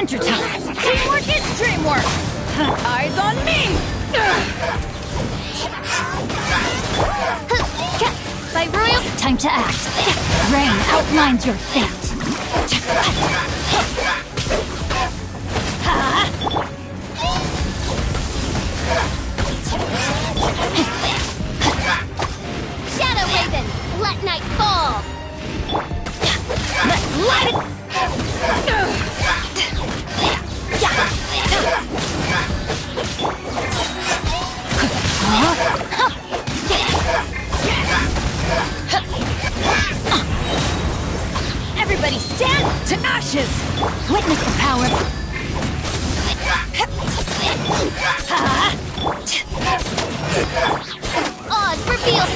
adventure time! Teamwork is dreamwork! Eyes on me! By royal... Time to act. Rain outlines your fate. Shadow Raven, let night fall! Let's light it! Everybody stand to ashes! Witness the power. Oz revealed!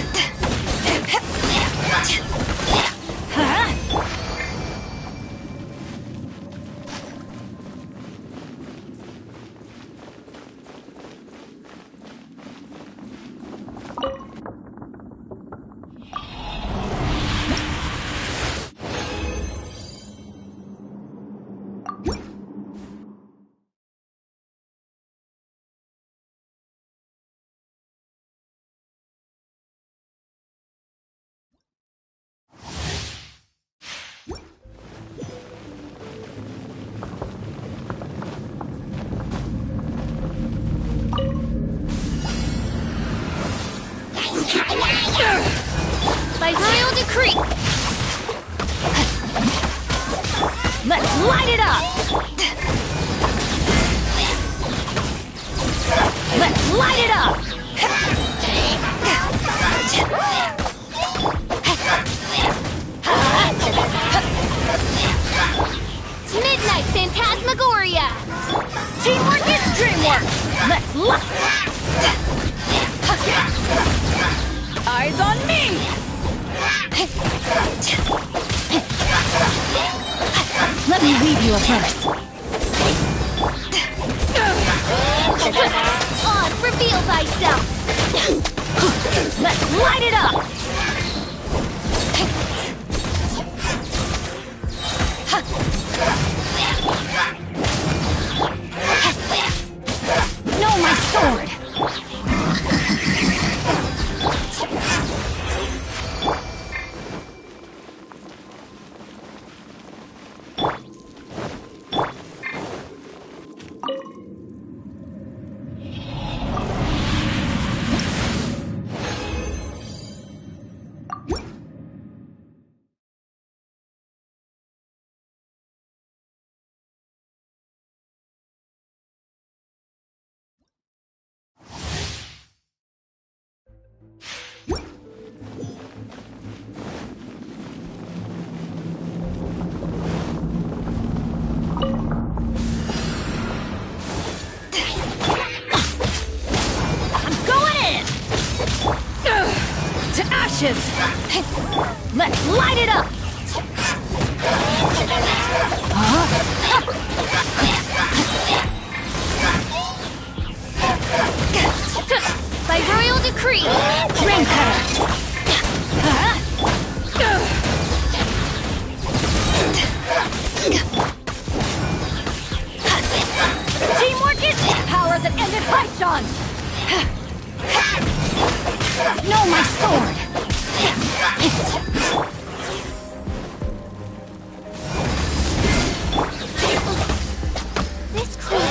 By royal decree! Let's light it up! Let's light it up! Midnight Phantasmagoria! Teamwork is dreamwork! Let's light... Eyes on me! Let me read you a verse. Oz, reveal thyself! Let's light it up! No, my sword! Let's light it up! By royal decree! Rain cutter! Teamwork is power that ended Haishan! No, my sword! This creature...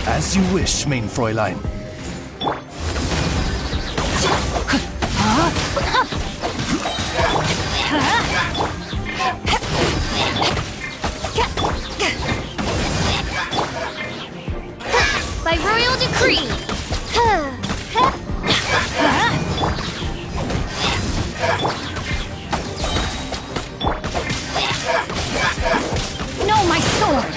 As you wish, main Fräulein. By royal decree! No, my sword!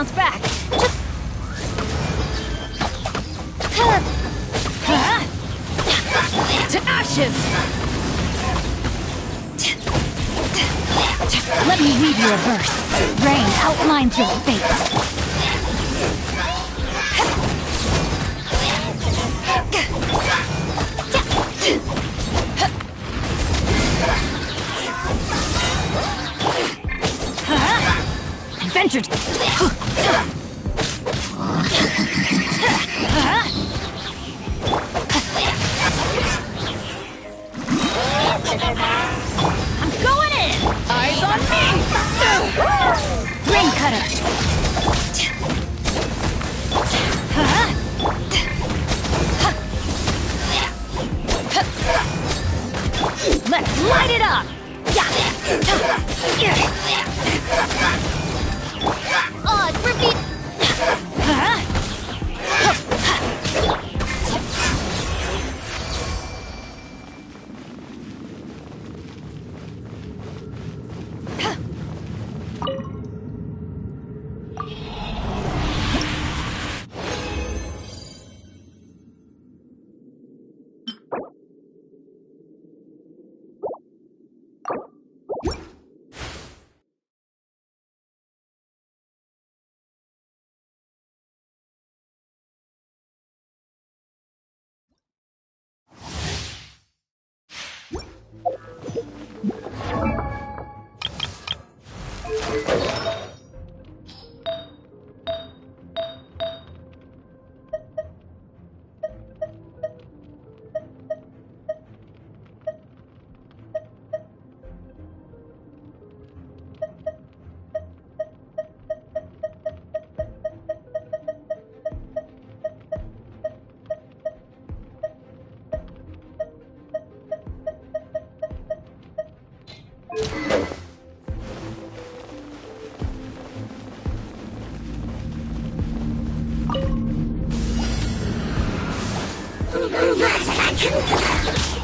bounce back. To ashes! Let me read you a verse. Rain outlines your fate. Adventure. I'm going in! Eyes on me! Rain cutter! Let's light it up! Oz, repeat.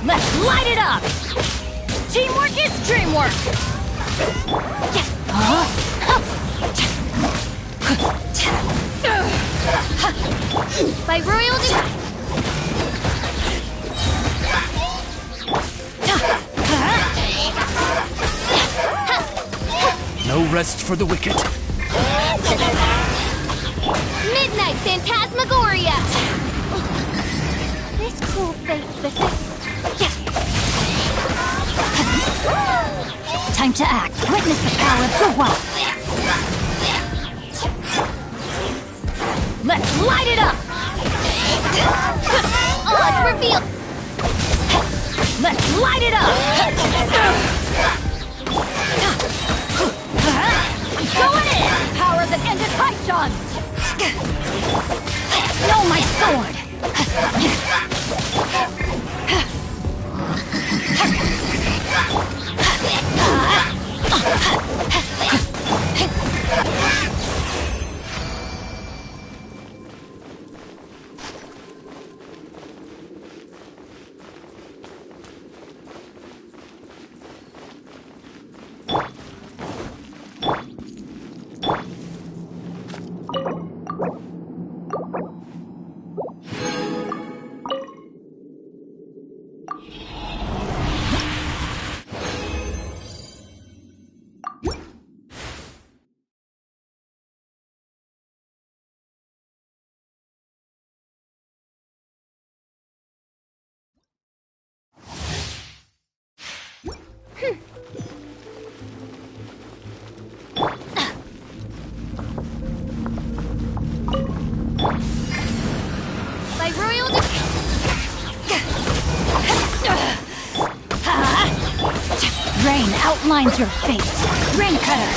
Let's light it up! Teamwork is dreamwork! By royal No rest for the wicked. Midnight Phantasmagoria! This cruel fate befits. Time to act. Witness the power of the one. Let's light it up! Oz, reveal. Let's light it up! I'm going in! Power that ended Python! Know my sword! By royal Rain outlines your fate. Rain cutter.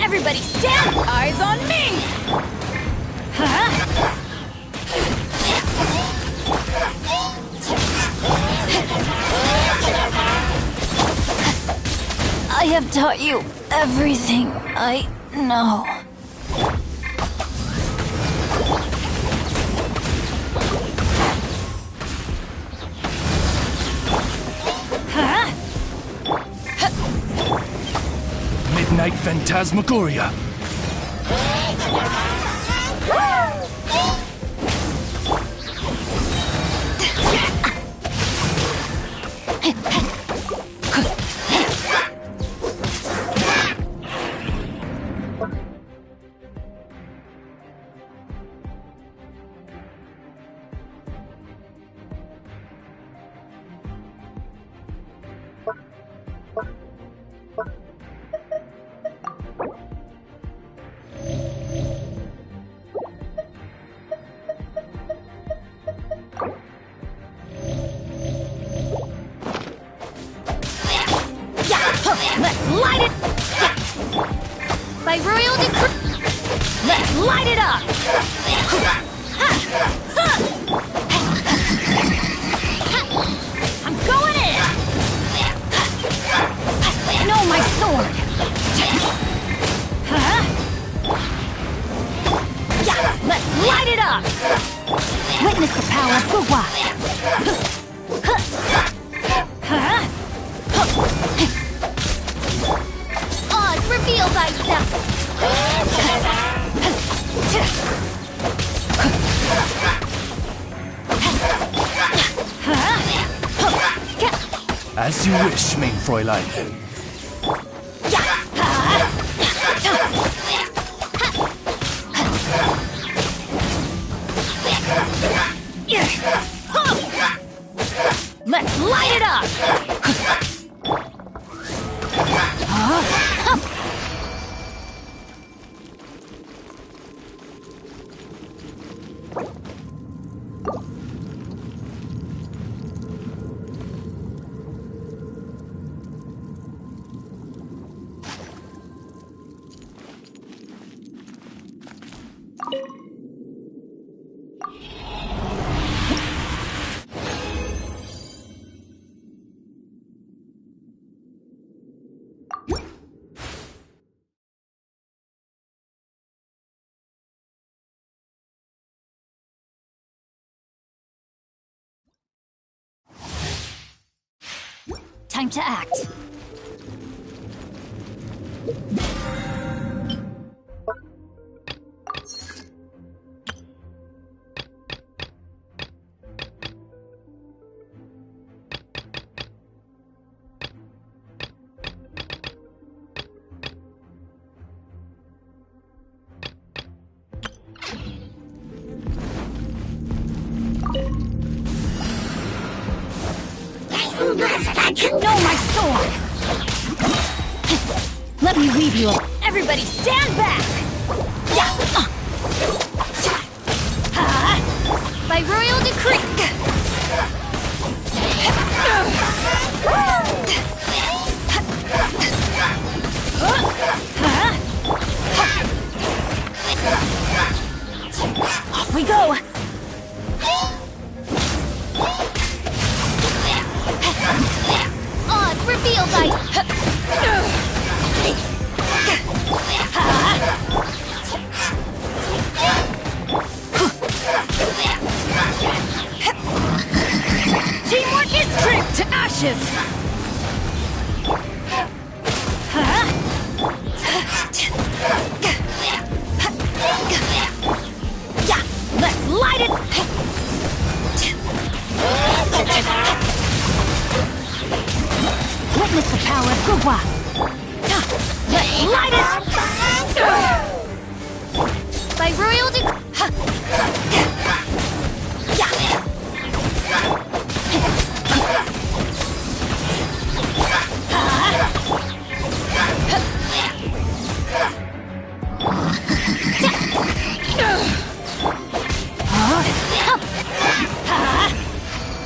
Everybody stand! Eyes on me! I have taught you everything I know. Midnight Phantasmagoria. Let's light it! By royal decree. Let's light it up! I'm going in! No, my sword! Let's light it up! Witness the power of Gugwa! Oz, reveal thyself. As you wish, main Fräulein. Let's light it up! Time to act. No, my sword! Let me weave you up. Everybody stand back! By royal decree. Off we go! Oz, reveal thyself. Teamwork is strength to ashes! Let's light it! Witness the power of Gugwa! Let's light it! By royal decree.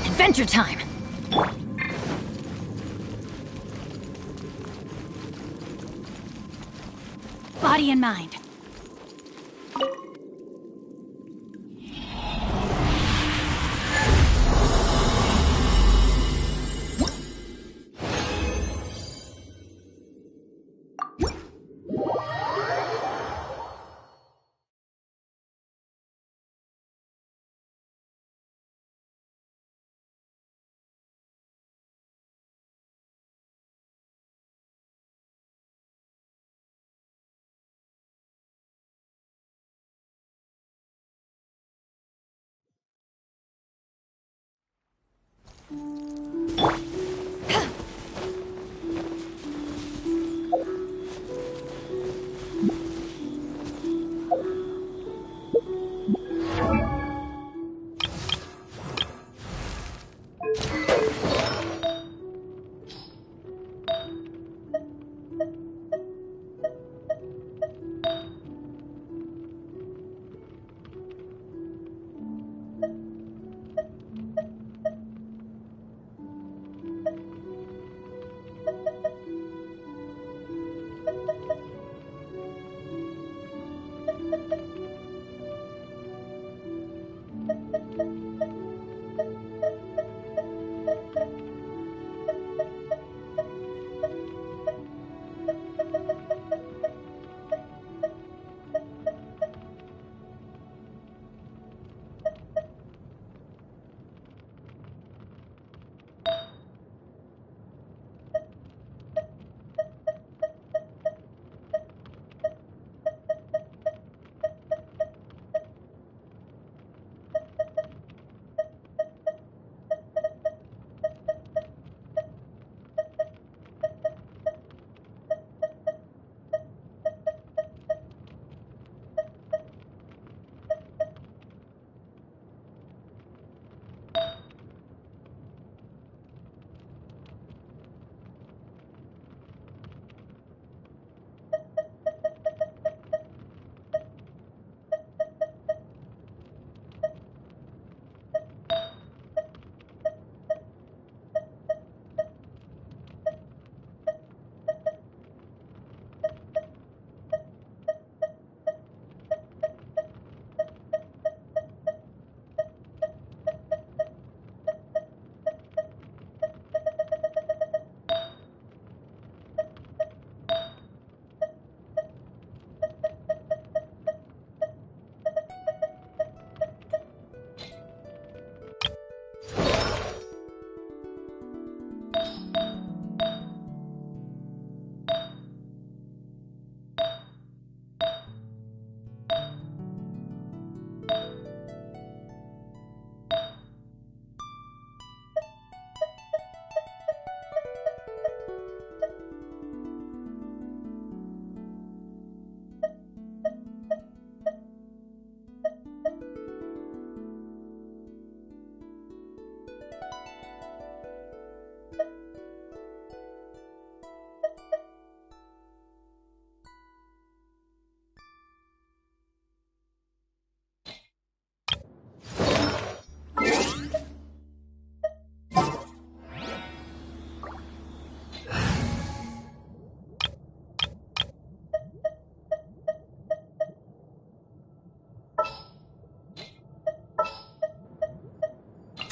Adventure time! Body and mind.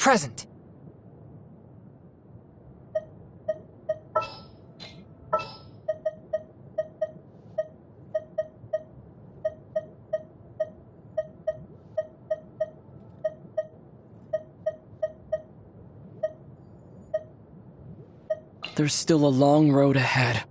Present. There's still a long road ahead.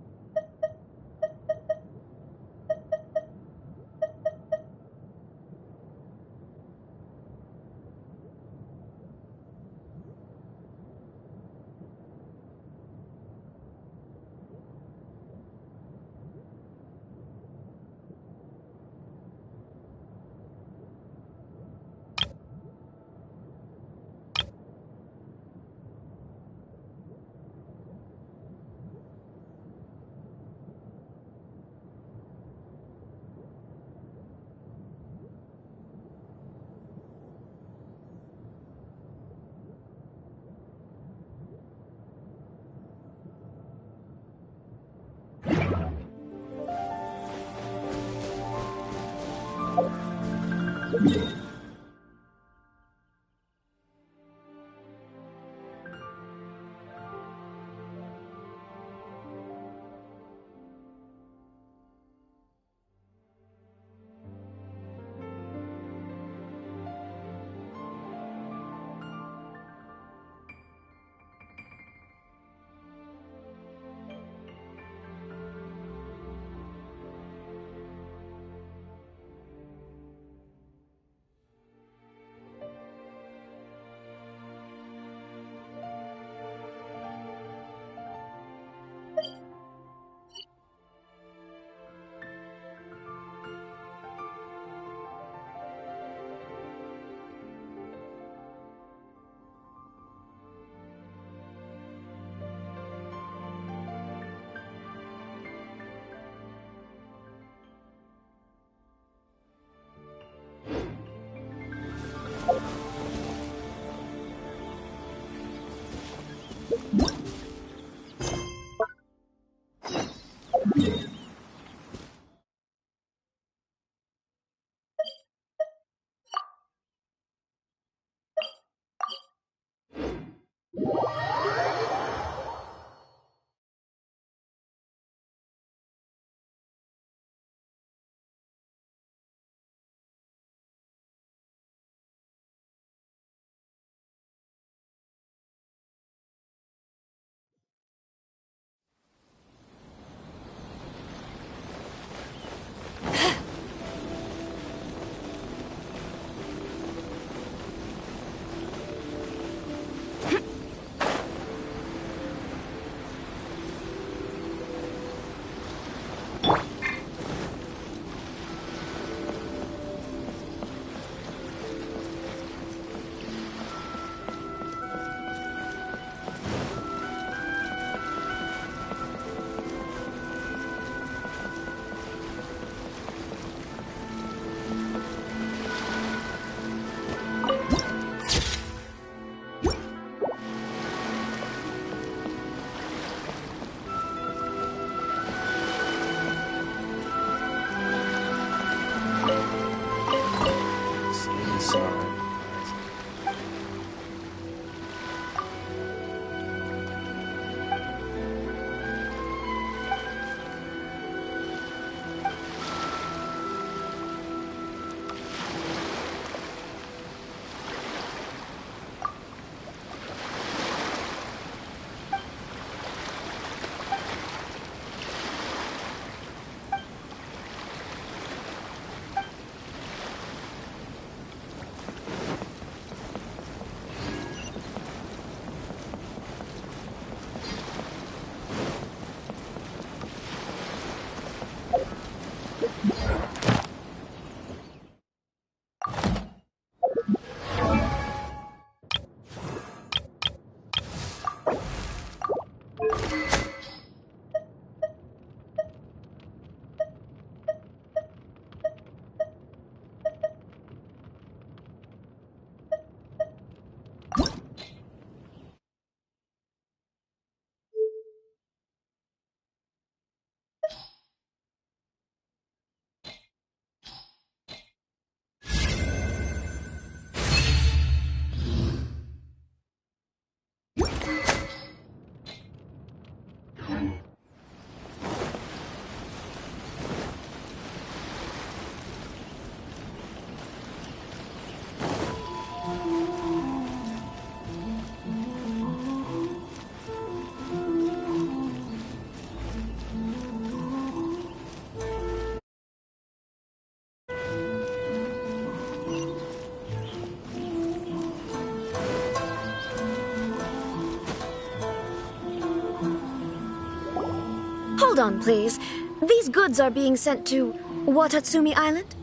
Hold on, please. These goods are being sent to Watatsumi Island?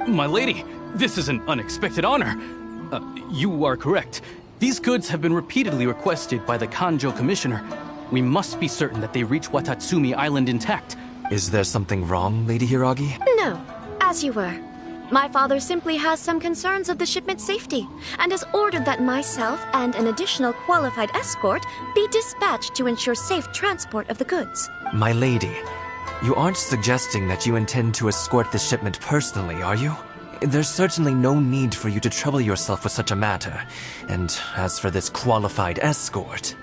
My lady, this is an unexpected honor. You are correct. These goods have been repeatedly requested by the Kanjo Commissioner. We must be certain that they reach Watatsumi Island intact. Is there something wrong, Lady Hiragi? No, as you were. My father simply has some concerns of the shipment's safety, and has ordered that myself and an additional qualified escort be dispatched to ensure safe transport of the goods. My lady, you aren't suggesting that you intend to escort this shipment personally, are you? There's certainly no need for you to trouble yourself with such a matter. And as for this qualified escort...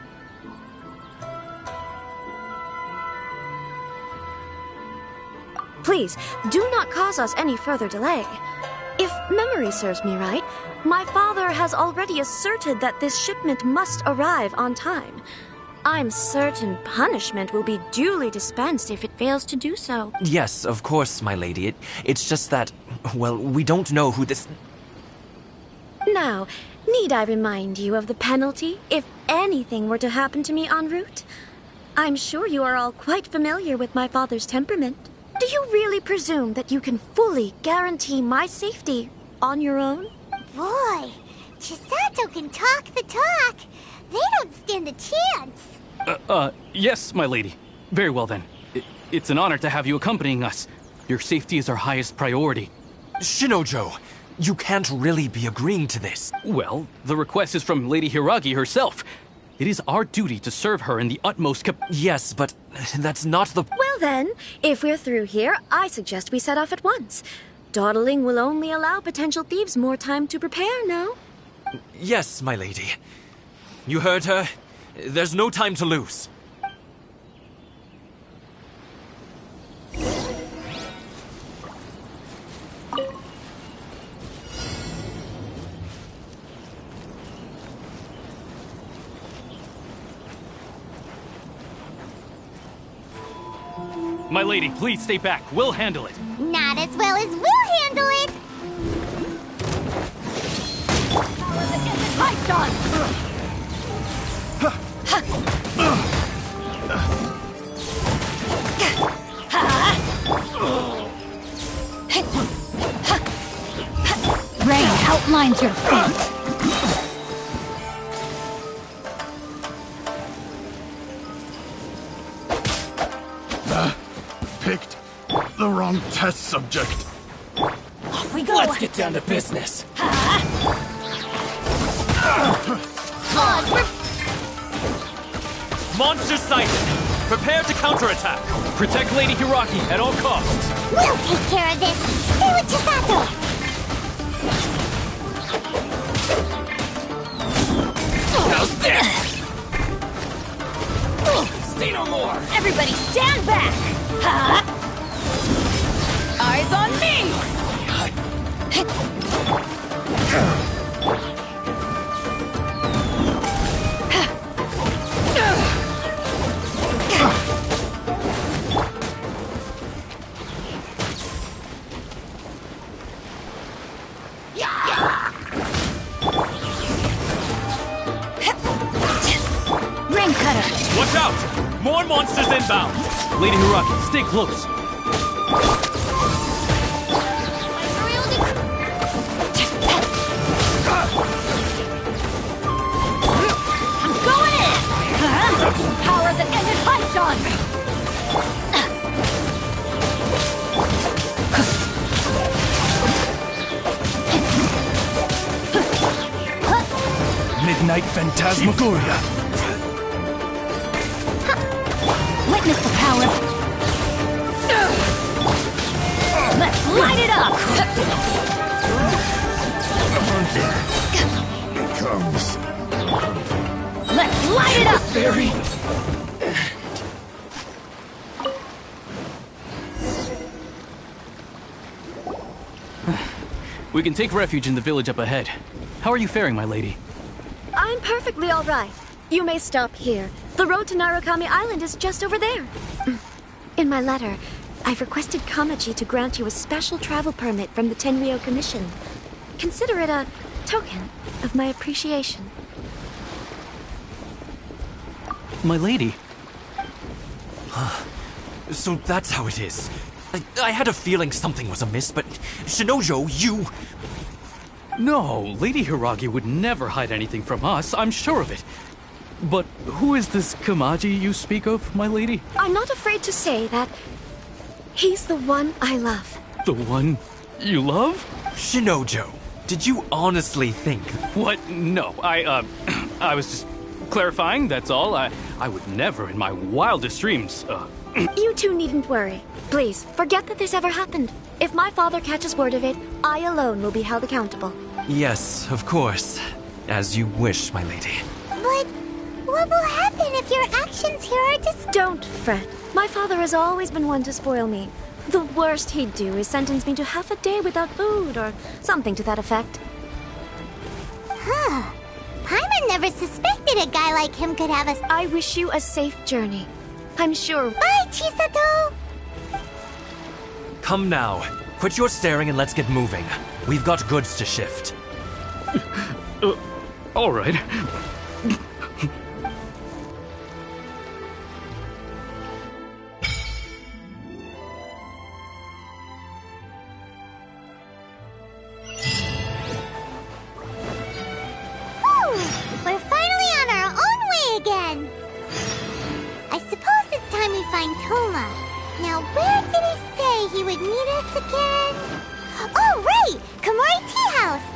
Please, do not cause us any further delay. If memory serves me right, my father has already asserted that this shipment must arrive on time. I'm certain punishment will be duly dispensed if it fails to do so. Yes, of course, my lady. It's just that, well, we don't know who this... Now, need I remind you of the penalty if anything were to happen to me en route? I'm sure you are all quite familiar with my father's temperament. Do you really presume that you can fully guarantee my safety on your own? Boy, Chisato can talk the talk. They don't stand a chance. Yes, my lady. Very well then. It's an honor to have you accompanying us. Your safety is our highest priority. Shinojo, you can't really be agreeing to this. Well, the request is from Lady Hiragi herself. It is our duty to serve her in the utmost Yes, but that's not the... Well then, if we're through here, I suggest we set off at once. Dawdling will only allow potential thieves more time to prepare, no? Yes, my lady. You heard her. There's no time to lose. My lady, please stay back. We'll handle it. Not as well as we'll handle it. Lights on! Rain outlines your fate. Picked the wrong test subject. Off we go! Let's get down to business. Monster sighted! Prepare to counterattack! Protect Lady Hiragi at all costs. We'll take care of this. Stay with Chisato. How's this? Say no more! Everybody stand back! Eyes on me! Ring cutter! Watch out! More monsters inbound! Lady Hiragi, stay close. I'm going in! Power that ended Python! Midnight Phantasmagoria. Witness the power. Let's light it up! Becomes Let's light it up! Barry. We can take refuge in the village up ahead. How are you faring, my lady? I'm perfectly all right. You may stop here. The road to Narukami Island is just over there. In my letter, I've requested Kamaji to grant you a special travel permit from the Tenryou Commission. Consider it a token of my appreciation. my lady. So that's how it is. I had a feeling something was amiss, but Shinojo, you... No, Lady Hiragi would never hide anything from us, I'm sure of it. But who is this Kamaji you speak of, my lady? I'm not afraid to say that he's the one I love. The one you love? Shinojo, did you honestly think... What? No, I was just clarifying, that's all. I would never in my wildest dreams, You two needn't worry. Please, forget that this ever happened. If my father catches word of it, I alone will be held accountable. Yes, of course. As you wish, my lady. But what will happen if your actions here are just... Don't fret. My father has always been one to spoil me. The worst he'd do is sentence me to half a day without food or something to that effect. Huh. Paimon never suspected a guy like him could have a... I wish you a safe journey. I'm sure... Bye, Chisato! Come now. Quit your staring and let's get moving. We've got goods to shift. all right. We're finally on our own way again! I suppose it's time we find Toma. Now, where did he say he would meet us again? Oh, right! Komori Tea House!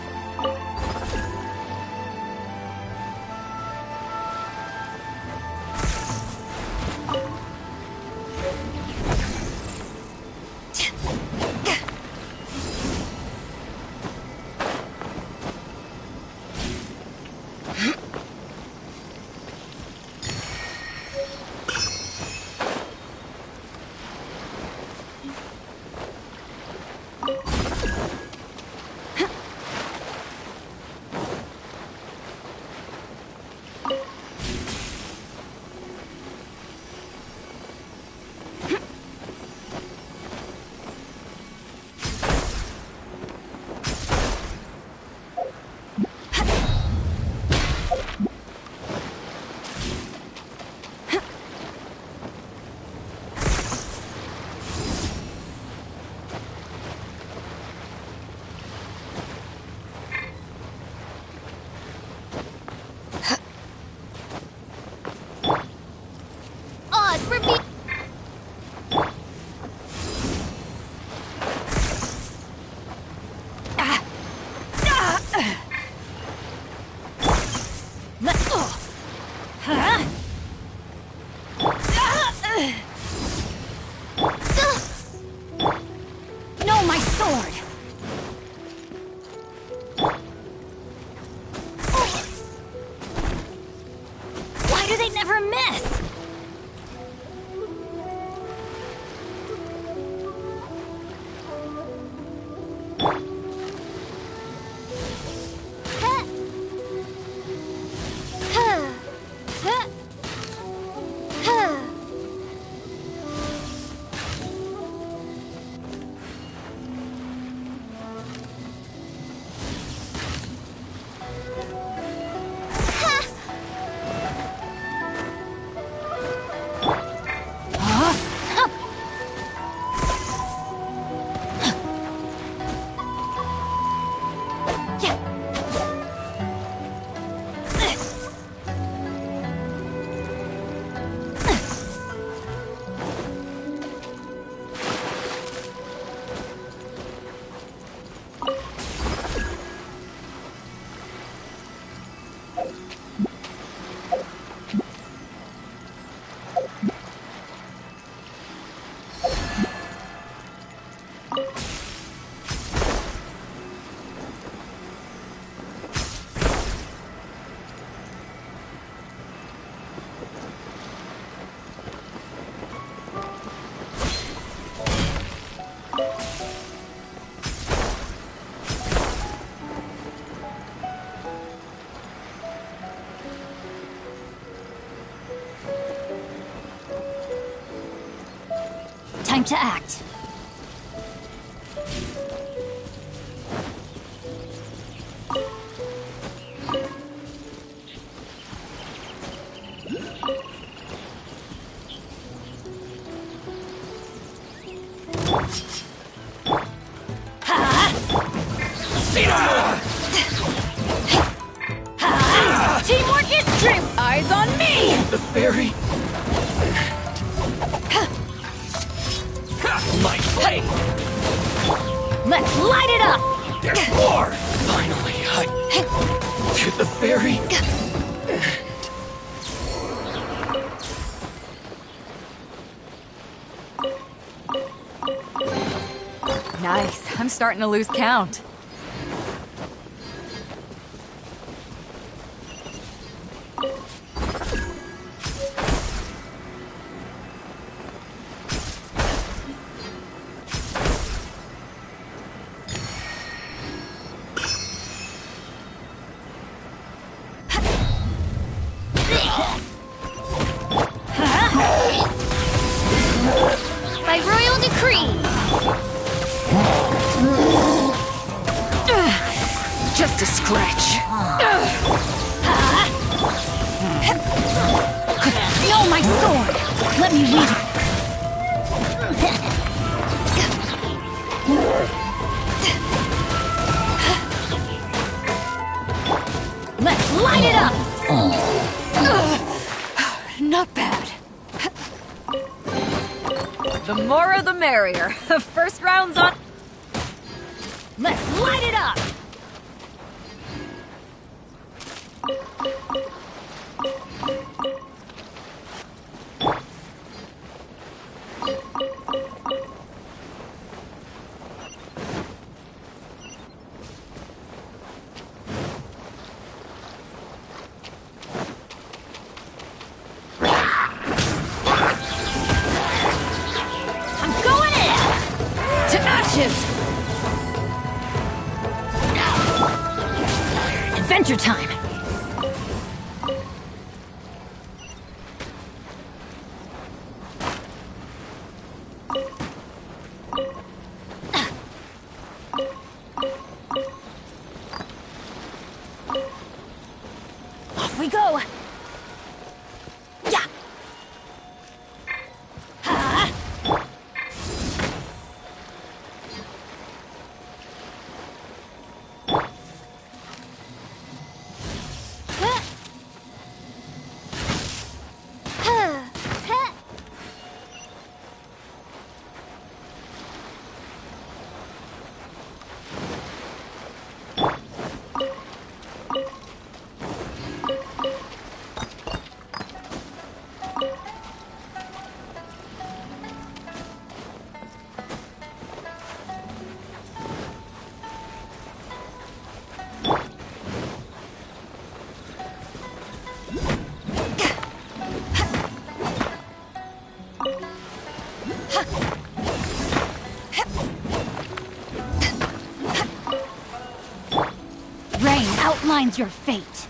No, my sword! Why do they never miss? Time to act. See no more! Teamwork is dream. Eyes on me. The fairy! My blade! Let's light it up! There's more! Finally, to the fairy! Nice. I'm starting to lose count. By royal decree! Just a scratch. Feel my sword! Let me read it. Let's light it up! Not bad. The more the merrier. First round's on. Let's light it up! Adventure time! Off we go! Yeah! Rain outlines your fate.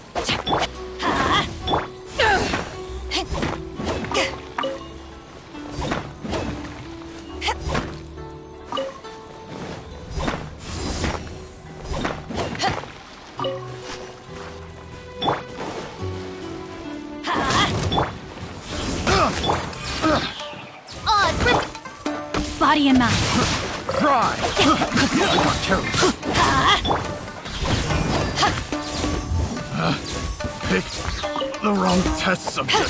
Body and mind. Cry! Picked the wrong test subject.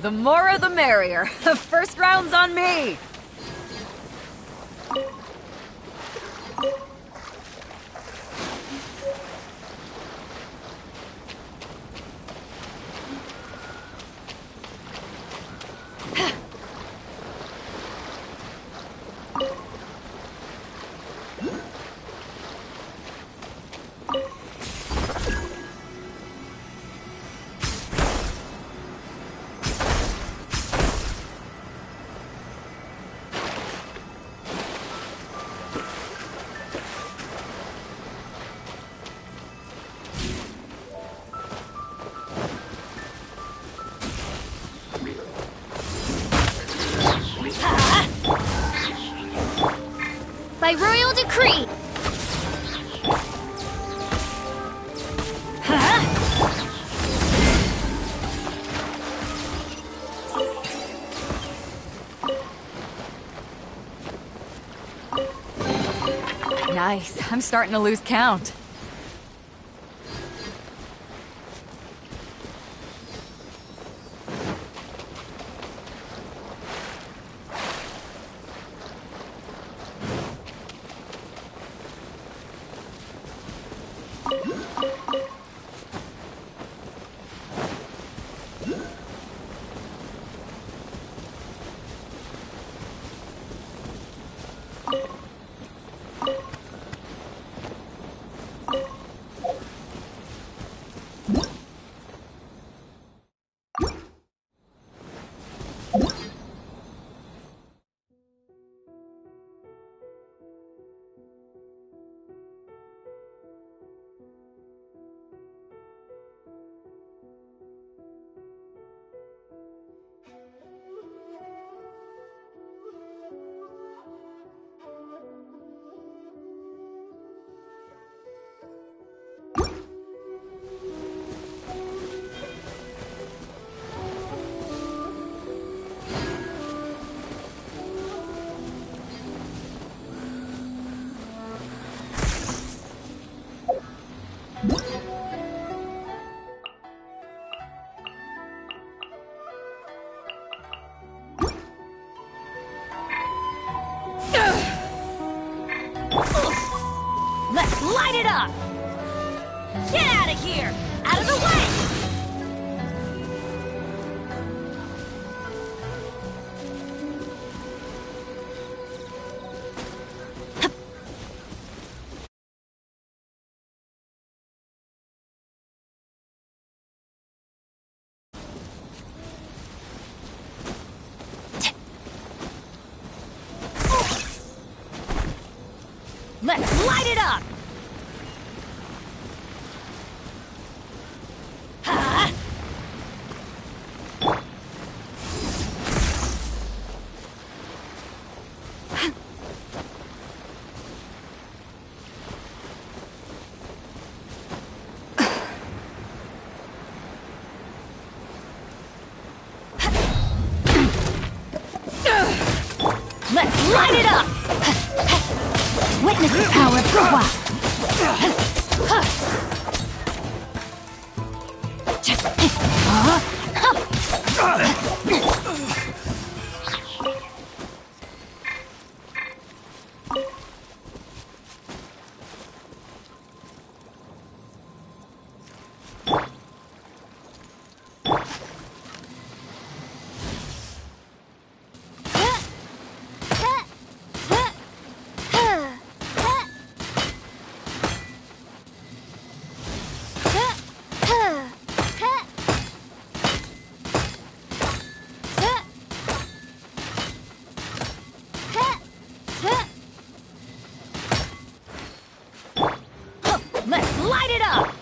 The more the merrier. First round's on me. By royal decree! Nice. I'm starting to lose count. Let's light it up! Get out of here! Out of the way! Let's light it up! Ha! Let's light it up! Witness the power of Kurosawa! Let's light it up!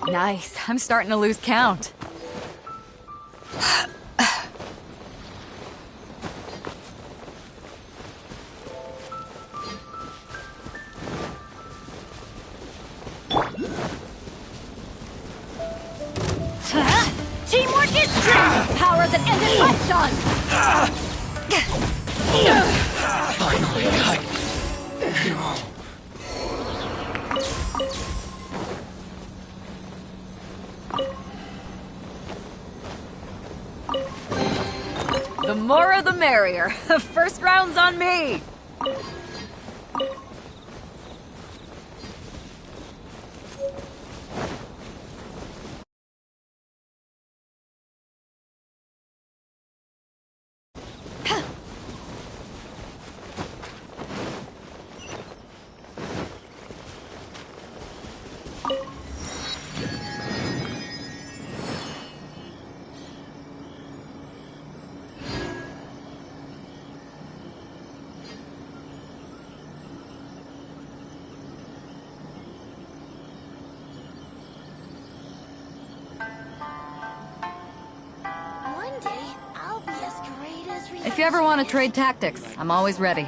Nice. I'm starting to lose count. Teamwork is strength! Power that ended lifetime! Finally, The more the merrier. First round's on me! If you ever want to trade tactics, I'm always ready.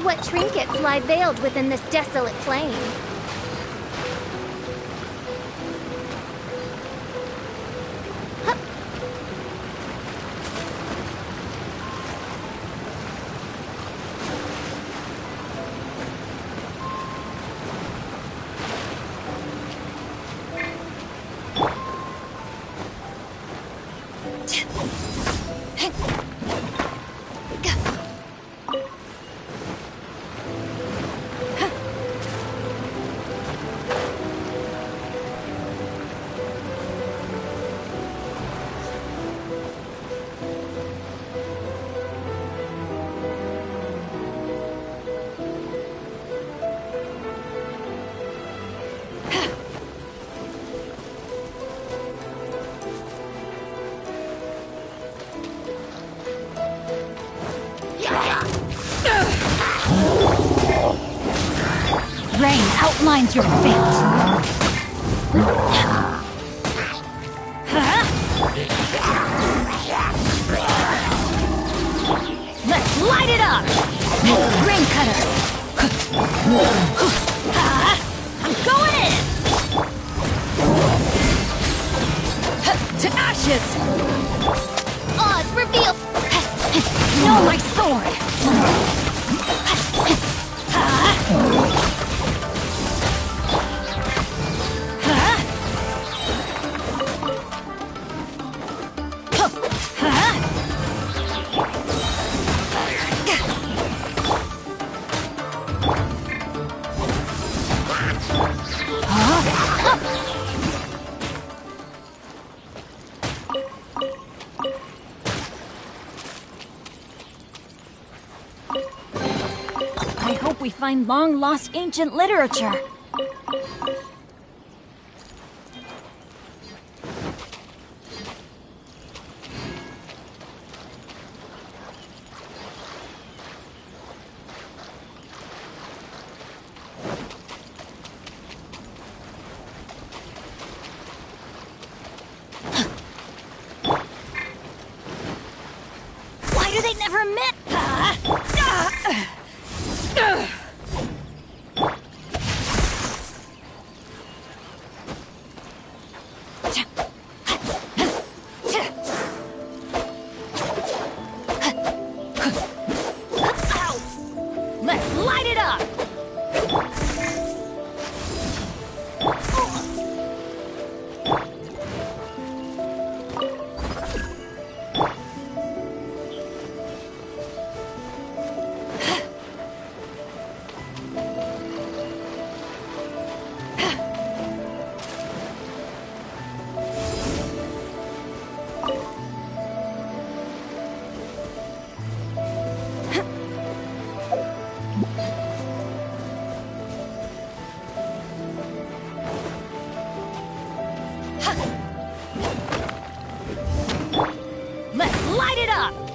What trinkets lie veiled within this desolate plain? Rain outlines your fate. Let's light it up! Rain cutter! I'm going in! To ashes! Oz, reveal! Know my sword! I hope we find long-lost ancient literature. Why do they never admit? Let's light it up!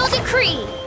final decree!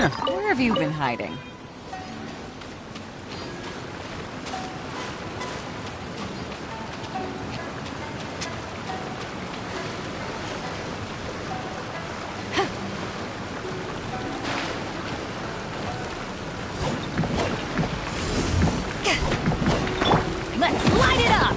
Where have you been hiding? Let's light it up!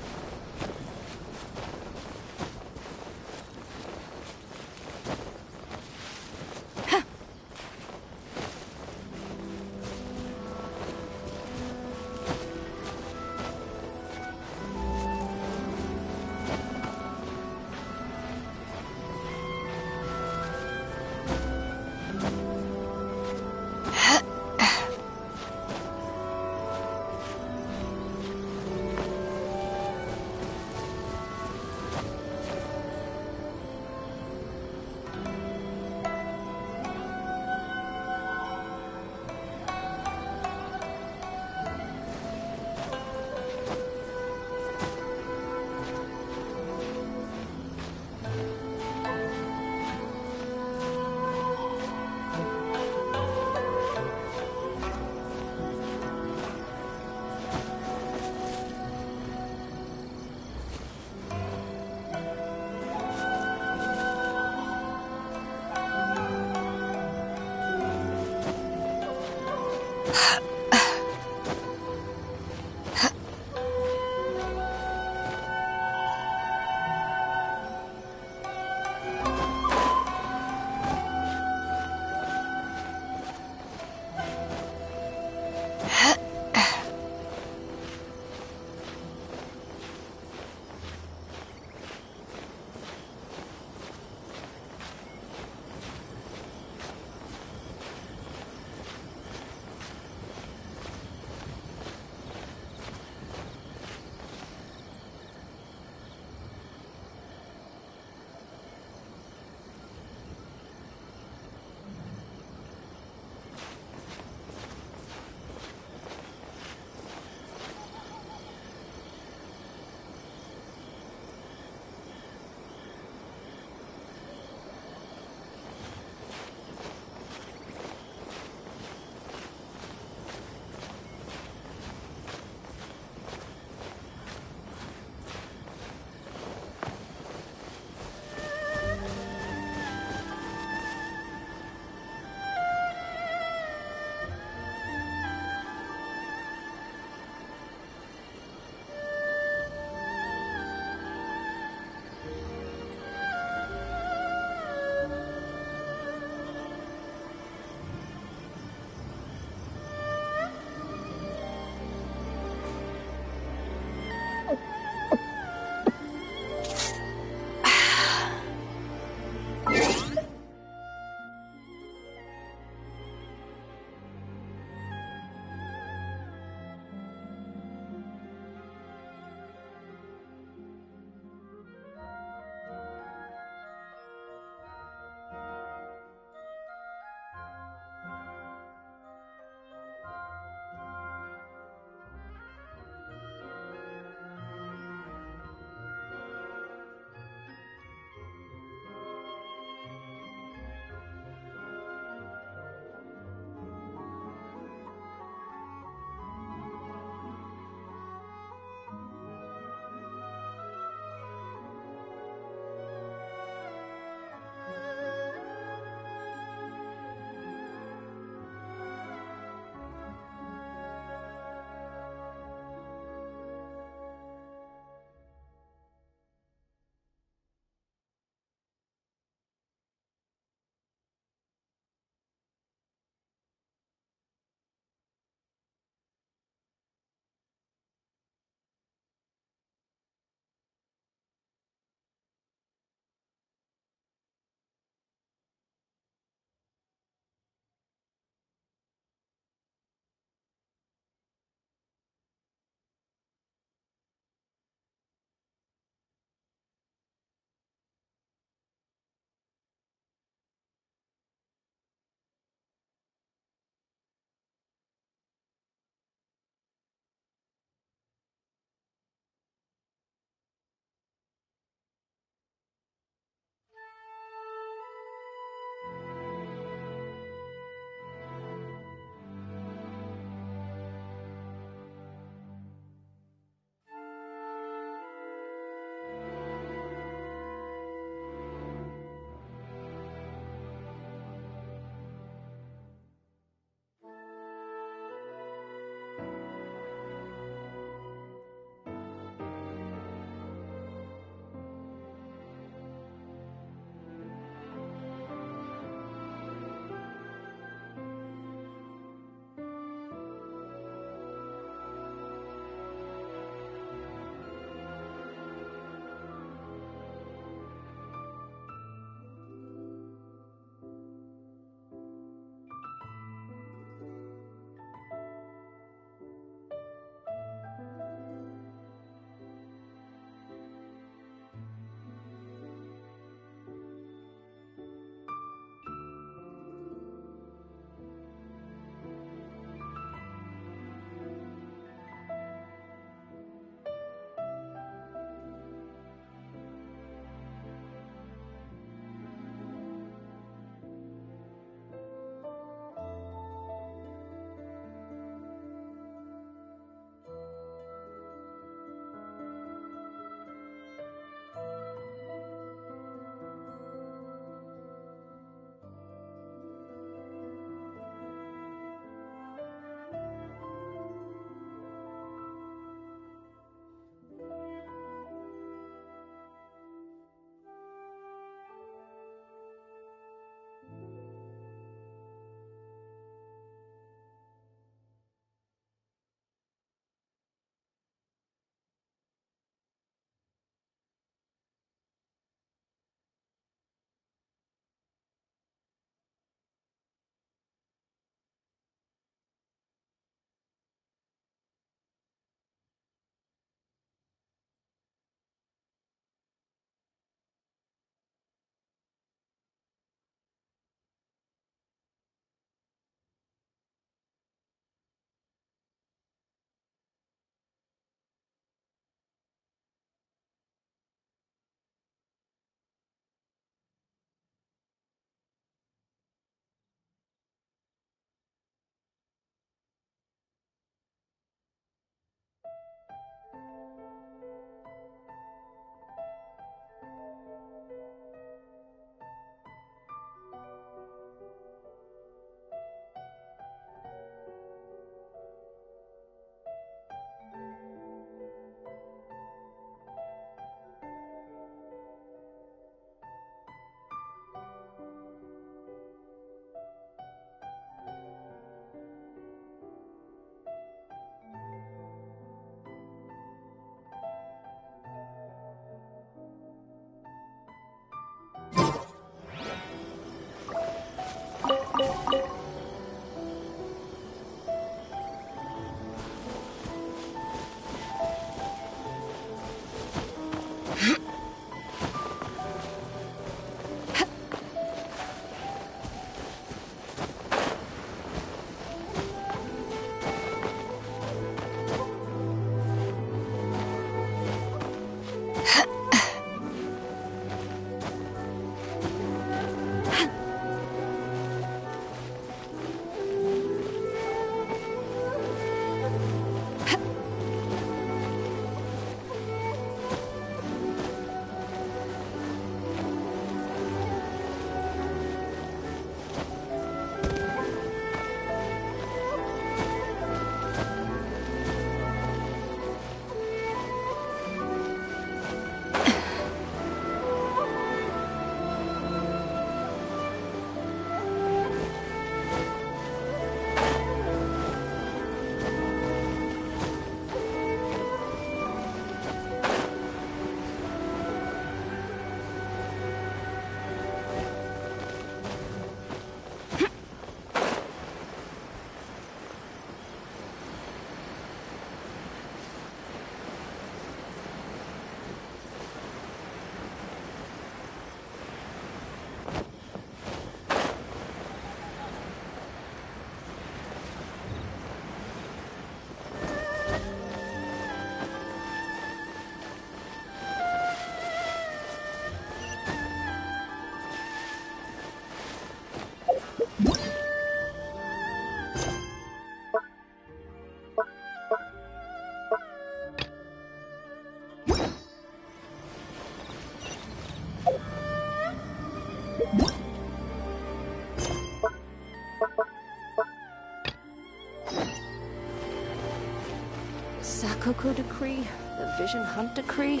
Rococo Decree, the Vision Hunt Decree.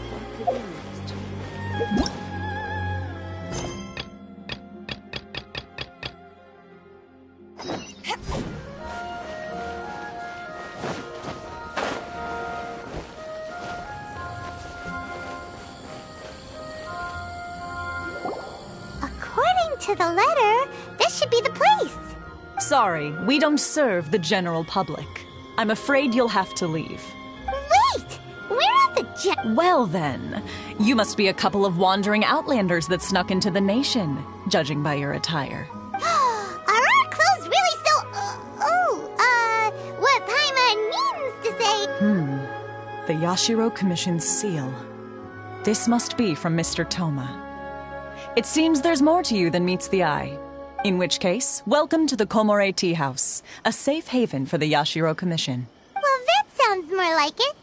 What could be next? According to the letter, this should be the place. Sorry, we don't serve the general public. I'm afraid you'll have to leave. Wait! We're at the Well then, you must be a couple of wandering outlanders that snuck into the nation, judging by your attire. Are our clothes really so... what Paimon means to say... The Yashiro Commission's seal. This must be from Mr. Toma. It seems there's more to you than meets the eye. In which case, welcome to the Komore Tea House, a safe haven for the Yashiro Commission. Well, that sounds more like it.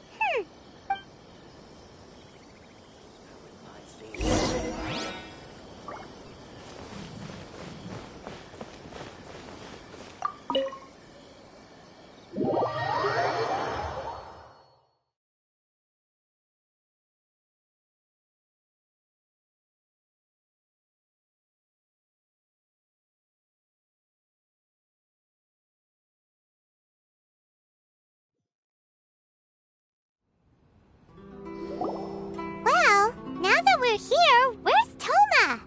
Well, now that we're here, where's Toma?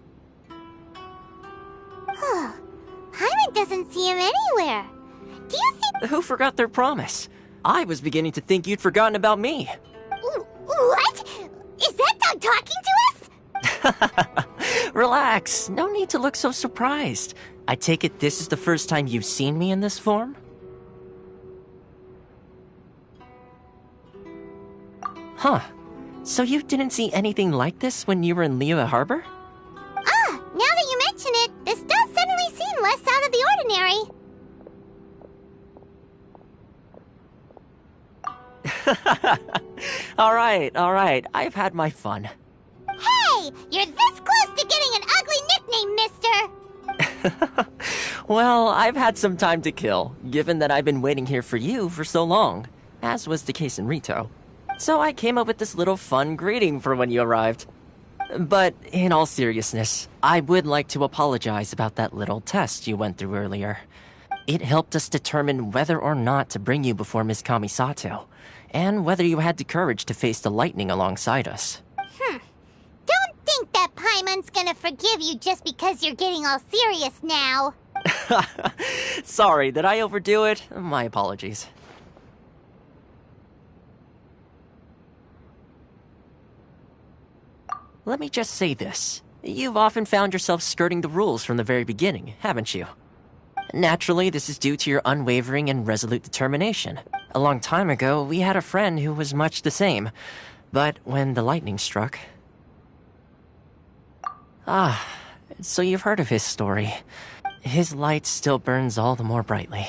Paimon doesn't see him anywhere. Do you think... Who forgot their promise? I was beginning to think you'd forgotten about me. What? Is that dog talking to us? Relax. No need to look so surprised. I take it this is the first time you've seen me in this form? Huh. So you didn't see anything like this when you were in Liyue Harbor? Now that you mention it, this does suddenly seem less out of the ordinary. Alright. I've had my fun. Hey! You're this close to getting an ugly nickname, mister! Well, I've had some time to kill, given that I've been waiting here for you for so long, as was the case in Rito. So I came up with this little fun greeting for when you arrived. But in all seriousness, I would like to apologize about that little test you went through earlier. It helped us determine whether or not to bring you before Miss Kamisato, and whether you had the courage to face the lightning alongside us. Don't think that Paimon's gonna forgive you just because you're getting all serious now. Sorry, did I overdo it? My apologies. Let me just say this. You've often found yourself skirting the rules from the very beginning, haven't you? Naturally, this is due to your unwavering and resolute determination. A long time ago, we had a friend who was much the same. But when the lightning struck... so you've heard of his story. His light still burns all the more brightly.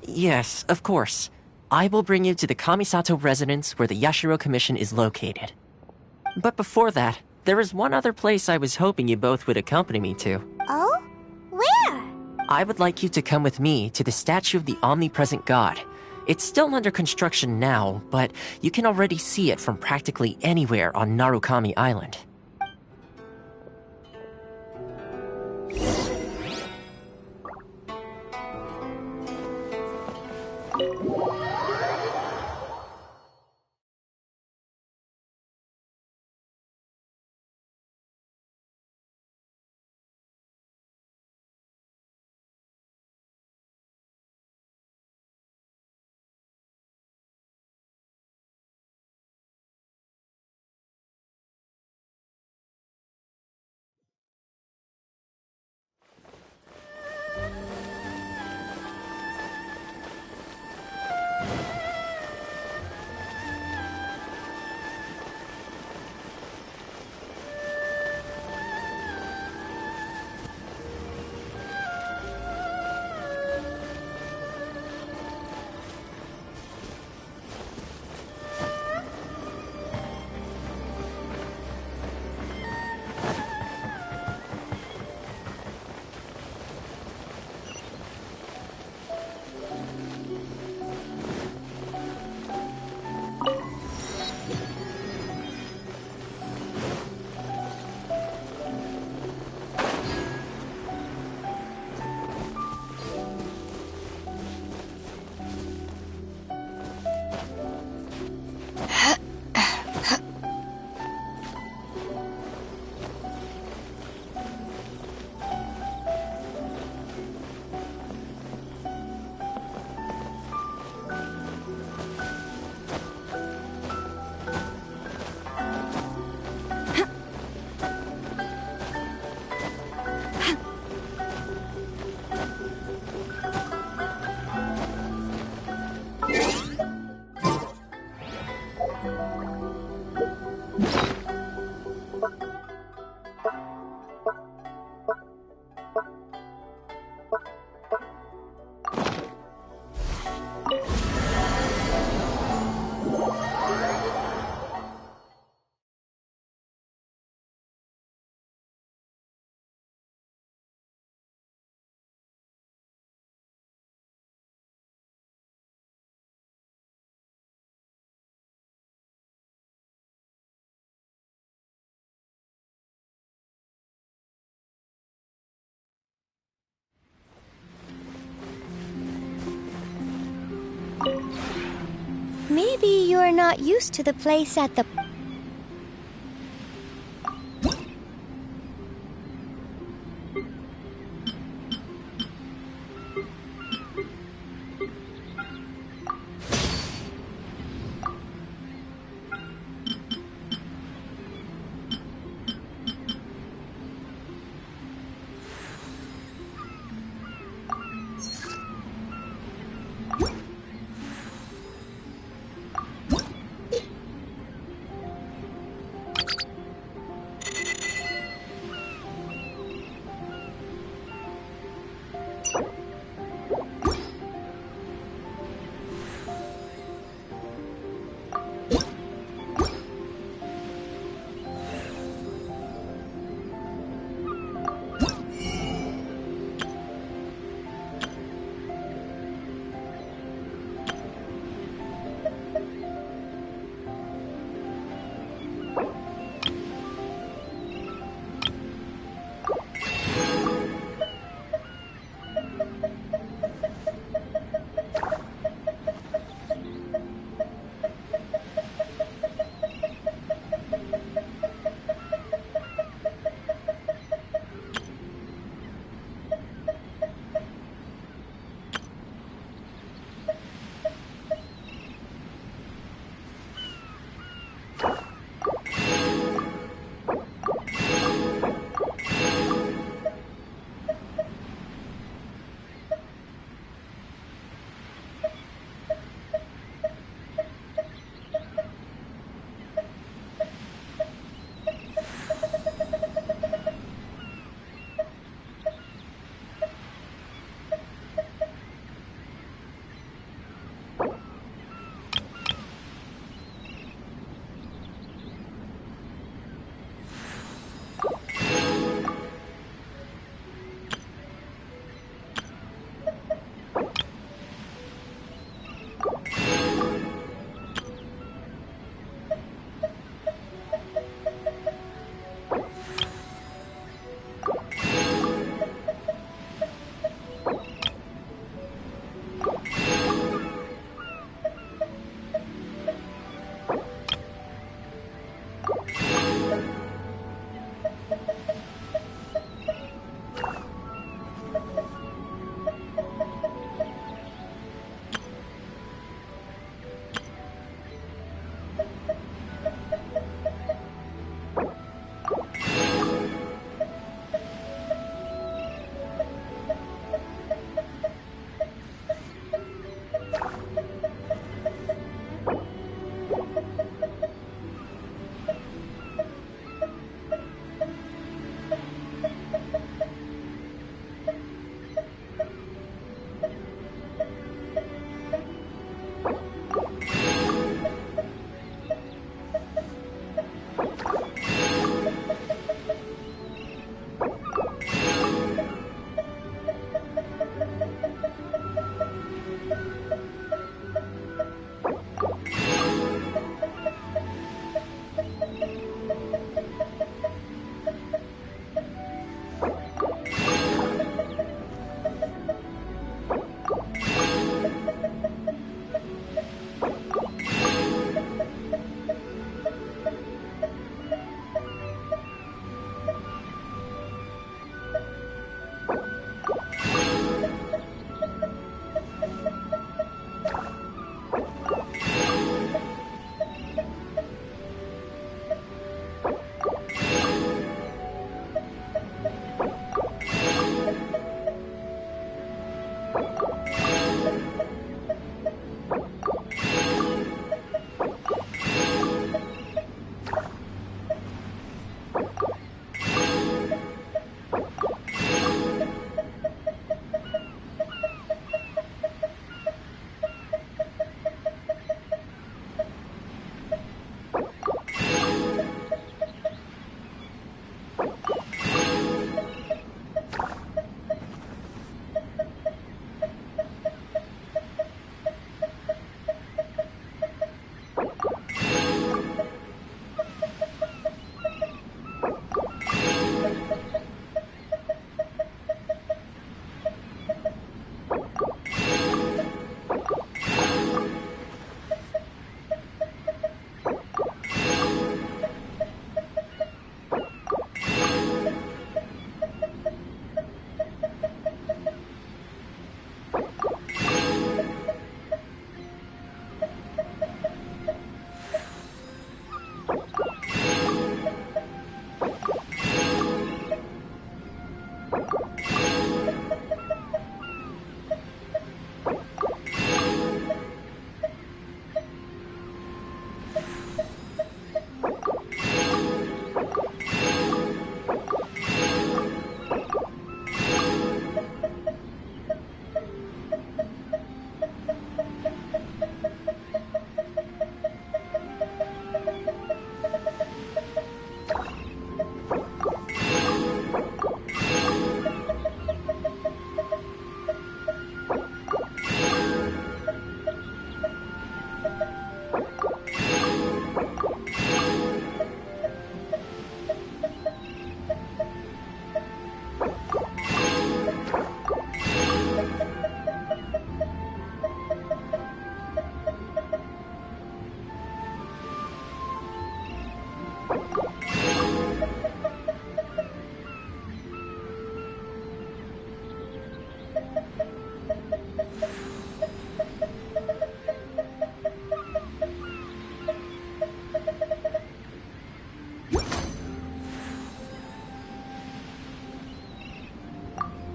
Yes, of course. I will bring you to the Kamisato residence where the Yashiro Commission is located. But before that, there is one other place I was hoping you both would accompany me to. Oh? Where? I would like you to come with me to the statue of the Omnipresent God. It's still under construction now, but you can already see it from practically anywhere on Narukami Island. not used to the place at the...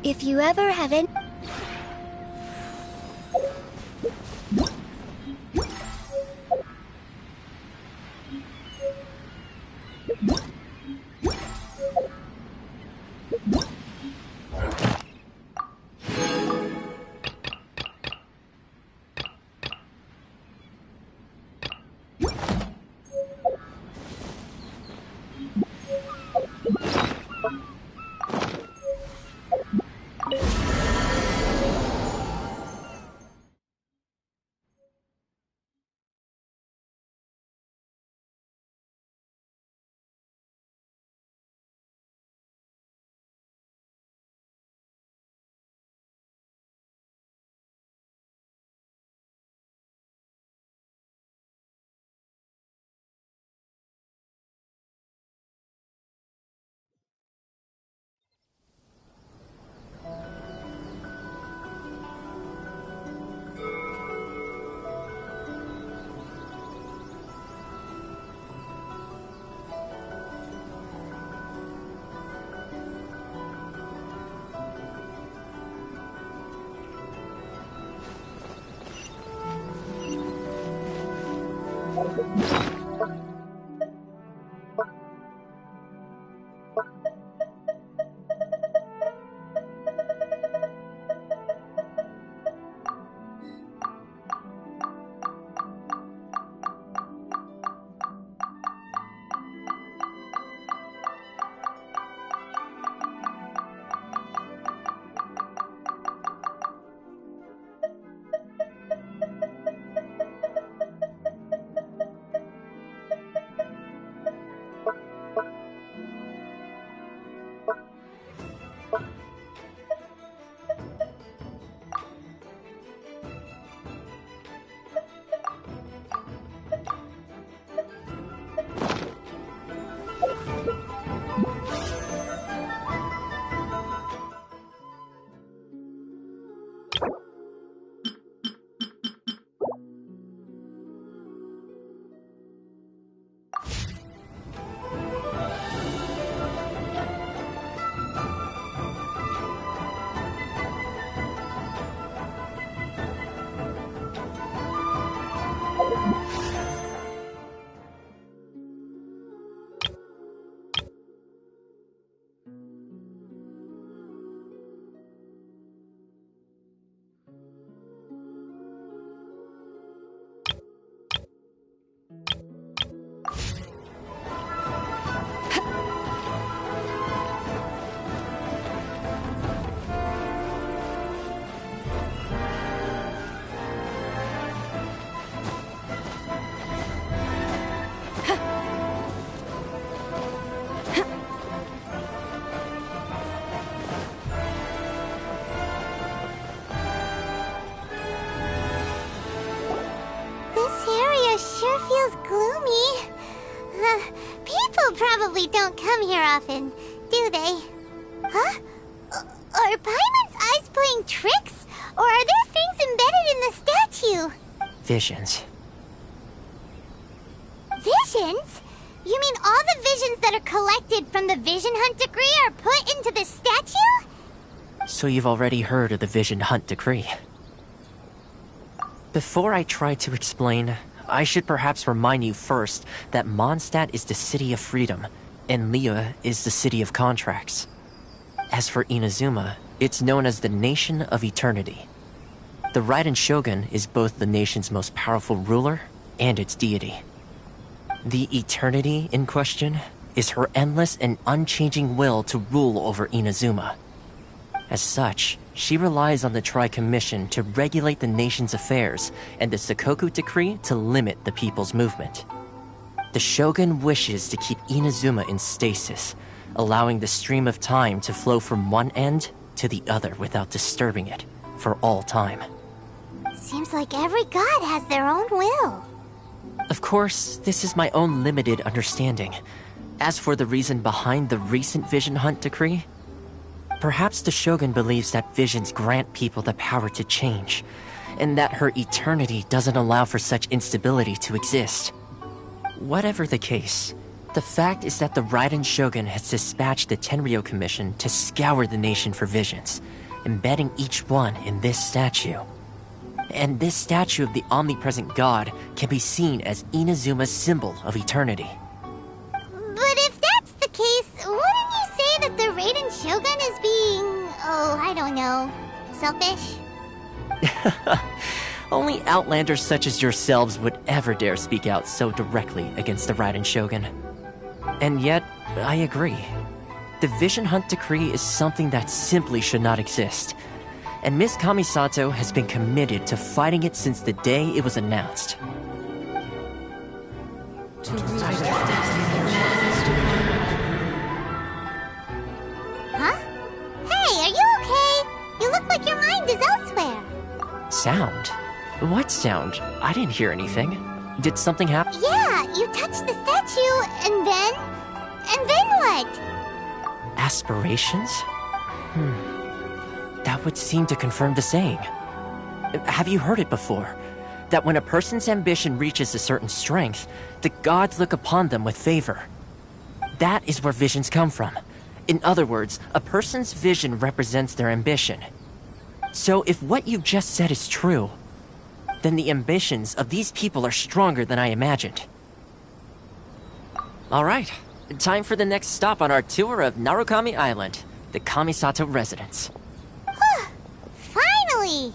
If you ever have any... Probably don't come here often, do they? Huh? Are Paimon's eyes playing tricks? Or are there things embedded in the statue? Visions. Visions? You mean all the visions that are collected from the Vision Hunt Decree are put into the statue? So you've already heard of the Vision Hunt Decree. Before I try to explain, I should perhaps remind you first that Mondstadt is the city of freedom, and Liyue is the city of contracts. As for Inazuma, it's known as the Nation of Eternity. The Raiden Shogun is both the nation's most powerful ruler and its deity. The Eternity in question is her endless and unchanging will to rule over Inazuma. As such, she relies on the Tri-Commission to regulate the nation's affairs and the Sakoku Decree to limit the people's movement. The Shogun wishes to keep Inazuma in stasis, allowing the stream of time to flow from one end to the other without disturbing it for all time. Seems like every god has their own will. Of course, this is my own limited understanding. As for the reason behind the recent Vision Hunt Decree, perhaps the Shogun believes that visions grant people the power to change, and that her eternity doesn't allow for such instability to exist. Whatever the case, The fact is that the Raiden Shogun has dispatched the Tenryo Commission to scour the nation for visions, embedding each one in this statue. And this statue of the Omnipresent God can be seen as Inazuma's symbol of eternity. But if that's the case, wouldn't you say that the Raiden Shogun is being, I don't know, selfish? Only outlanders such as yourselves would ever dare speak out so directly against the Raiden Shogun. And yet, I agree. The Vision Hunt Decree is something that simply should not exist. And Miss Kamisato has been committed to fighting it since the day it was announced. Huh? Hey, are you okay? You look like your mind is elsewhere. Sound? What sound? I didn't hear anything. Did something happen? Yeah, you touched the statue, and then what? Aspirations? That would seem to confirm the saying. Have you heard it before? That when a person's ambition reaches a certain strength, the gods look upon them with favor. That is where visions come from. In other words, a person's vision represents their ambition. So if what you just said is true, then the ambitions of these people are stronger than I imagined. Alright, time for the next stop on our tour of Narukami Island, the Kamisato residence. Finally!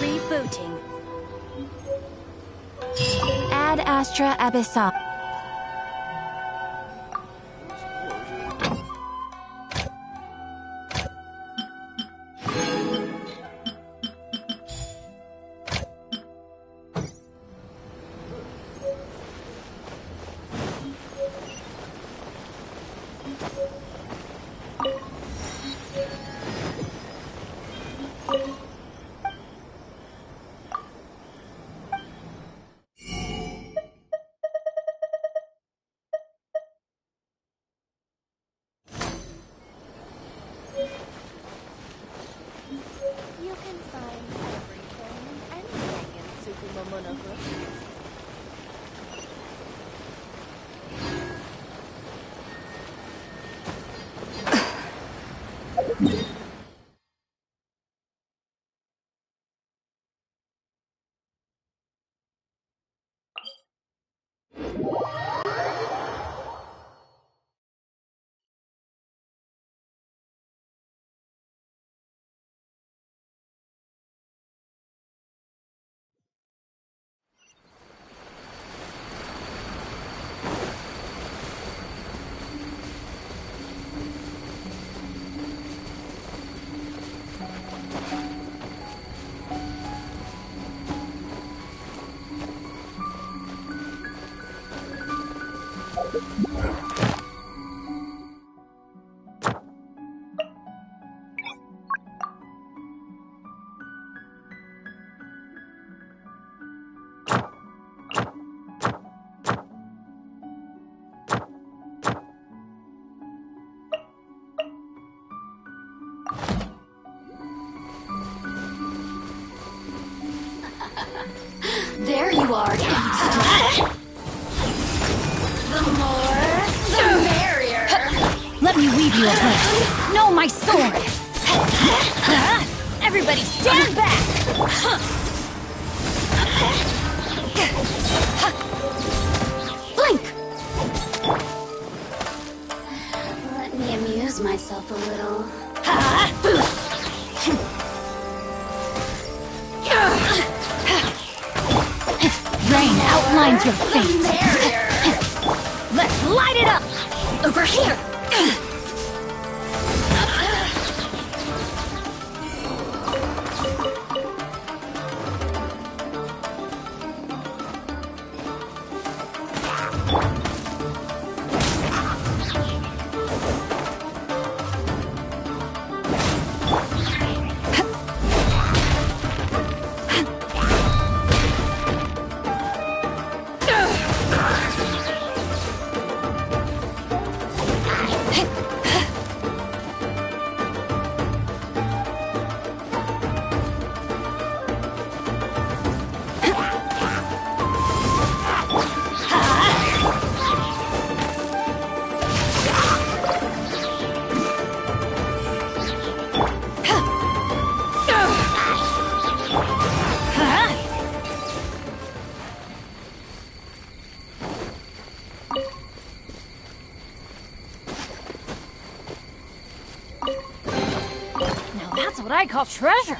Rebooting. Astra Abyssal. You can find everything and anything in Tsukumomonoku. There you are, Destoying. The more, the merrier. Let me weave you a blade. No, my sword. Everybody stand back. Blink. Let me amuse myself a little. Rain outlines your fate. Let's light it up! Over here! That's what I call treasure.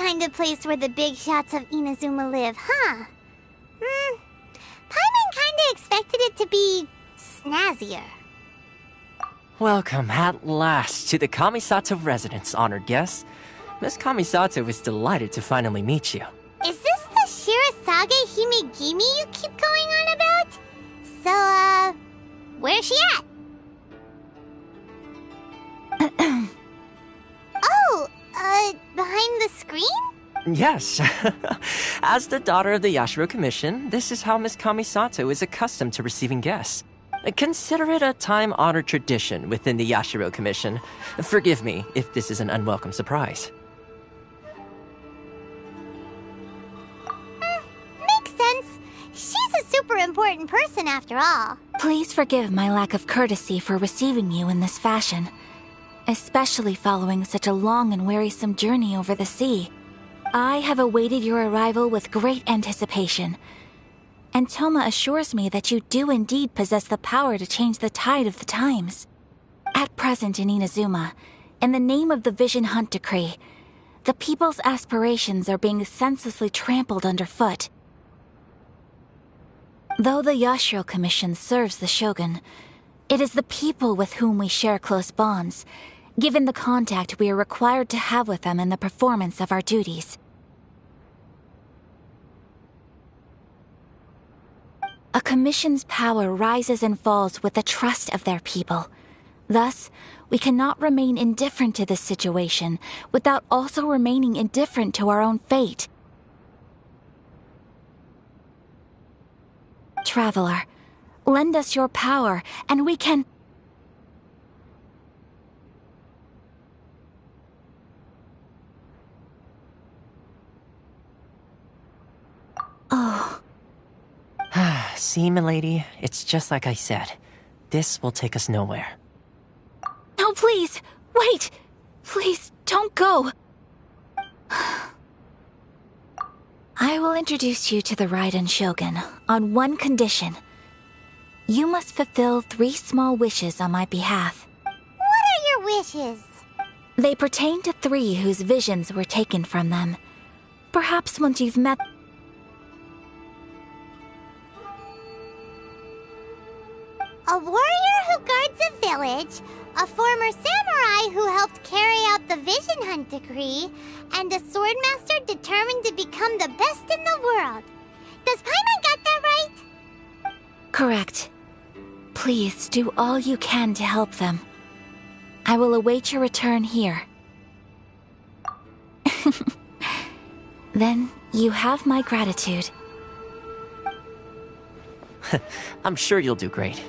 kind of place where the big shots of Inazuma live, huh? Paimon kinda expected it to be snazzier. Welcome at last to the Kamisato residence, honored guest. Miss Kamisato is delighted to finally meet you. Is this the Shirasage Himegimi you keep going on about? So, where's she at? Behind the screen? Yes. As the daughter of the Yashiro Commission, this is how Miss Kamisato is accustomed to receiving guests. Consider it a time-honored tradition within the Yashiro Commission. Forgive me if this is an unwelcome surprise. Makes sense. She's a super important person after all. Please forgive my lack of courtesy for receiving you in this fashion, especially following such a long and wearisome journey over the sea. I have awaited your arrival with great anticipation, and Toma assures me that you do indeed possess the power to change the tide of the times. At present in Inazuma, in the name of the Vision Hunt Decree, the people's aspirations are being senselessly trampled underfoot. Though the Yashiro Commission serves the Shogun, it is the people with whom we share close bonds, given the contact we are required to have with them in the performance of our duties. A commission's power rises and falls with the trust of their people. Thus, we cannot remain indifferent to this situation without also remaining indifferent to our own fate. Traveler, lend us your power, and we can... Oh... See, milady, it's just like I said. This will take us nowhere. No, please! Wait! Please, don't go! I will introduce you to the Raiden Shogun on one condition. You must fulfill 3 small wishes on my behalf. What are your wishes? They pertain to 3 whose visions were taken from them. Perhaps once you've met... A warrior who guards a village, a former samurai who helped carry out the Vision Hunt Decree, and a swordmaster determined to become the best in the world. Does Paimon got that right? Correct. Please do all you can to help them. I will await your return here. Then you have my gratitude. I'm sure you'll do great.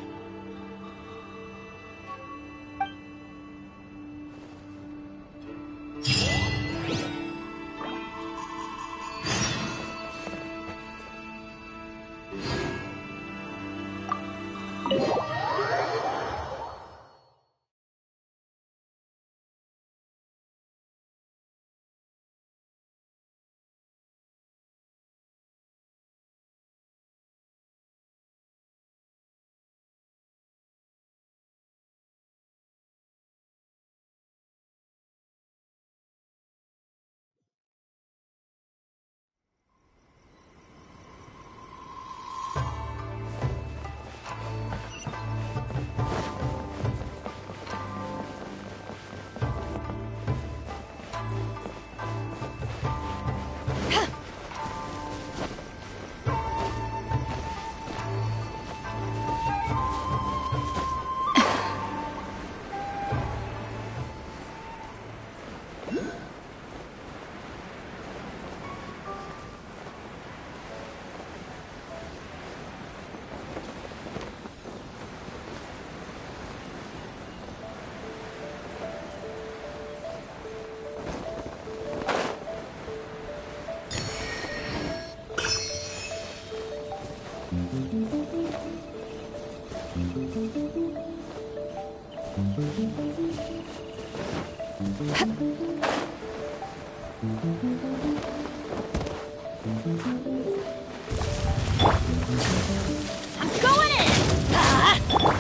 I'm going in!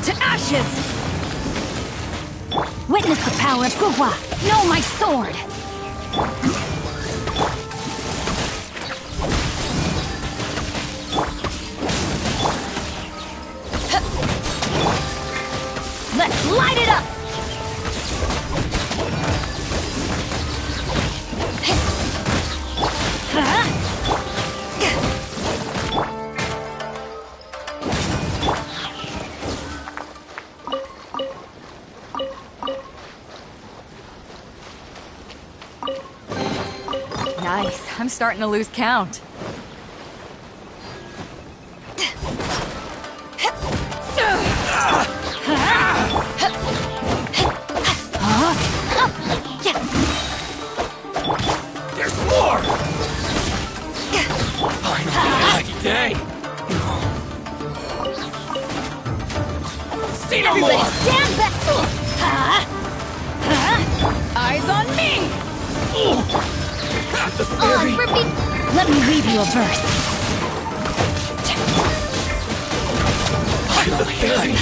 To ashes! Witness the power of Guhua! Know my sword! Nice. I'm starting to lose count. There's more! Finally, lucky day! See no Everybody more! stand back! Eyes on me! The fairy! Let me read you a verse. I'm the fairy!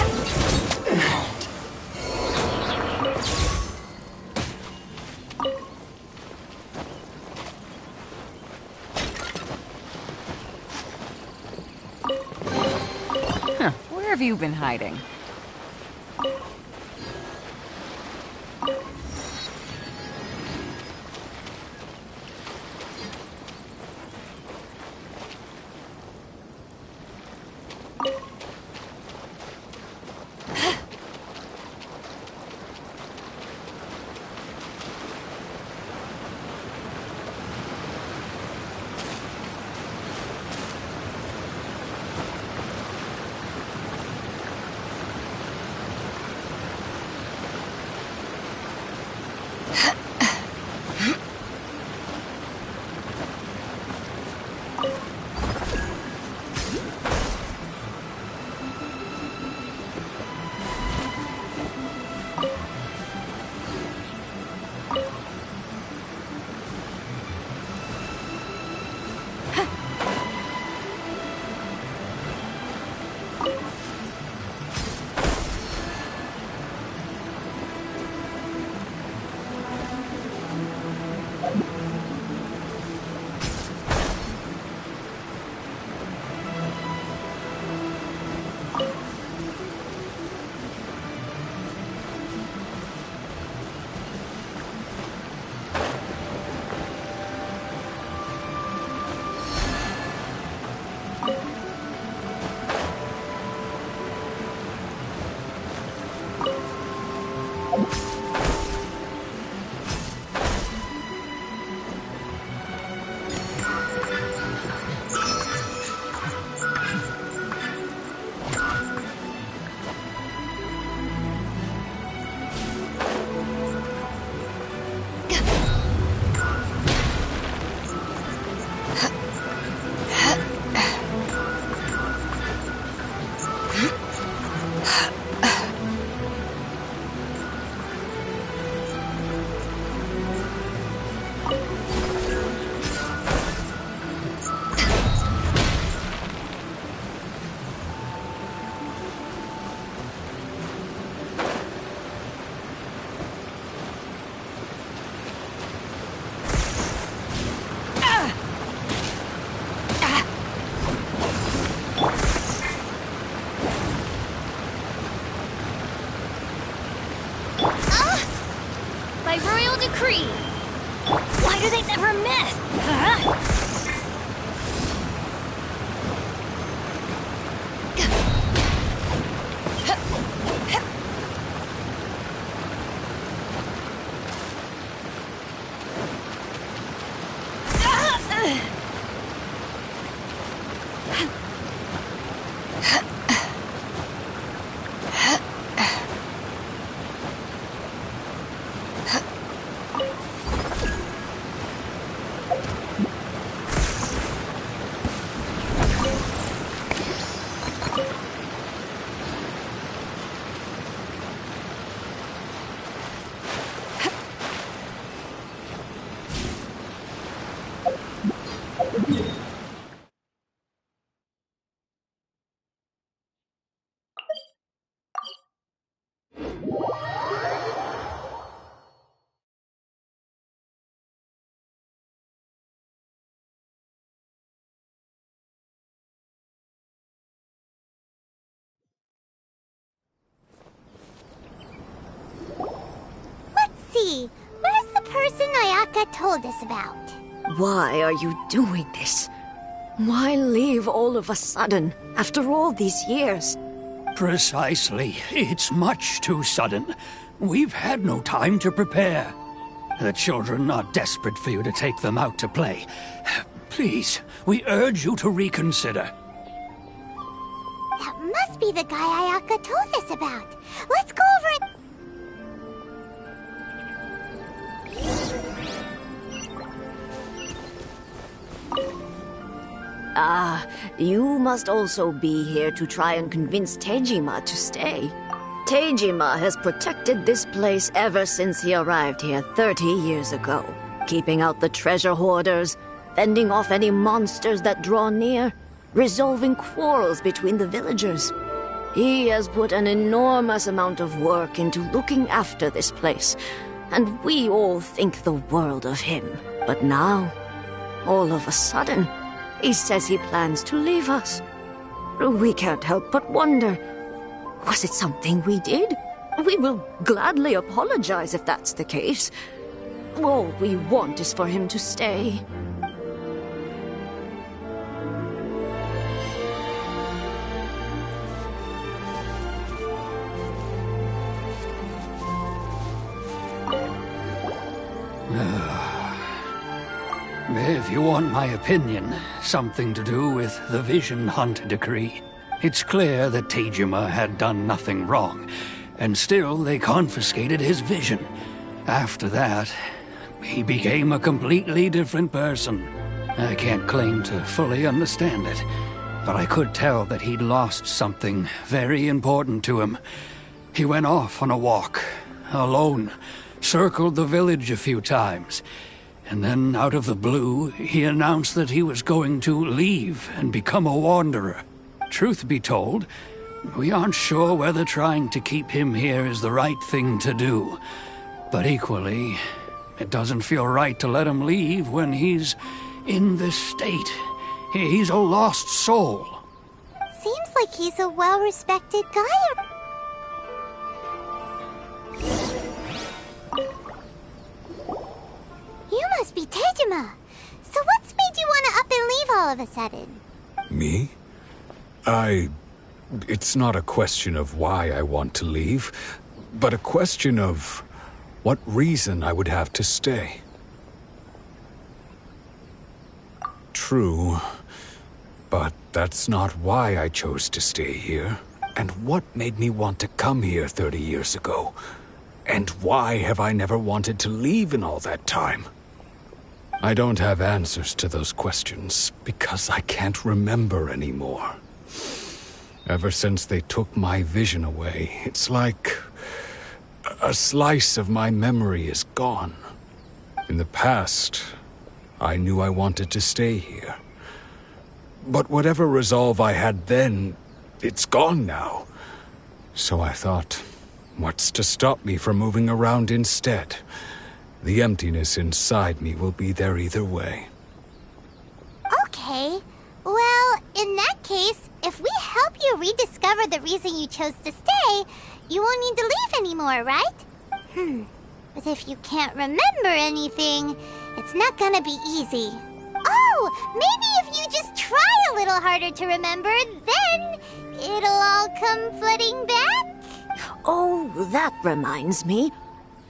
Where have you been hiding? By royal decree. Why do they never miss? Huh? See, where's the person Ayaka told us about? Why are you doing this? Why leave all of a sudden, after all these years? Precisely. It's much too sudden. We've had no time to prepare. The children are desperate for you to take them out to play. Please, we urge you to reconsider. That must be the guy Ayaka told us about. Let's go over it. You must also be here to try and convince Tejima to stay. Tejima has protected this place ever since he arrived here 30 years ago, keeping out the treasure hoarders, fending off any monsters that draw near, resolving quarrels between the villagers. He has put an enormous amount of work into looking after this place, and we all think the world of him. But now, all of a sudden, he says he plans to leave us. We can't help but wonder, was it something we did? We will gladly apologize if that's the case. All we want is for him to stay. If you want my opinion, something to do with the Vision Hunt decree. It's clear that Tejima had done nothing wrong, and still they confiscated his vision. After that, he became a completely different person. I can't claim to fully understand it, but I could tell that he'd lost something very important to him. He went off on a walk, alone, circled the village a few times, and then, out of the blue, he announced that he was going to leave and become a wanderer. Truth be told, we aren't sure whether trying to keep him here is the right thing to do. But equally, it doesn't feel right to let him leave when he's in this state. He's a lost soul. Seems like he's a well-respected guy. You must be Tejima. So what's made you want to up and leave all of a sudden? Me? It's not a question of why I want to leave, but a question of what reason I would have to stay. True, but that's not why I chose to stay here. And what made me want to come here 30 years ago? And why have I never wanted to leave in all that time? I don't have answers to those questions because I can't remember anymore. Ever since they took my vision away, it's like a slice of my memory is gone. In the past, I knew I wanted to stay here. But whatever resolve I had then, it's gone now. So I thought, what's to stop me from moving around instead? The emptiness inside me will be there either way. Okay. Well, in that case, if we help you rediscover the reason you chose to stay, you won't need to leave anymore, right? But if you can't remember anything, it's not gonna be easy. Oh, maybe if you just try a little harder to remember, then it'll all come flooding back? Oh, that reminds me.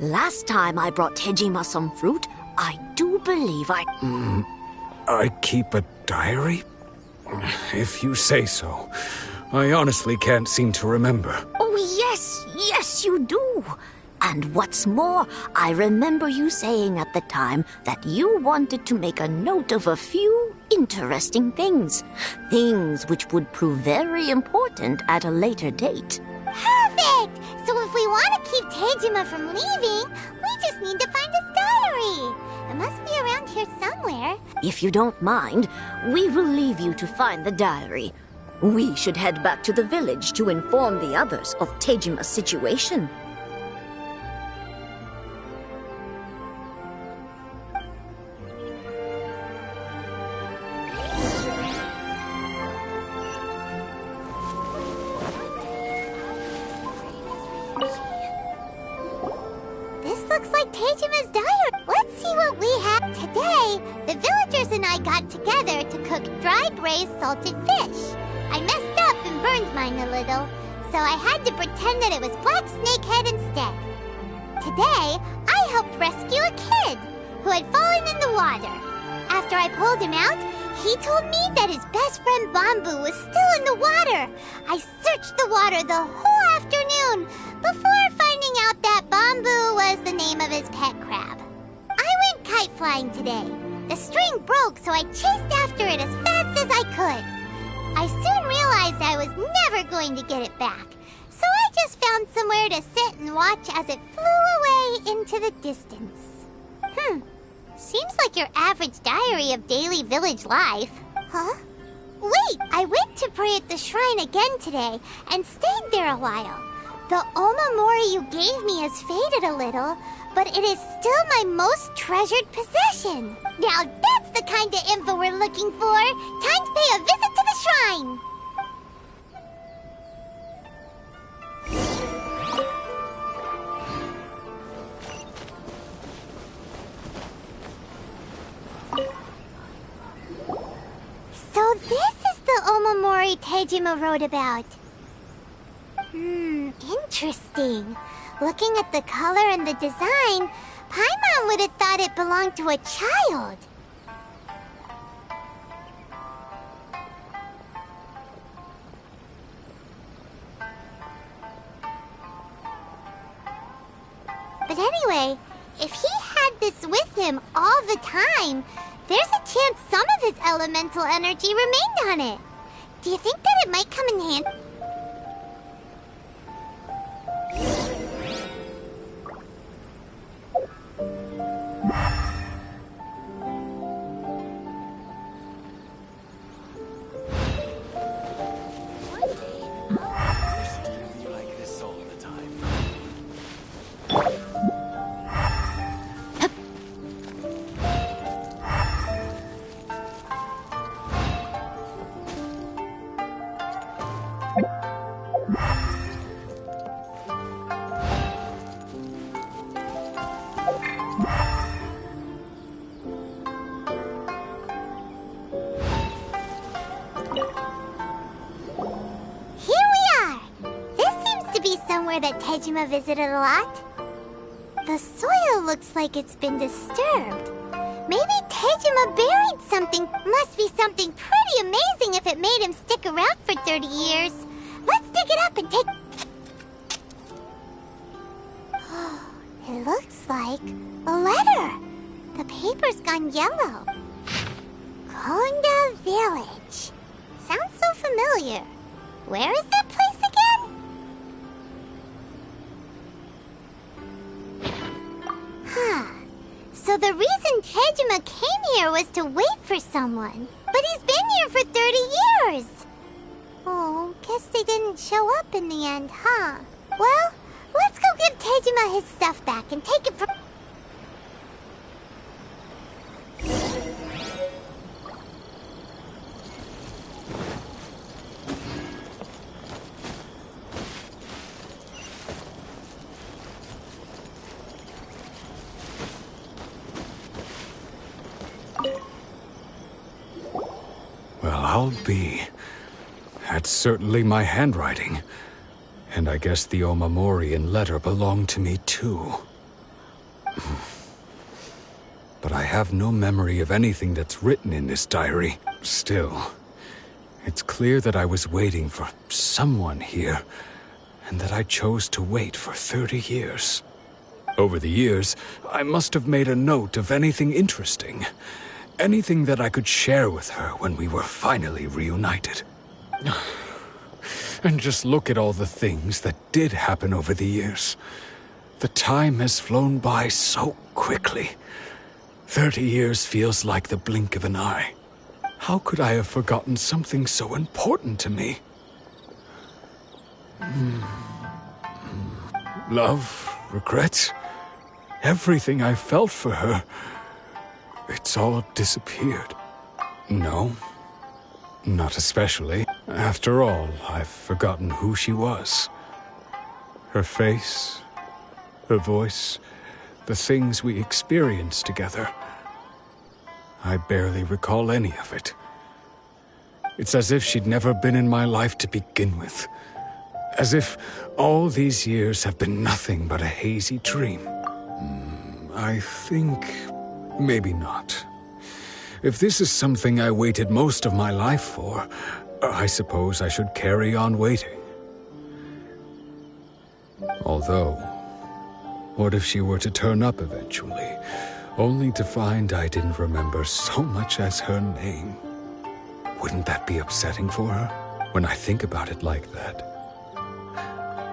Last time I brought Tejima some fruit, I do believe I keep a diary? If you say so. I honestly can't seem to remember. Oh, yes, you do. And what's more, I remember you saying at the time that you wanted to make a note of a few interesting things. Things which would prove very important at a later date. Perfect! So if we want to keep Tejima from leaving, we just need to find his diary. It must be around here somewhere. If you don't mind, we will leave you to find the diary. We should head back to the village to inform the others of Tejima's situation. This looks like Tejima's diary. Let's see what we have today. The villagers and I got together to cook dry braised salted fish. I messed up and burned mine a little, so I had to pretend that it was black snakehead instead. Today, I helped rescue a kid who had fallen in the water. After I pulled him out, he told me that his best friend Bamboo was still in the water. I searched the water the whole afternoon before finding out that Bamboo was the name of his pet crab. I went kite flying today. The string broke, so I chased after it as fast as I could. I soon realized I was never going to get it back, so I just found somewhere to sit and watch as it flew away into the distance. Seems like your average diary of daily village life. Huh? Wait, I went to pray at the shrine again today and stayed there a while. The Omamori you gave me has faded a little, but it is still my most treasured possession. Now that's the kind of info we're looking for. Time to pay a visit to the shrine. So this is the Omamori Tejima wrote about. Interesting. Looking at the color and the design, Paimon would have thought it belonged to a child. But anyway, if he had this with him all the time, there's a chance some of his elemental energy remained on it. Do you think that it might come in handy? That Tejima visited a lot. The soil looks like it's been disturbed. Maybe Tejima buried something. Must be something pretty amazing if it made him stick around for 30 years. Let's dig it up and take... It looks like a letter. The paper's gone yellow. Konda Village. Sounds so familiar. Where is that place again? So the reason Tejima came here was to wait for someone. But he's been here for 30 years. Oh, guess they didn't show up in the end, huh? Well, let's go give Tejima his stuff back and take it from... I'll be. That's certainly my handwriting. And I guess the Omamorian letter belonged to me too. But I have no memory of anything that's written in this diary. Still, it's clear that I was waiting for someone here, and that I chose to wait for 30 years. Over the years, I must have made a note of anything interesting. Anything that I could share with her when we were finally reunited. And just look at all the things that did happen over the years. The time has flown by so quickly. 30 years feels like the blink of an eye. How could I have forgotten something so important to me? Love, regrets, everything I felt for her. It's all disappeared. No, not especially. After all, I've forgotten who she was. Her face, her voice, the things we experienced together. I barely recall any of it. It's as if she'd never been in my life to begin with. As if all these years have been nothing but a hazy dream. I think maybe not. If this is something I waited most of my life for, I suppose I should carry on waiting. Although, what if she were to turn up eventually, only to find I didn't remember so much as her name? Wouldn't that be upsetting for her, when I think about it like that?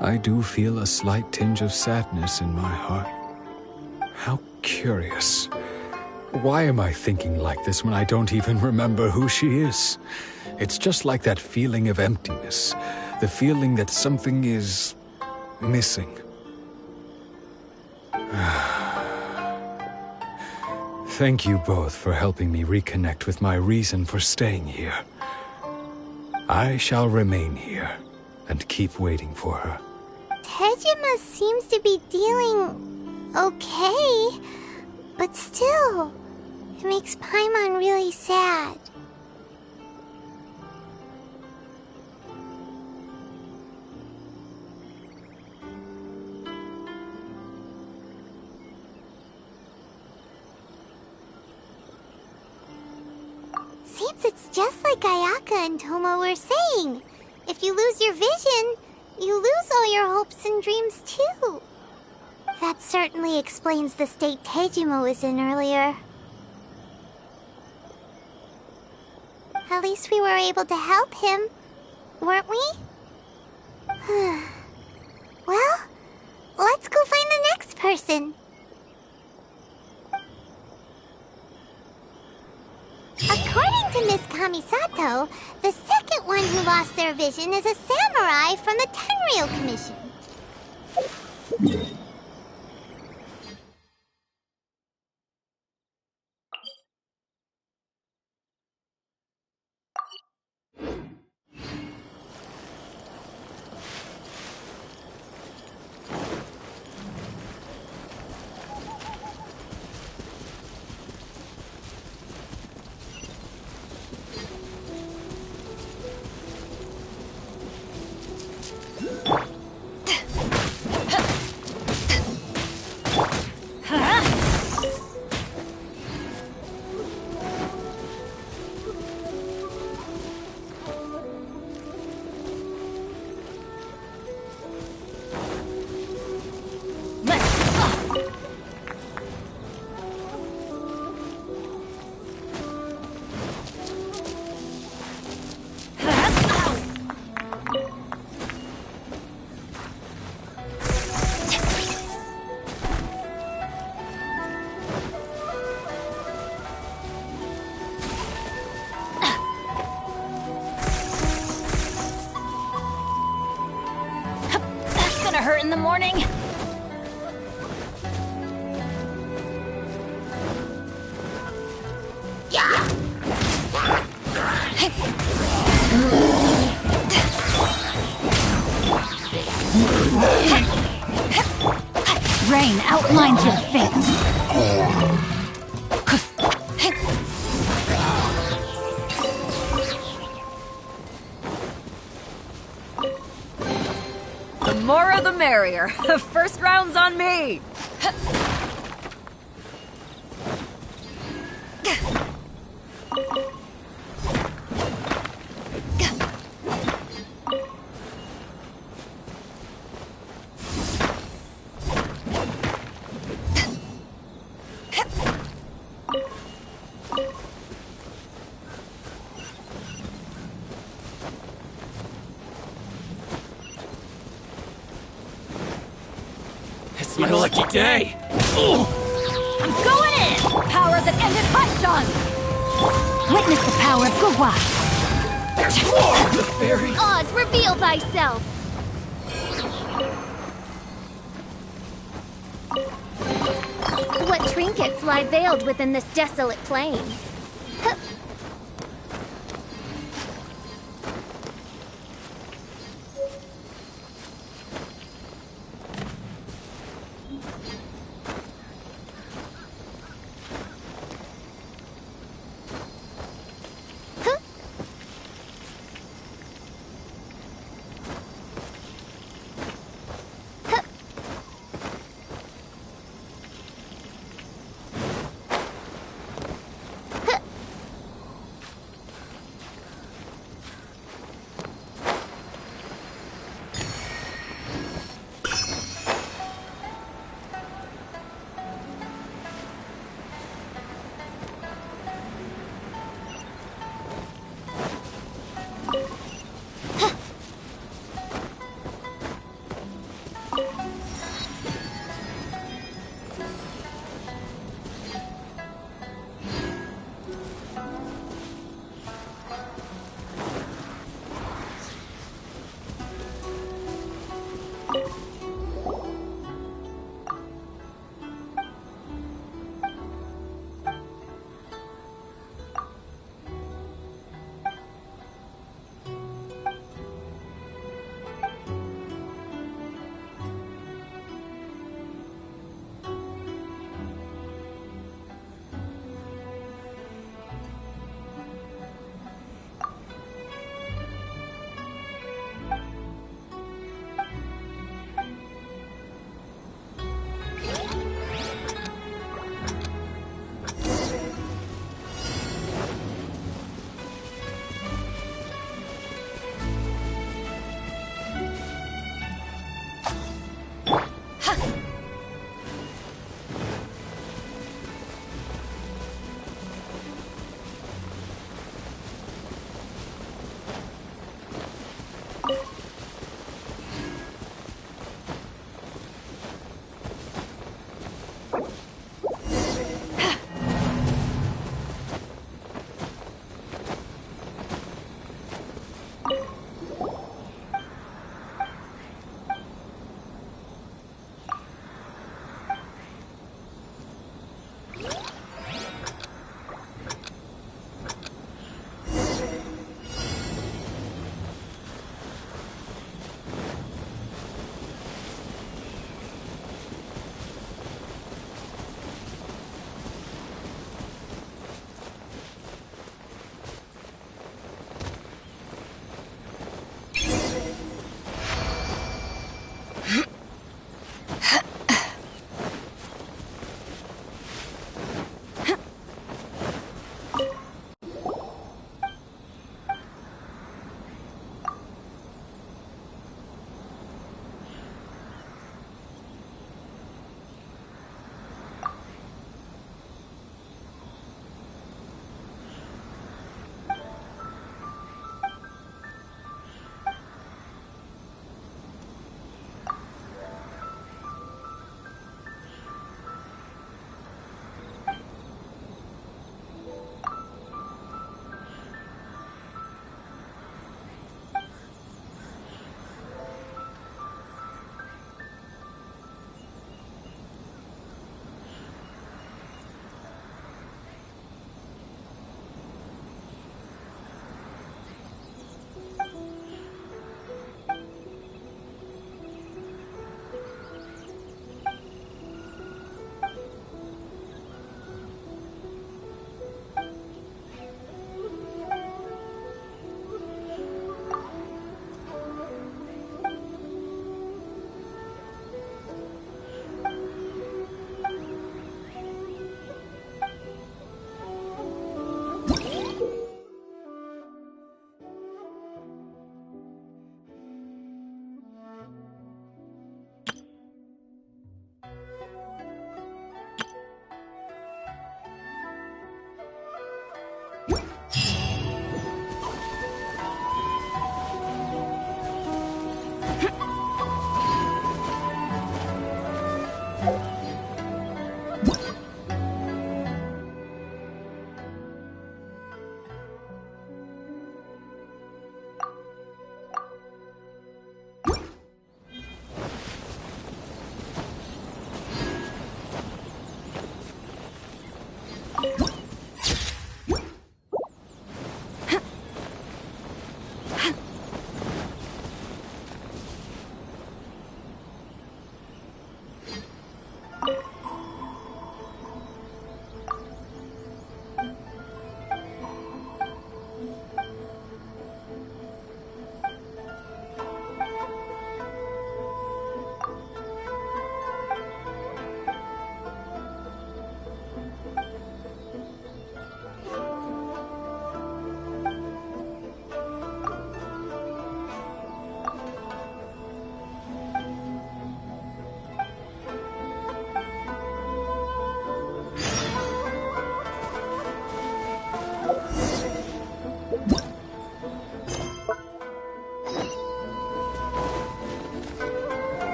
I do feel a slight tinge of sadness in my heart. How curious. Why am I thinking like this when I don't even remember who she is? It's just like that feeling of emptiness, the feeling that something is missing. Thank you both for helping me reconnect with my reason for staying here. I shall remain here and keep waiting for her. Tejima seems to be dealing okay, but still, it makes Paimon really sad. Seems it's just like Ayaka and Toma were saying. If you lose your vision, you lose all your hopes and dreams too. That certainly explains the state Tejima was in earlier. At least we were able to help him, weren't we? Well, let's go find the next person. According to Miss Kamisato, the second one who lost their vision is a samurai from the Tenryou Commission. Hurt in the morning. Rain outlines your fate. The more the merrier. First round's on me. It's my lucky day! I'm going in! Power that ended Hudson! Witness the power of Gugwa! There's more! The fairy! Oz, reveal thyself! What trinkets lie veiled within this desolate plain?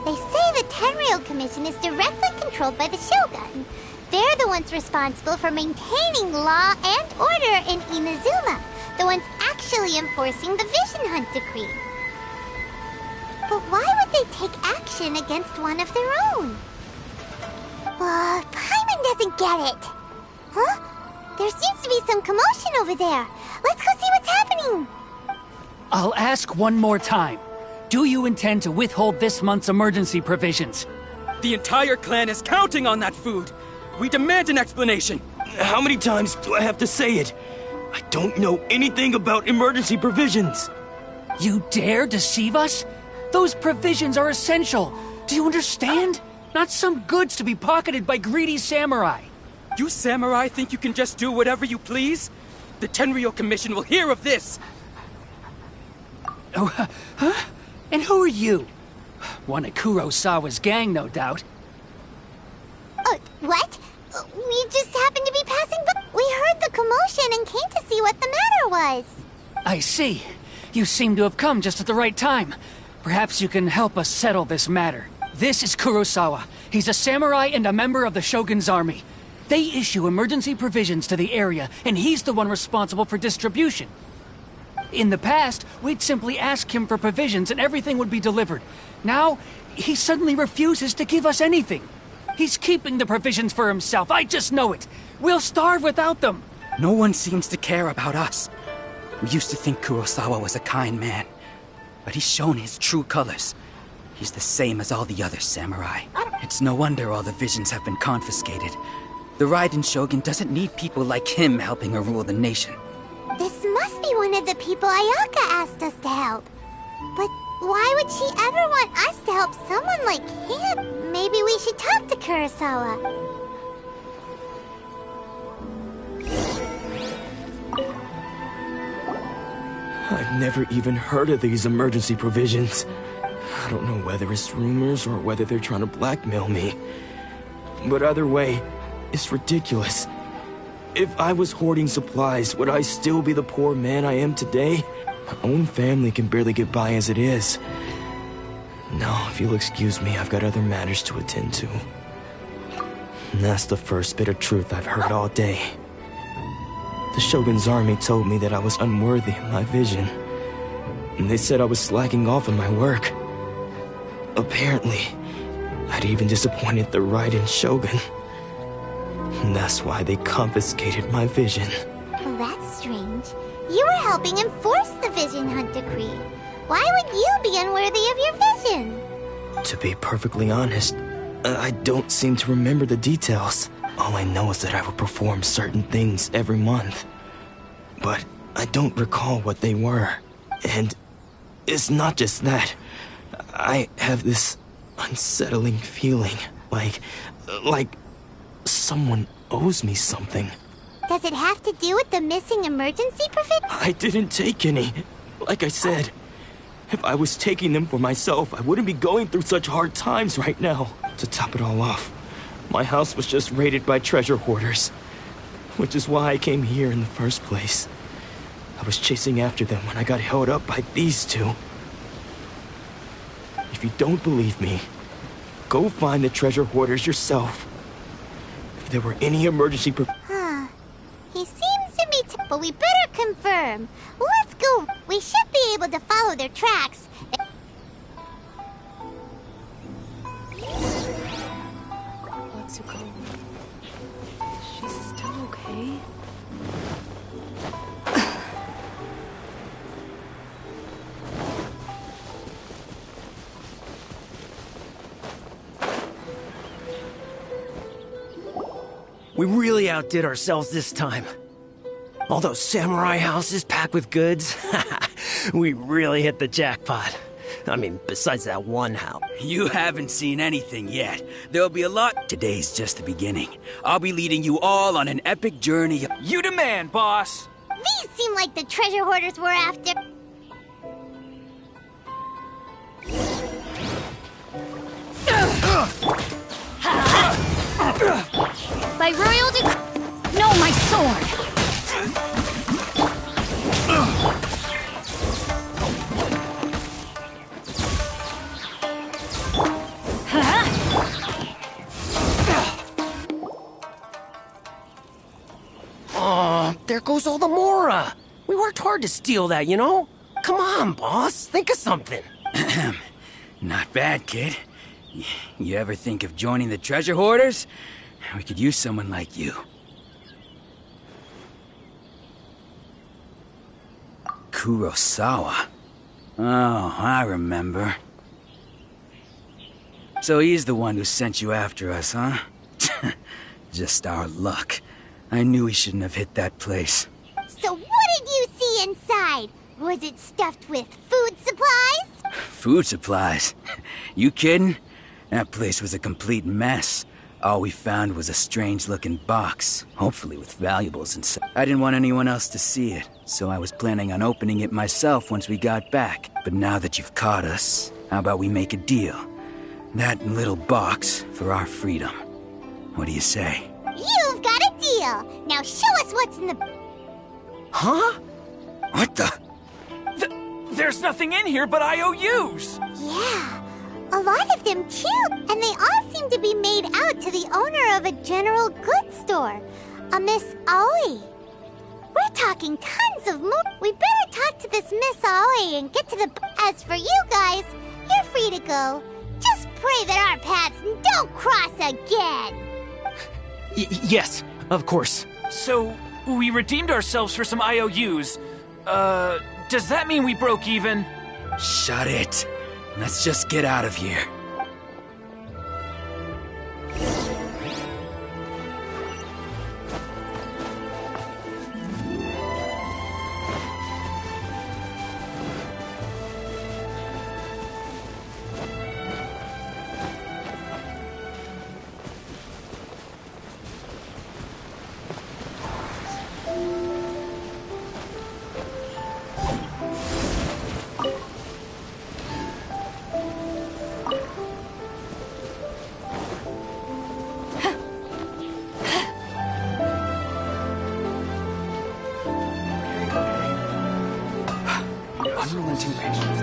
They say the Tenryou Commission is directly controlled by the Shogun. They're the ones responsible for maintaining law and order in Inazuma. The ones actually enforcing the Vision Hunt decree. But why would they take action against one of their own? Paimon doesn't get it. Huh? There seems to be some commotion over there. Let's go see what's happening. I'll ask one more time. Do you intend to withhold this month's emergency provisions? The entire clan is counting on that food. We demand an explanation. How many times do I have to say it? I don't know anything about emergency provisions. You dare deceive us? Those provisions are essential. Do you understand? Not some goods to be pocketed by greedy samurai. You samurai think you can just do whatever you please? The Tenryou Commission will hear of this. Oh, huh? And who are you? One of Kurosawa's gang, no doubt. What? We just happened to be passing by. We heard the commotion and came to see what the matter was. I see. You seem to have come just at the right time. Perhaps you can help us settle this matter. This is Kurosawa. He's a samurai and a member of the Shogun's army. They issue emergency provisions to the area, and he's the one responsible for distribution. In the past, we'd simply ask him for provisions and everything would be delivered. Now, he suddenly refuses to give us anything. He's keeping the provisions for himself, I just know it. We'll starve without them. No one seems to care about us. We used to think Kurosawa was a kind man, but he's shown his true colors. He's the same as all the other samurai. It's no wonder all the visions have been confiscated. The Raiden Shogun doesn't need people like him helping her rule the nation. This must be one of the people Ayaka asked us to help. But why would she ever want us to help someone like him? Maybe we should talk to Kurosawa. I've never even heard of these emergency provisions. I don't know whether it's rumors or whether they're trying to blackmail me. But either way, it's ridiculous. If I was hoarding supplies, would I still be the poor man I am today? My own family can barely get by as it is. No, if you'll excuse me, I've got other matters to attend to. And that's the first bit of truth I've heard all day. The Shogun's army told me that I was unworthy of my vision. And they said I was slacking off in my work. Apparently, I'd even disappointed the Raiden Shogun. And that's why they confiscated my vision. Well, that's strange. You were helping enforce the Vision Hunt decree. Why would you be unworthy of your vision? To be perfectly honest, I don't seem to remember the details. All I know is that I would perform certain things every month. But I don't recall what they were. And it's not just that. I have this unsettling feeling, like someone owes me something. Does it have to do with the missing emergency provision? I didn't take any. Like I said, if I was taking them for myself, I wouldn't be going through such hard times right now. To top it all off, my house was just raided by treasure hoarders, which is why I came here in the first place. I was chasing after them when I got held up by these two. If you don't believe me, go find the treasure hoarders yourself. If there were any emergency He seems to be but we better confirm. Let's go. We should be able to follow their tracks. Atsuko. She's still okay? We really outdid ourselves this time. All those samurai houses packed with goods, we really hit the jackpot. I mean, besides that one house. You haven't seen anything yet. There'll be a lot. Today's just the beginning. I'll be leading you all on an epic journey. You demand, boss! These seem like the treasure hoarders we're after. By royal decree. No, my sword! Oh, there goes all the Mora. We worked hard to steal that, you know? Come on, boss. Think of something. Not bad, kid. You ever think of joining the treasure hoarders? We could use someone like you. Kurosawa. Oh, I remember. So he's the one who sent you after us, huh? Just our luck. I knew he shouldn't have hit that place. So what did you see inside? Was it stuffed with food supplies? Food supplies? You kidding? That place was a complete mess. All we found was a strange-looking box, hopefully with valuables inside. I didn't want anyone else to see it, so I was planning on opening it myself once we got back. But now that you've caught us, how about we make a deal? That little box for our freedom. What do you say? You've got a deal! Now show us what's in the... Huh? What the? There's nothing in here but IOUs! Yeah, a lot of them too, and they all seem to be made out to the owner of a general goods store, a Miss Owing. We're talking tons of more. We better talk to this Miss Owing and get to the... As for you guys, you're free to go. Just pray that our paths don't cross again. Yes, of course. So, we redeemed ourselves for some IOUs. Does that mean we broke even? Shut it. Let's just get out of here. Unrelenting patience.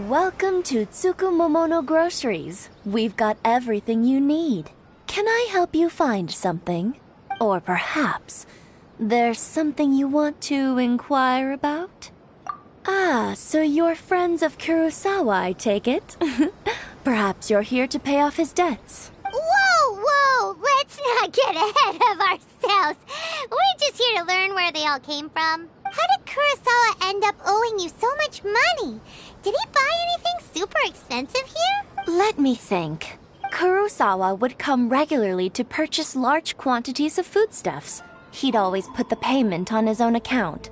Welcome to Tsukumomono Groceries. We've got everything you need. Can I help you find something? Or perhaps there's something you want to inquire about? Ah, so you're friends of Kurosawa, I take it? Perhaps you're here to pay off his debts. Whoa! Let's not get ahead of ourselves. We're just here to learn where they all came from. How did Kurosawa end up owing you so much money? Did he buy anything super expensive here? Let me think. Kurosawa would come regularly to purchase large quantities of foodstuffs. He'd always put the payment on his own account.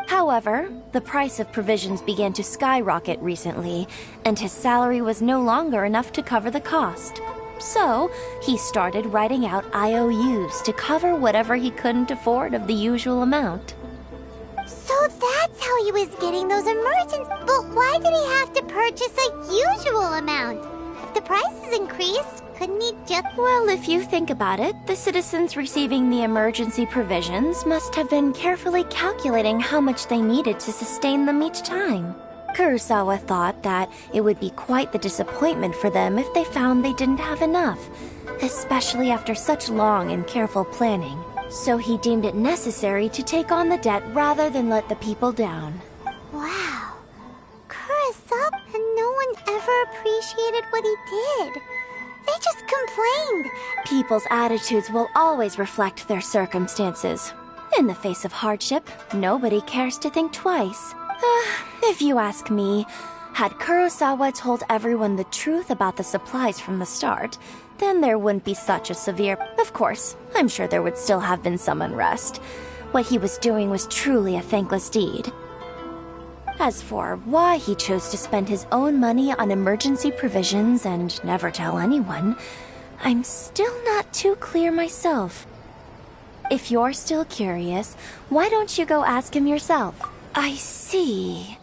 However, the price of provisions began to skyrocket recently, and his salary was no longer enough to cover the cost. So, he started writing out IOUs to cover whatever he couldn't afford of the usual amount. So that's how he was getting those emergencies. But why did he have to purchase a usual amount? If the prices increased, couldn't he just... Well, if you think about it, the citizens receiving the emergency provisions must have been carefully calculating how much they needed to sustain them each time. Kurosawa thought that it would be quite the disappointment for them if they found they didn't have enough, especially after such long and careful planning. So he deemed it necessary to take on the debt rather than let the people down. Wow. Kurosawa, and no one ever appreciated what he did. They just complained. People's attitudes will always reflect their circumstances. In the face of hardship, nobody cares to think twice. If you ask me, Had Kurosawa told everyone the truth about the supplies from the start, then there wouldn't be such a severe... Of course, I'm sure there would still have been some unrest. What he was doing was truly a thankless deed. As for why he chose to spend his own money on emergency provisions and never tell anyone, I'm still not too clear myself. If you're still curious, why don't you go ask him yourself? I see.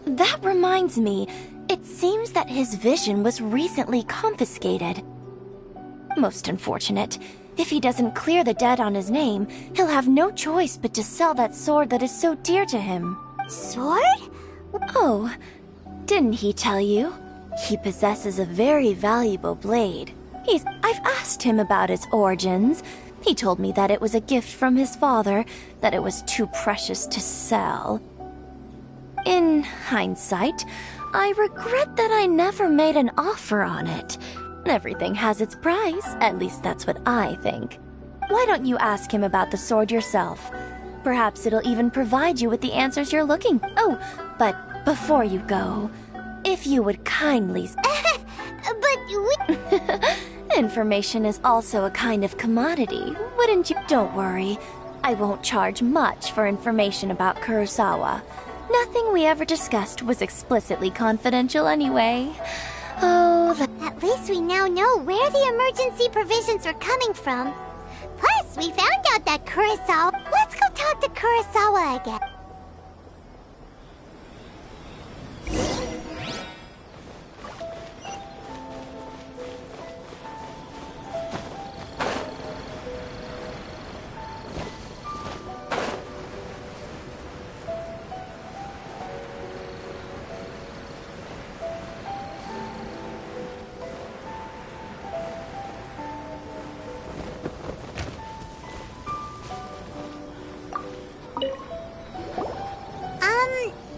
That reminds me, it seems that his vision was recently confiscated. Most unfortunate. If he doesn't clear the debt on his name, he'll have no choice but to sell that sword that is so dear to him. Sword? Oh, didn't he tell you? He possesses a very valuable blade. I've asked him about its origins. He told me that it was a gift from his father, that it was too precious to sell. In hindsight, I regret that I never made an offer on it. Everything has its price, at least that's what I think. Why don't you ask him about the sword yourself? Perhaps it'll even provide you with the answers you're looking for. Oh, but before you go, if you would kindly... Information is also a kind of commodity, wouldn't you? Don't worry, I won't charge much for information about Kurosawa. Nothing we ever discussed was explicitly confidential anyway. Oh, At least we now know where the emergency provisions are coming from. Plus, we found out that Kurosawa... Let's go talk to Kurosawa again.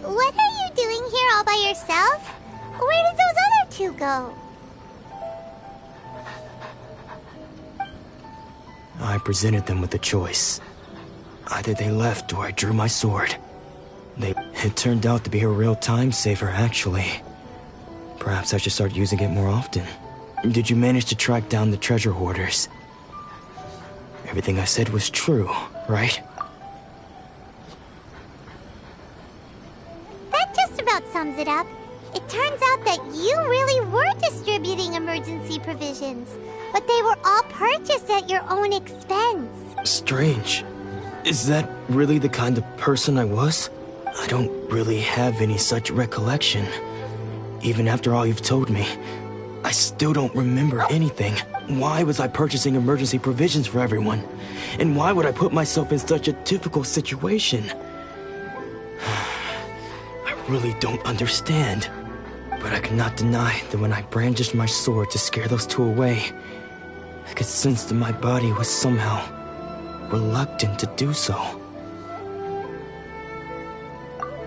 What are you doing here all by yourself? Where did those other two go? I presented them with a choice. Either they left or I drew my sword. It turned out to be a real time saver, actually. Perhaps I should start using it more often. Did you manage to track down the treasure hoarders? Everything I said was true, right? That just about sums it up. It turns out that you really were distributing emergency provisions, but they were all purchased at your own expense. Strange. Is that really the kind of person I was? I don't really have any such recollection. Even after all you've told me, I still don't remember anything. Why was I purchasing emergency provisions for everyone? And why would I put myself in such a difficult situation? I really don't understand. But I cannot deny that when I brandished my sword to scare those two away, I could sense that my body was somehow reluctant to do so.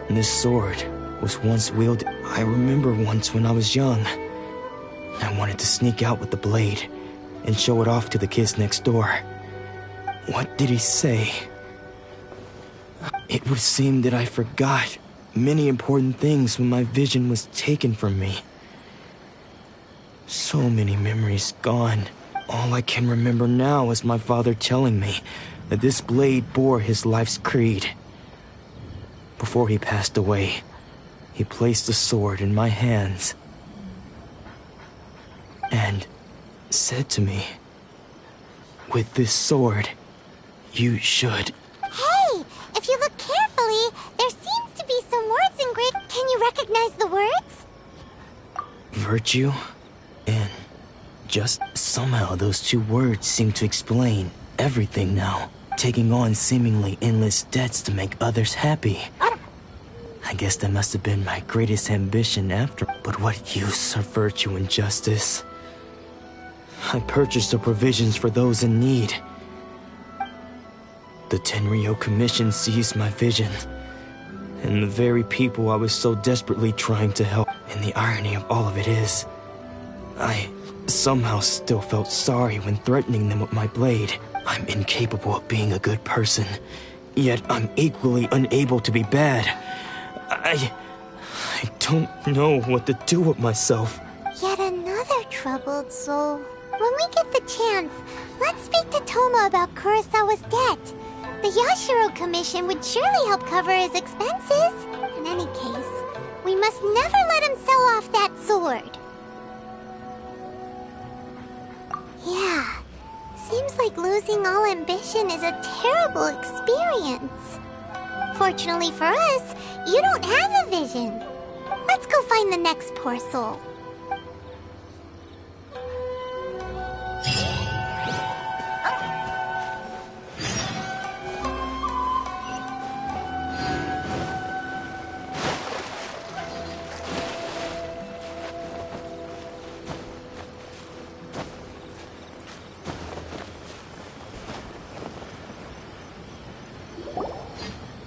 This sword was once wielded. I remember once when I was young, I wanted to sneak out with the blade and show it off to the kids next door. What did he say? It would seem that I forgot many important things when my vision was taken from me. So many memories gone. All I can remember now is my father telling me that this blade bore his life's creed. Before he passed away, he placed the sword in my hands and said to me, "With this sword, you should..." Hey, if you look carefully, there seems to be some words engraved. Can you recognize the words? Virtue and just somehow those two words seem to explain everything now. Taking on seemingly endless debts to make others happy. I guess that must have been my greatest ambition after. But what use are virtue and justice? I purchased the provisions for those in need. The Tenryo Commission seized my vision, and the very people I was so desperately trying to help. And the irony of all of it is, I somehow still felt sorry when threatening them with my blade. I'm incapable of being a good person, yet I'm equally unable to be bad. I don't know what to do with myself. Yet another troubled soul. When we get the chance, let's speak to Toma about Kurosawa's debt. The Yashiro Commission would surely help cover his expenses. In any case, we must never let him sell off that sword. Yeah, seems like losing all ambition is a terrible experience. Fortunately for us, you don't have a vision. Let's go find the next poor soul.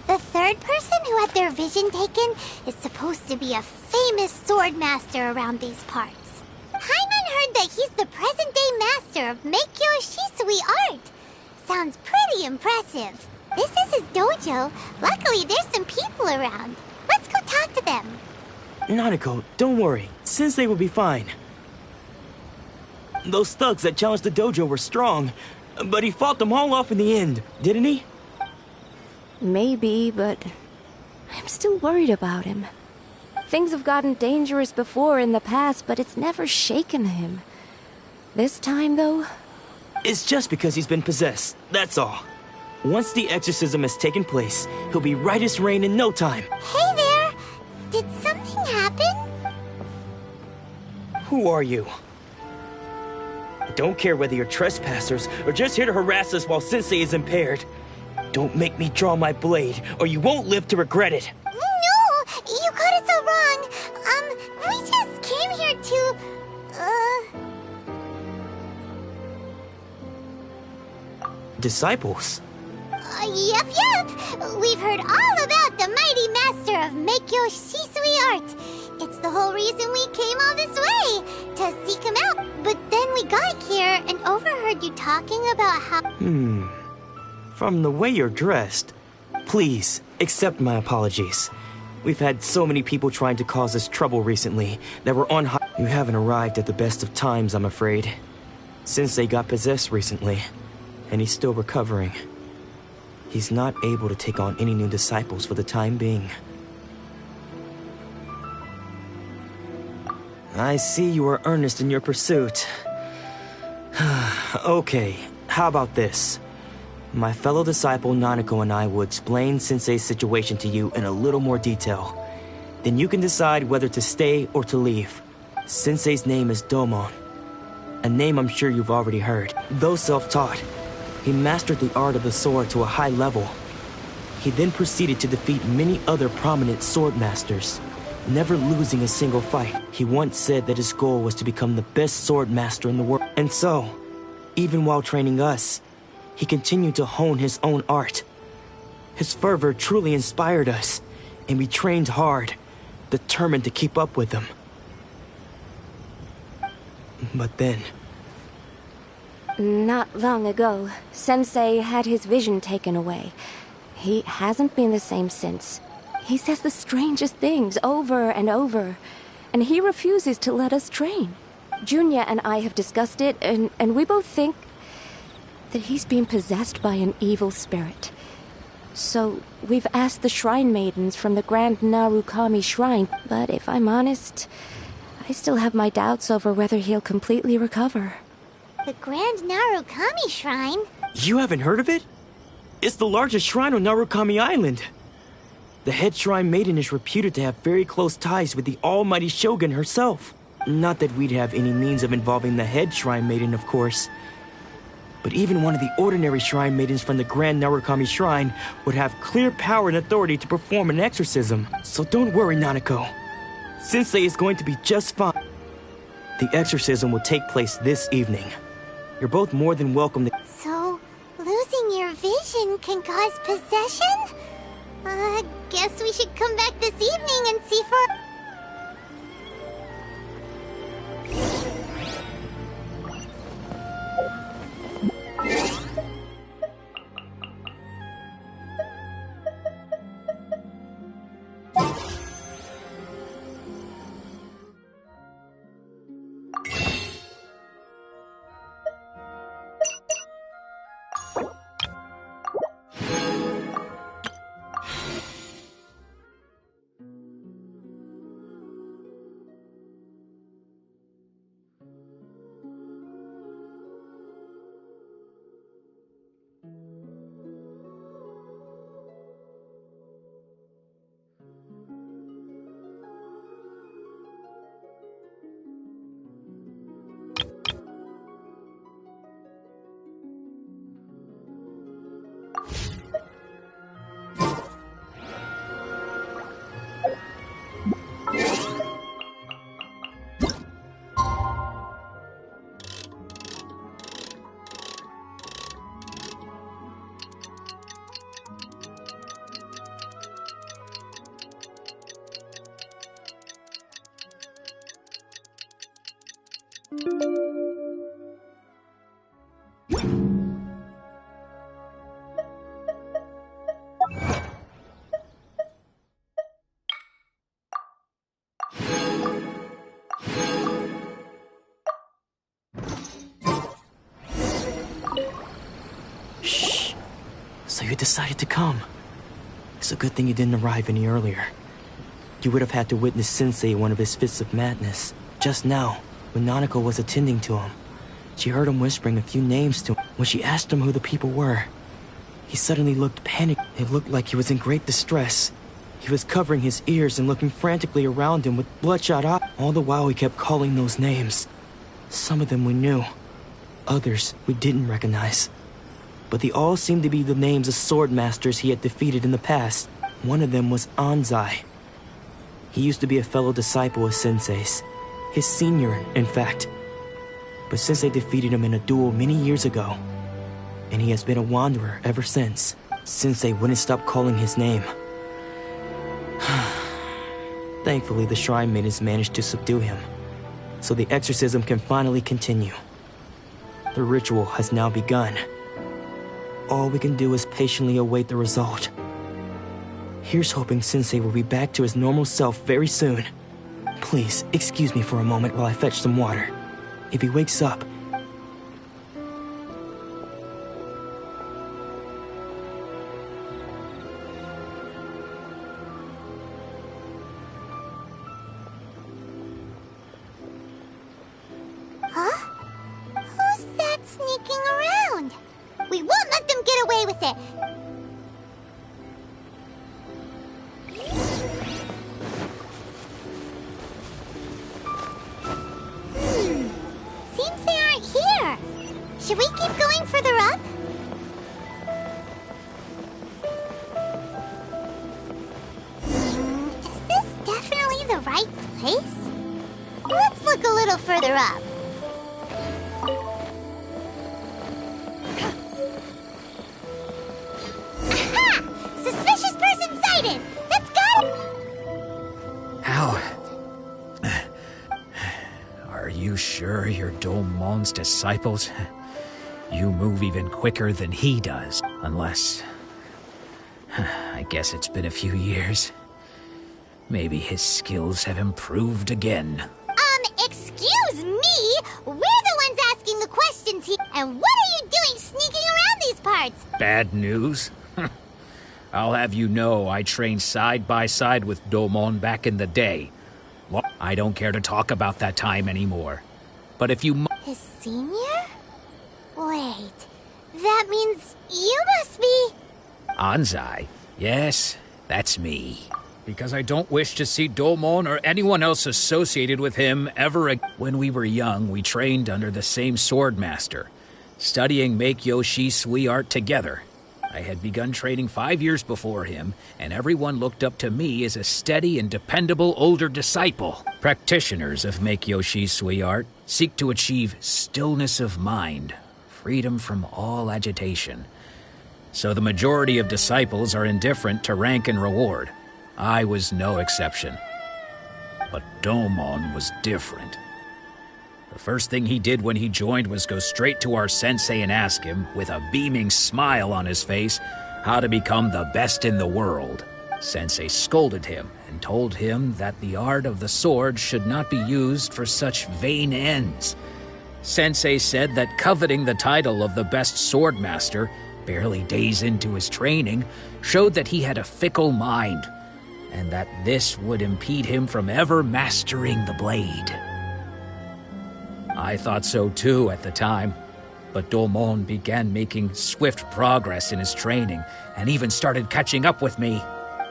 The third person who had their vision taken is supposed to be a famous sword master around these parts. Paimon heard that he's the present-day master of Meikyo Shisui art. Sounds pretty impressive. This is his dojo. Luckily, there's some people around. Let's go talk to them. Nanako, don't worry. Sensei will be fine. Those thugs that challenged the dojo were strong, but he fought them all off in the end, didn't he? Maybe, but I'm still worried about him. Things have gotten dangerous before in the past, but it's never shaken him. This time, though... It's just because he's been possessed, that's all. Once the exorcism has taken place, he'll be right as rain in no time. Hey there! Did something happen? Who are you? I don't care whether you're trespassers or just here to harass us while Sensei is impaired. Don't make me draw my blade, or you won't live to regret it. No! You got it so wrong. We just came here to... Disciples? Yep. We've heard all about the mighty master of Meikyo Shisui art. It's the whole reason we came all this way, to seek him out. But then we got here and overheard you talking about how... From the way you're dressed, please accept my apologies. We've had so many people trying to cause us trouble recently that we're on high. You haven't arrived at the best of times, I'm afraid. Sensei got possessed recently, and he's still recovering. He's not able to take on any new disciples for the time being. I see you are earnest in your pursuit. Okay, how about this? My fellow disciple Nanako and I will explain Sensei's situation to you in a little more detail. Then you can decide whether to stay or to leave. Sensei's name is Domon, a name I'm sure you've already heard. Though self-taught, he mastered the art of the sword to a high level. He then proceeded to defeat many other prominent sword masters, never losing a single fight. He once said that his goal was to become the best sword master in the world. And so, even while training us, he continued to hone his own art. His fervor truly inspired us, and we trained hard, determined to keep up with him. But then... Not long ago, Sensei had his vision taken away. He hasn't been the same since. He says the strangest things over and over, and he refuses to let us train. Junya and I have discussed it, and we both think that he's been possessed by an evil spirit. So we've asked the shrine maidens from the Grand Narukami Shrine, but if I'm honest, I still have my doubts over whether he'll completely recover. The Grand Narukami Shrine? You haven't heard of it? It's the largest shrine on Narukami Island. The head shrine maiden is reputed to have very close ties with the almighty Shogun herself. Not that we'd have any means of involving the head shrine maiden, of course. But even one of the ordinary shrine maidens from the Grand Narukami Shrine would have clear power and authority to perform an exorcism. So don't worry, Nanako. Sensei is going to be just fine. The exorcism will take place this evening. You're both more than welcome to... So, losing your vision can cause possession? Guess we should come back this evening and see for... Shh. So you decided to come. It's a good thing you didn't arrive any earlier. You would have had to witness Sensei one of his fits of madness. Just now, when Nanako was attending to him, she heard him whispering a few names to him. When she asked him who the people were, he suddenly looked panicked. It looked like he was in great distress. He was covering his ears and looking frantically around him with bloodshot eyes. All the while he kept calling those names. Some of them we knew, others we didn't recognize. But they all seemed to be the names of sword masters he had defeated in the past. One of them was Anzai. He used to be a fellow disciple of Sensei's. His senior, in fact. But Sensei defeated him in a duel many years ago. And he has been a wanderer ever since. Sensei wouldn't stop calling his name. Thankfully, the shrine maidens managed to subdue him, so the exorcism can finally continue. The ritual has now begun. All we can do is patiently await the result. Here's hoping Sensei will be back to his normal self very soon. Please, excuse me for a moment while I fetch some water. If he wakes up... Huh? Who's that sneaking around? We won't let them get away with it! Seems they aren't here. Should we keep going further up? Is this definitely the right place? Let's look a little further up. Aha! Suspicious person sighted! That's got it! Ow. Are you sure you're Domon's disciples? You move even quicker than he does. Unless... I guess it's been a few years. Maybe his skills have improved again. Excuse me? We're the ones asking the questions here. And what are you doing sneaking around these parts? Bad news? I'll have you know I trained side by side with Domon back in the day. Well, I don't care to talk about that time anymore. But if you... His senior? Wait, that means you must be... Anzai? Yes, that's me. Because I don't wish to see Domon or anyone else associated with him ever again. When we were young, we trained under the same sword master, studying Make-Yoshi Sui art together. I had begun training 5 years before him, and everyone looked up to me as a steady and dependable older disciple. Practitioners of Make-Yoshi Sui art seek to achieve stillness of mind, freedom from all agitation. So the majority of disciples are indifferent to rank and reward. I was no exception. But Domon was different. The first thing he did when he joined was go straight to our sensei and ask him, with a beaming smile on his face, how to become the best in the world. Sensei scolded him and told him that the art of the sword should not be used for such vain ends. Sensei said that coveting the title of the best sword master, barely days into his training, showed that he had a fickle mind, and that this would impede him from ever mastering the blade. I thought so too at the time, but Domon began making swift progress in his training, and even started catching up with me.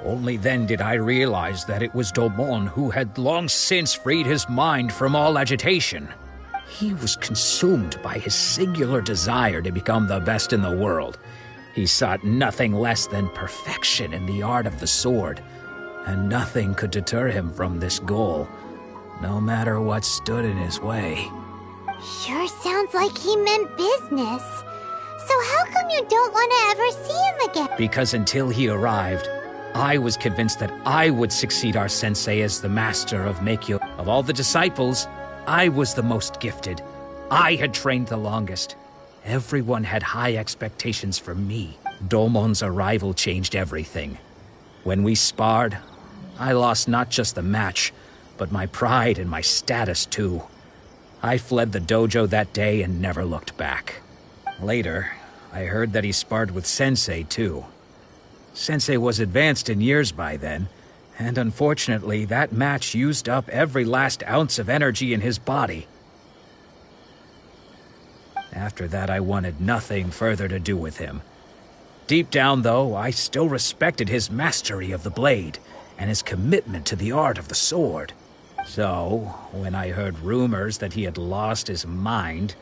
Only then did I realize that it was Domon who had long since freed his mind from all agitation. He was consumed by his singular desire to become the best in the world. He sought nothing less than perfection in the art of the sword, and nothing could deter him from this goal, no matter what stood in his way. Sure sounds like he meant business. So how come you don't want to ever see him again? Because until he arrived, I was convinced that I would succeed our sensei as the master of Meikyo. Of all the disciples, I was the most gifted. I had trained the longest. Everyone had high expectations for me. Domon's arrival changed everything. When we sparred, I lost not just the match, but my pride and my status too. I fled the dojo that day and never looked back. Later, I heard that he sparred with Sensei too. Sensei was advanced in years by then, and unfortunately that match used up every last ounce of energy in his body. After that, I wanted nothing further to do with him. Deep down, though, I still respected his mastery of the blade and his commitment to the art of the sword. So, when I heard rumors that he had lost his mind,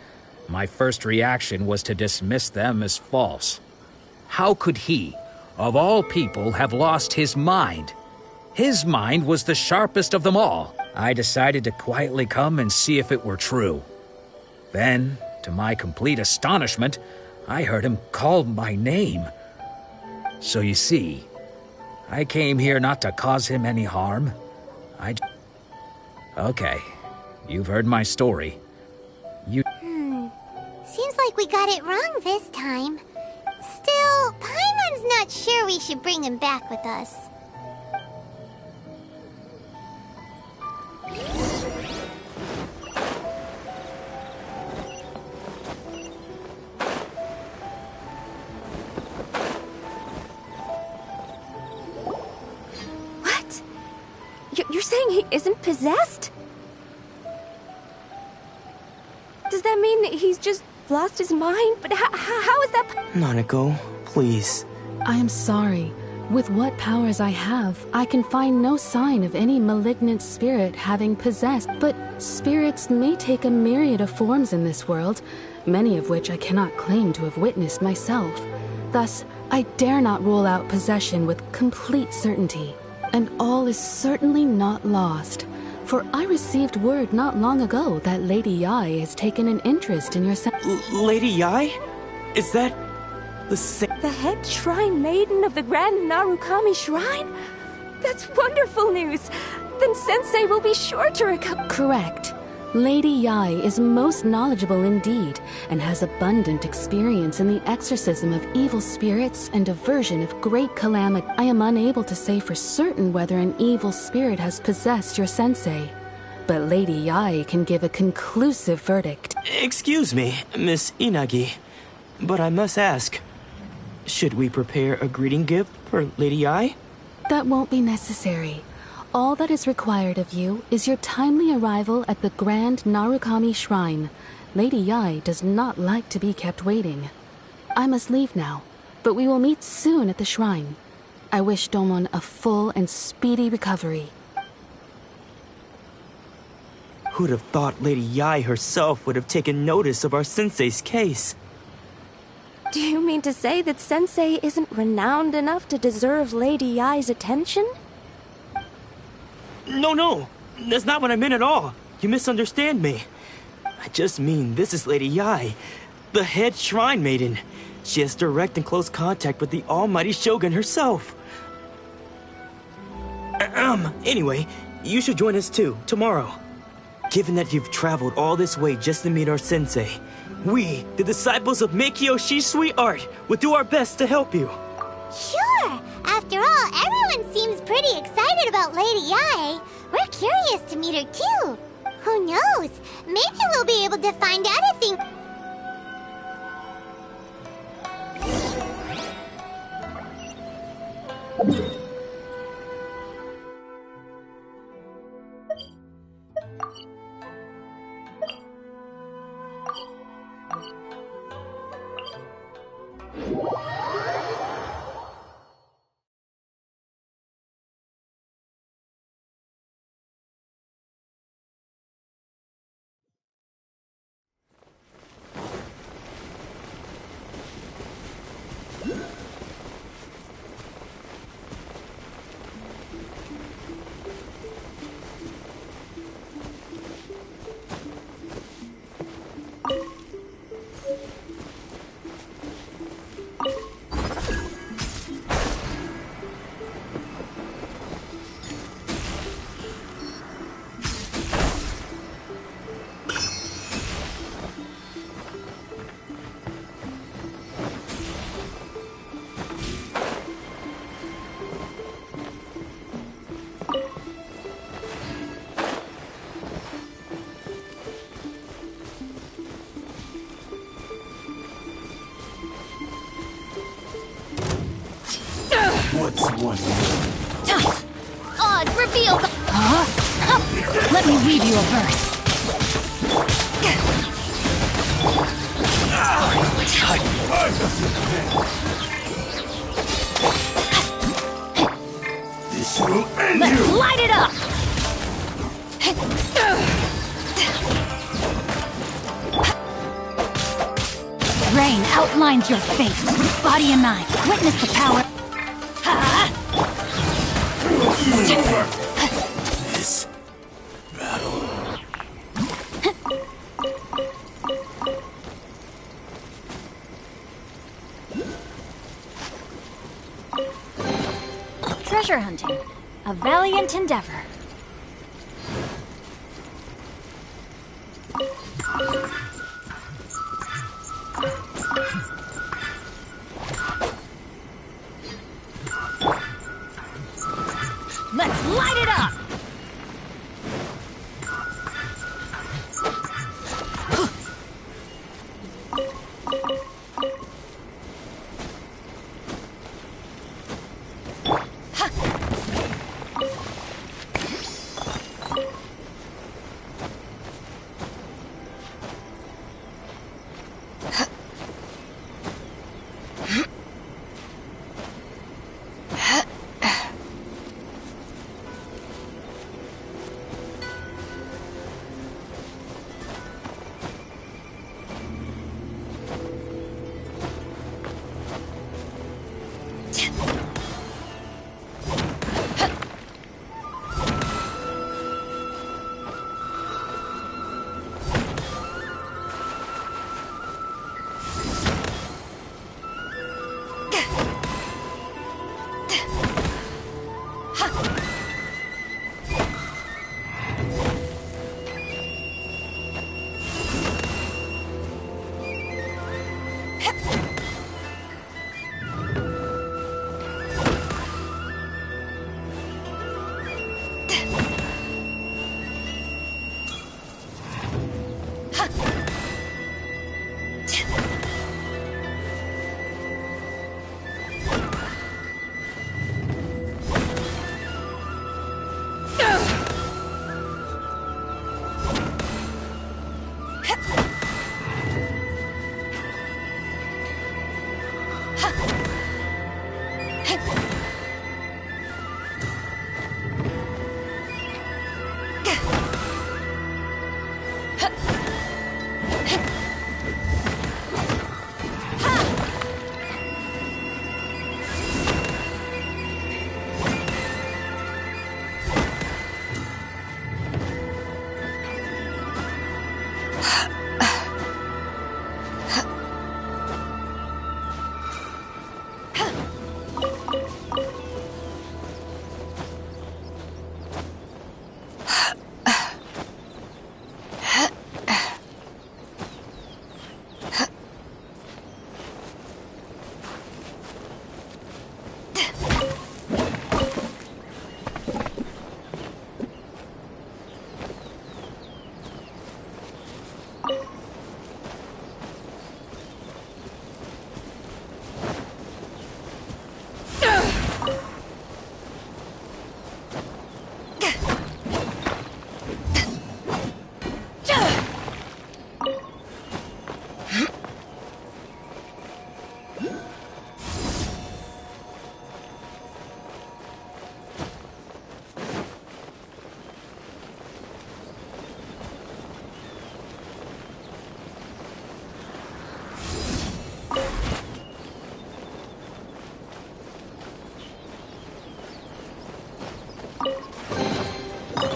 my first reaction was to dismiss them as false. How could he, of all people, have lost his mind? His mind was the sharpest of them all. I decided to quietly come and see if it were true. Then, to my complete astonishment, I heard him call my name. So you see, I came here not to cause him any harm. Okay, you've heard my story. Seems like we got it wrong this time. Still, Paimon's not sure we should bring him back with us. You're saying he isn't possessed? Does that mean he's just lost his mind? But how is that? Nanako, please. I am sorry. With what powers I have, I can find no sign of any malignant spirit having possessed. But spirits may take a myriad of forms in this world, many of which I cannot claim to have witnessed myself. Thus, I dare not rule out possession with complete certainty. And all is certainly not lost, for I received word not long ago that Lady Yai has taken an interest in your Lady Yai? Is that the The head shrine maiden of the Grand Narukami Shrine? That's wonderful news! Then Sensei will be sure to recover. Correct. Lady Yai is most knowledgeable indeed, and has abundant experience in the exorcism of evil spirits and aversion of great calamity. I am unable to say for certain whether an evil spirit has possessed your sensei, but Lady Yai can give a conclusive verdict. Excuse me, Miss Inagi, but I must ask, should we prepare a greeting gift for Lady Yai? That won't be necessary. All that is required of you is your timely arrival at the Grand Narukami Shrine. Lady Yai does not like to be kept waiting. I must leave now, but we will meet soon at the shrine. I wish Domon a full and speedy recovery. Who'd have thought Lady Yai herself would have taken notice of our sensei's case? Do you mean to say that Sensei isn't renowned enough to deserve Lady Yai's attention? No, that's not what I meant at all. You misunderstand me. I just mean this is Lady Yai, the head shrine maiden. She has direct and close contact with the almighty Shogun herself. Anyway, you should join us too, tomorrow. Given that you've traveled all this way just to meet our sensei, we, the disciples of Meikyo Shisui Art, will do our best to help you. Sure! After all, everyone seems pretty excited about Lady Yai. We're curious to meet her too. Who knows? Maybe we'll be able to find out a thing. What's one more? Oz, reveal the... Let me read you a verse. This will end Let's you! light it up! Rain outlines your fate. Body and mind, witness the power. This battle. Treasure hunting, a valiant endeavor. Let's light it up!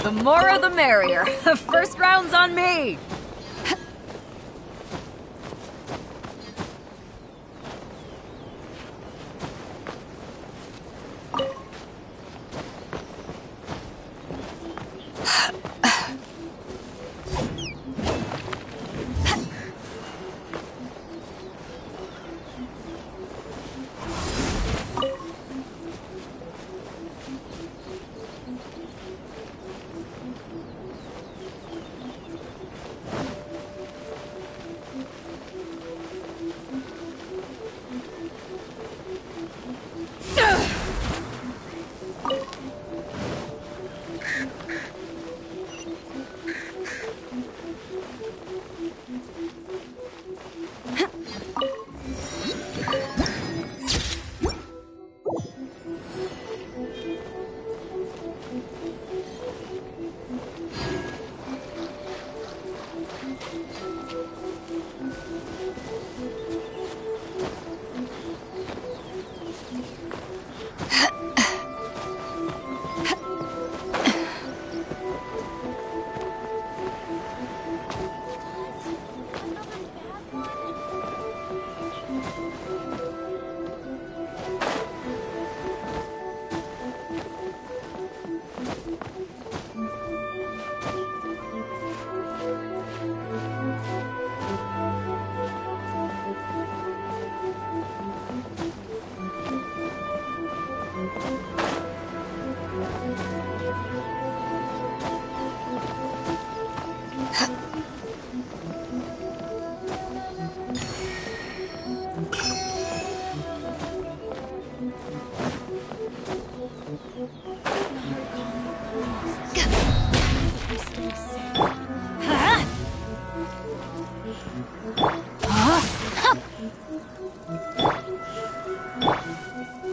The more the merrier. First round's on me!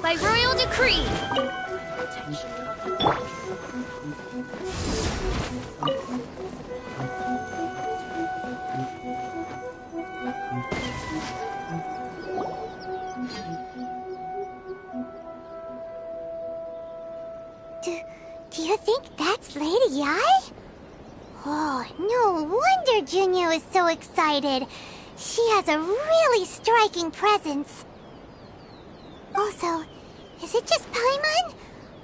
By royal decree. Do you think that's Lady Ai? Oh, no wonder Junior is so excited. She has a really striking presence. Also, is it just Paimon?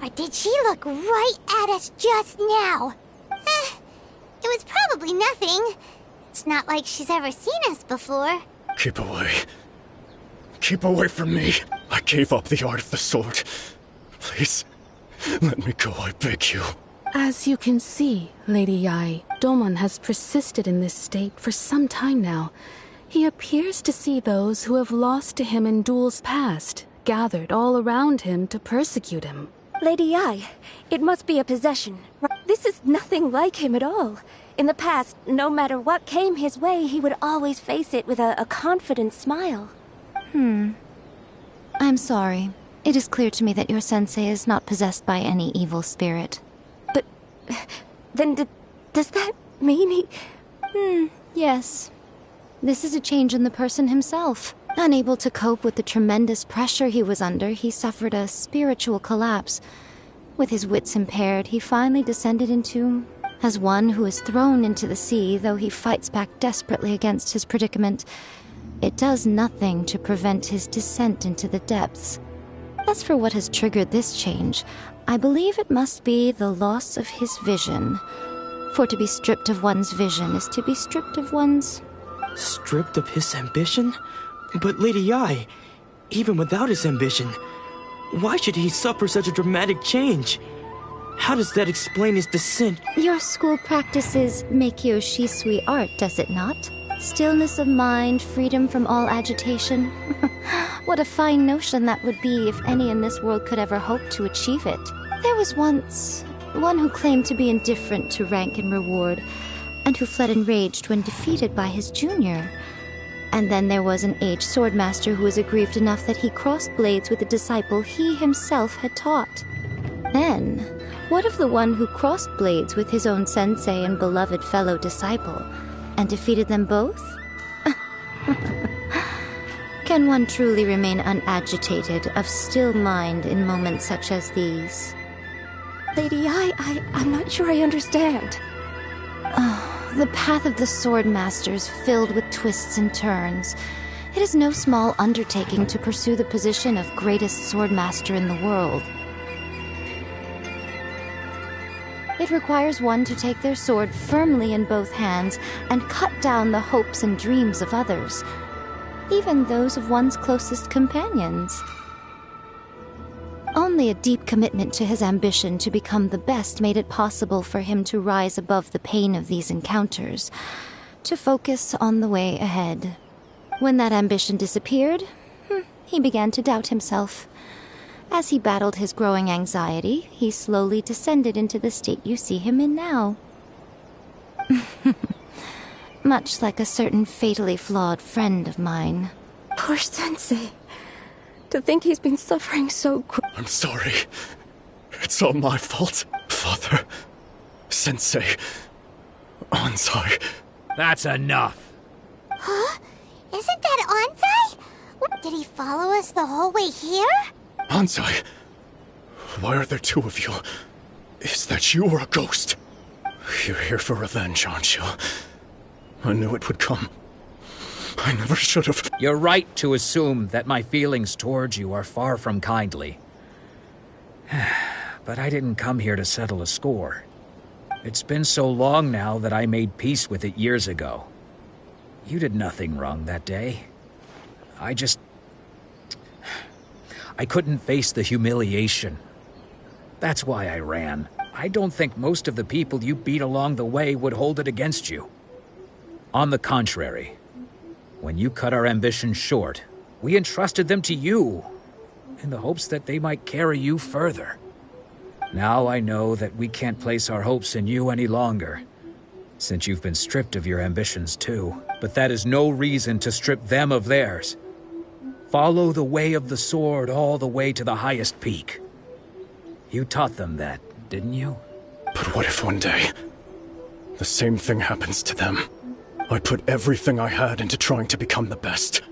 Or did she look right at us just now? It was probably nothing. It's not like she's ever seen us before. Keep away. Keep away from me. I gave up the art of the sword. Please, let me go, I beg you. As you can see, Lady Yai, Domon has persisted in this state for some time now. He appears to see those who have lost to him in duels past, gathered all around him to persecute him. Lady Ai, it must be a possession. This is nothing like him at all. In the past, no matter what came his way, he would always face it with a confident smile. I'm sorry. It is clear to me that your sensei is not possessed by any evil spirit. But then does that mean he... Yes. This is a change in the person himself. Unable to cope with the tremendous pressure he was under, he suffered a spiritual collapse. With his wits impaired, he finally descended into... As one who is thrown into the sea, though he fights back desperately against his predicament, it does nothing to prevent his descent into the depths. As for what has triggered this change, I believe it must be the loss of his vision. For to be stripped of one's vision is to be stripped of one's... Stripped of his ambition? But Lady Ai, even without his ambition, why should he suffer such a dramatic change? How does that explain his descent? Your school practices Meikyo Shisui art, does it not? Stillness of mind, freedom from all agitation. What a fine notion that would be if any in this world could ever hope to achieve it. There was once one who claimed to be indifferent to rank and reward, and who fled enraged when defeated by his junior. And then there was an aged swordmaster who was aggrieved enough that he crossed blades with a disciple he himself had taught. Then, what of the one who crossed blades with his own sensei and beloved fellow disciple, and defeated them both? Can one truly remain unagitated, of still mind in moments such as these? Lady Ai, I'm not sure I understand. The path of the swordmaster is filled with twists and turns. It is no small undertaking to pursue the position of greatest swordmaster in the world. It requires one to take their sword firmly in both hands and cut down the hopes and dreams of others, even those of one's closest companions. Only a deep commitment to his ambition to become the best made it possible for him to rise above the pain of these encounters, to focus on the way ahead. When that ambition disappeared, he began to doubt himself. As he battled his growing anxiety, he slowly descended into the state you see him in now. Much like a certain fatally flawed friend of mine. Poor sensei. To think he's been suffering so... I'm sorry. It's all my fault. Father, Sensei, Onsai. That's enough. Huh? Isn't that Onsai? Did he follow us the whole way here? Onsai, why are there two of you? Is that you or a ghost? You're here for revenge, aren't you? I knew it would come. I never should have. You're right to assume that my feelings towards you are far from kindly. But I didn't come here to settle a score. It's been so long now that I made peace with it years ago. You did nothing wrong that day. I couldn't face the humiliation. That's why I ran. I don't think most of the people you beat along the way would hold it against you. On the contrary, when you cut our ambitions short, we entrusted them to you, in the hopes that they might carry you further. Now I know that we can't place our hopes in you any longer, since you've been stripped of your ambitions too. But that is no reason to strip them of theirs. Follow the way of the sword all the way to the highest peak. You taught them that, didn't you? But what if one day, the same thing happens to them? I put everything I had into trying to become the best.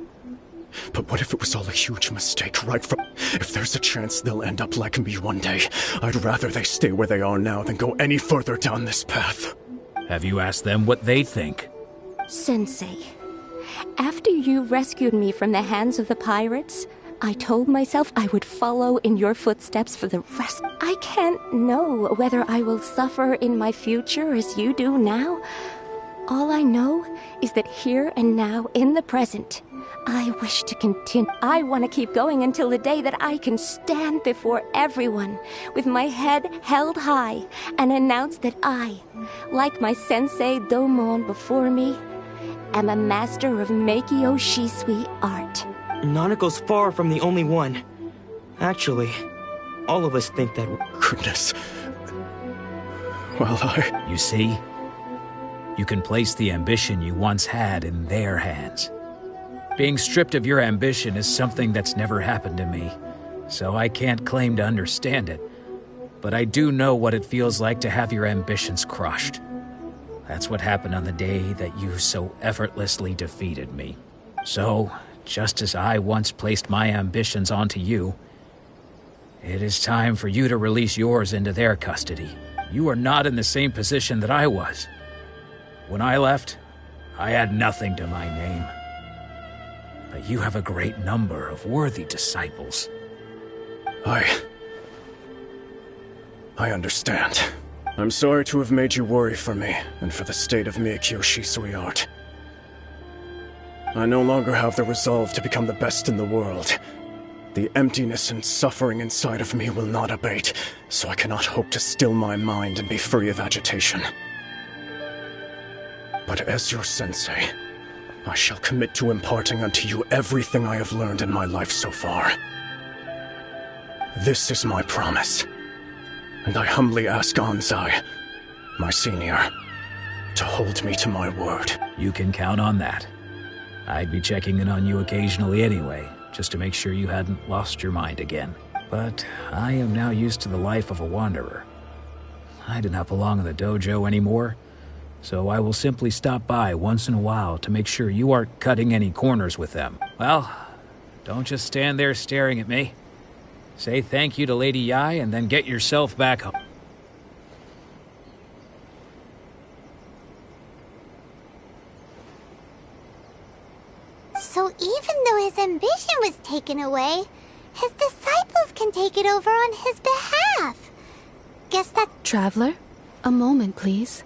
But what if it was all a huge mistake right from... If there's a chance they'll end up like me one day, I'd rather they stay where they are now than go any further down this path. Have you asked them what they think? Sensei, after you rescued me from the hands of the pirates, I told myself I would follow in your footsteps for the rest. I can't know whether I will suffer in my future as you do now. All I know is that here and now, in the present, I wish to continue. I want to keep going until the day that I can stand before everyone with my head held high and announce that I, like my sensei Domon before me, am a master of Meikyo Shisui art. Nanako's far from the only one. Actually, all of us think that... Goodness. Well, You see? You can place the ambition you once had in their hands. Being stripped of your ambition is something that's never happened to me, so I can't claim to understand it. But I do know what it feels like to have your ambitions crushed. That's what happened on the day that you so effortlessly defeated me. So, just as I once placed my ambitions onto you, it is time for you to release yours into their custody. You are not in the same position that I was. When I left, I had nothing to my name. But you have a great number of worthy disciples. I understand. I'm sorry to have made you worry for me, and for the state of Meikyo Shisui art. I no longer have the resolve to become the best in the world. The emptiness and suffering inside of me will not abate, so I cannot hope to still my mind and be free of agitation. But as your sensei, I shall commit to imparting unto you everything I have learned in my life so far. This is my promise, and I humbly ask Anzai, my senior, to hold me to my word. You can count on that. I'd be checking in on you occasionally anyway, just to make sure you hadn't lost your mind again. But I am now used to the life of a wanderer. I do not belong in the dojo anymore, so I will simply stop by once in a while to make sure you aren't cutting any corners with them. Well, don't just stand there staring at me. Say thank you to Lady Yai and then get yourself back home. So even though his ambition was taken away, his disciples can take it over on his behalf. Guess that... Traveler, a moment, please.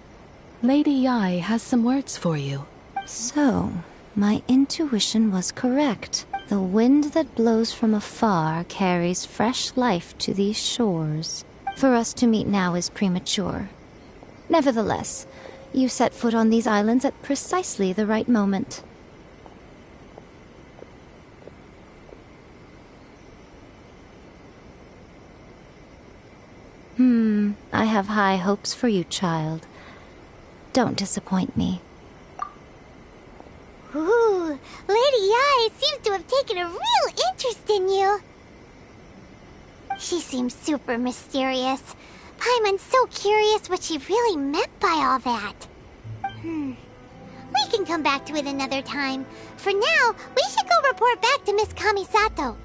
Lady Yai has some words for you. So, my intuition was correct. The wind that blows from afar carries fresh life to these shores. For us to meet now is premature. Nevertheless, you set foot on these islands at precisely the right moment. I have high hopes for you, child. Don't disappoint me. Ooh, Lady Yai seems to have taken a real interest in you. She seems super mysterious. Paimon's so curious what she really meant by all that. We can come back to it another time. For now, we should go report back to Miss Kamisato.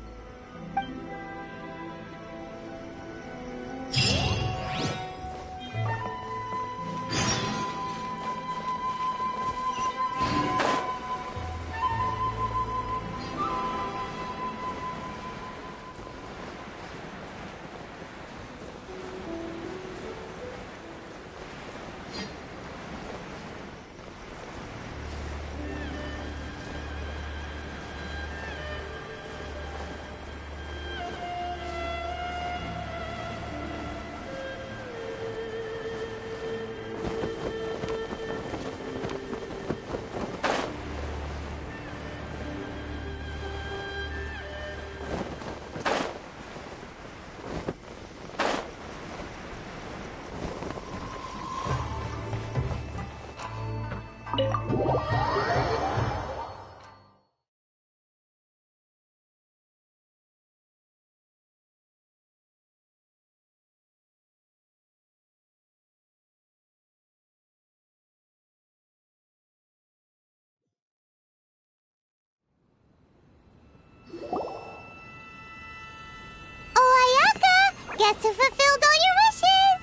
must have fulfilled all your wishes.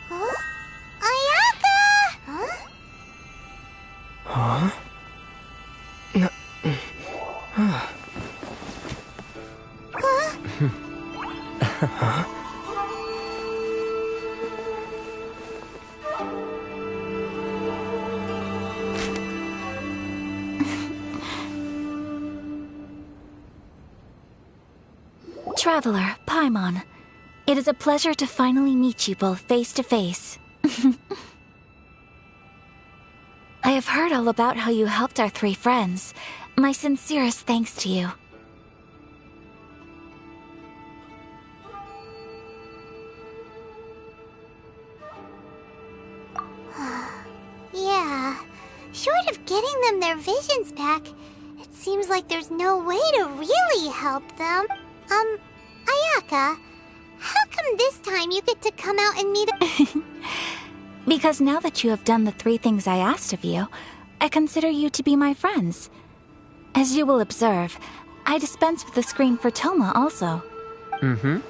Huh? Ayaka! Huh? Huh? Huh? Traveler, Paimon, it is a pleasure to finally meet you both face to face. I have heard all about how you helped our three friends. My sincerest thanks to you. Yeah, short of getting them their visions back, it seems like there's no way to really help them. Ayaka, how come this time you get to come out and meet Because now that you have done the three things I asked of you, I consider you to be my friends. As you will observe, I dispense with the screen for Toma also. Wait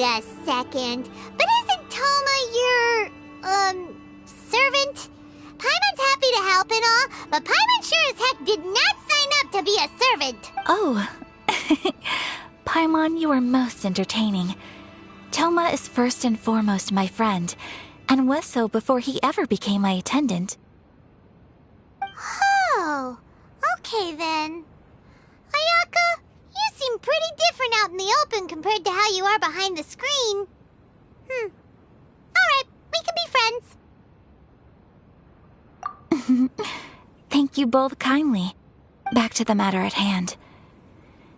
a second. But isn't Toma your, servant? Paimon's happy to help and all, but Paimon sure as heck did not sign up to be a servant. Oh. Paimon, you are most entertaining. Toma is first and foremost my friend, and was so before he ever became my attendant. Oh, okay then. Ayaka, you seem pretty different out in the open compared to how you are behind the screen. Alright, we can be friends. Thank you both kindly. Back to the matter at hand.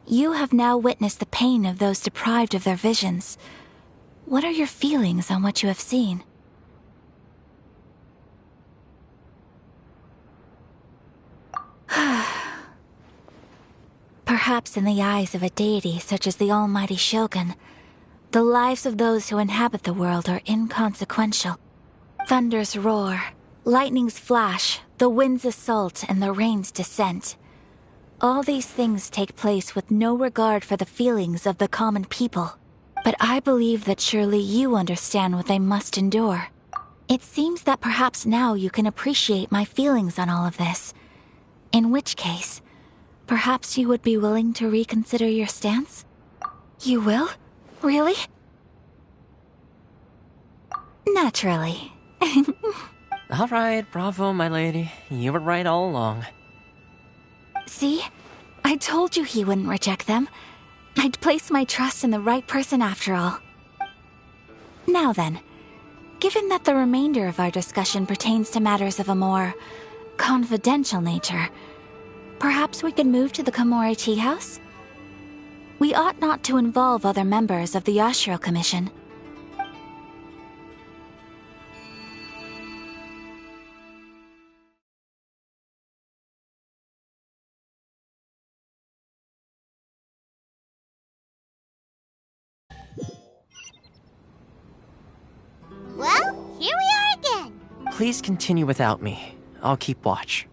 You have now witnessed the pain of those deprived of their visions. What are your feelings on what you have seen? Perhaps in the eyes of a deity such as the almighty Shogun, the lives of those who inhabit the world are inconsequential. Thunders roar, lightnings flash, the winds assault, and the rains descent. All these things take place with no regard for the feelings of the common people. But I believe that surely you understand what they must endure. It seems that perhaps now you can appreciate my feelings on all of this. In which case, perhaps you would be willing to reconsider your stance? You will? Really? Naturally. All right, bravo, my lady. You were right all along. See? I told you he wouldn't reject them. I'd place my trust in the right person after all. Now then, given that the remainder of our discussion pertains to matters of a more confidential nature, perhaps we could move to the Komori Tea House? We ought not to involve other members of the Yashiro Commission. Well, here we are again. Please continue without me. I'll keep watch.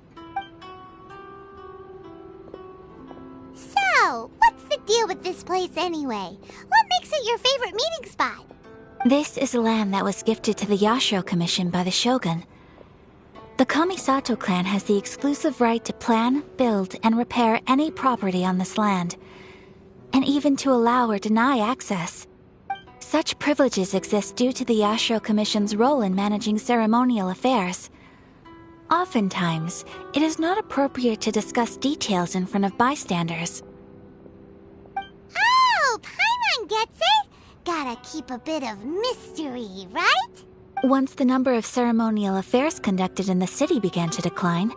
So, what's the deal with this place anyway? What makes it your favorite meeting spot? This is land that was gifted to the Yashiro Commission by the Shogun. The Kamisato clan has the exclusive right to plan, build, and repair any property on this land, and even to allow or deny access. Such privileges exist due to the Yashiro Commission's role in managing ceremonial affairs. Oftentimes, it is not appropriate to discuss details in front of bystanders. Oh, Paimon gets it! Gotta keep a bit of mystery, right? Once the number of ceremonial affairs conducted in the city began to decline,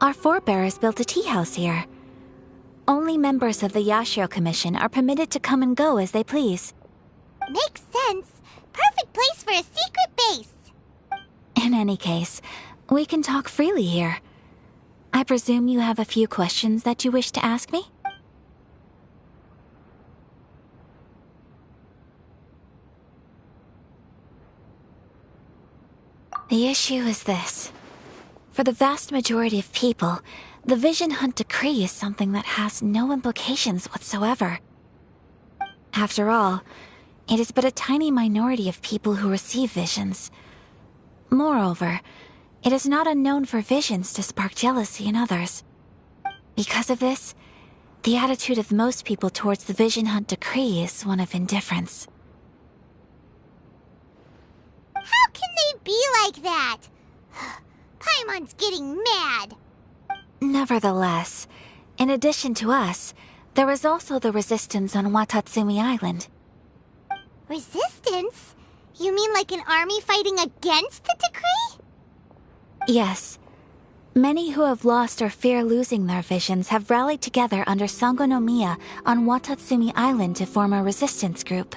our forebears built a tea house here. Only members of the Yashiro Commission are permitted to come and go as they please. Makes sense. Perfect place for a secret base. In any case, we can talk freely here. I presume you have a few questions that you wish to ask me? The issue is this. For the vast majority of people, the Vision Hunt Decree is something that has no implications whatsoever. After all, it is but a tiny minority of people who receive visions. Moreover, it is not unknown for visions to spark jealousy in others. Because of this, the attitude of most people towards the Vision Hunt decree is one of indifference. How can they be like that? Paimon's getting mad. Nevertheless, in addition to us, there is also the resistance on Watatsumi Island. Resistance? You mean like an army fighting against the decree? Yes. Many who have lost or fear losing their visions have rallied together under Sangonomiya on Watatsumi Island to form a resistance group.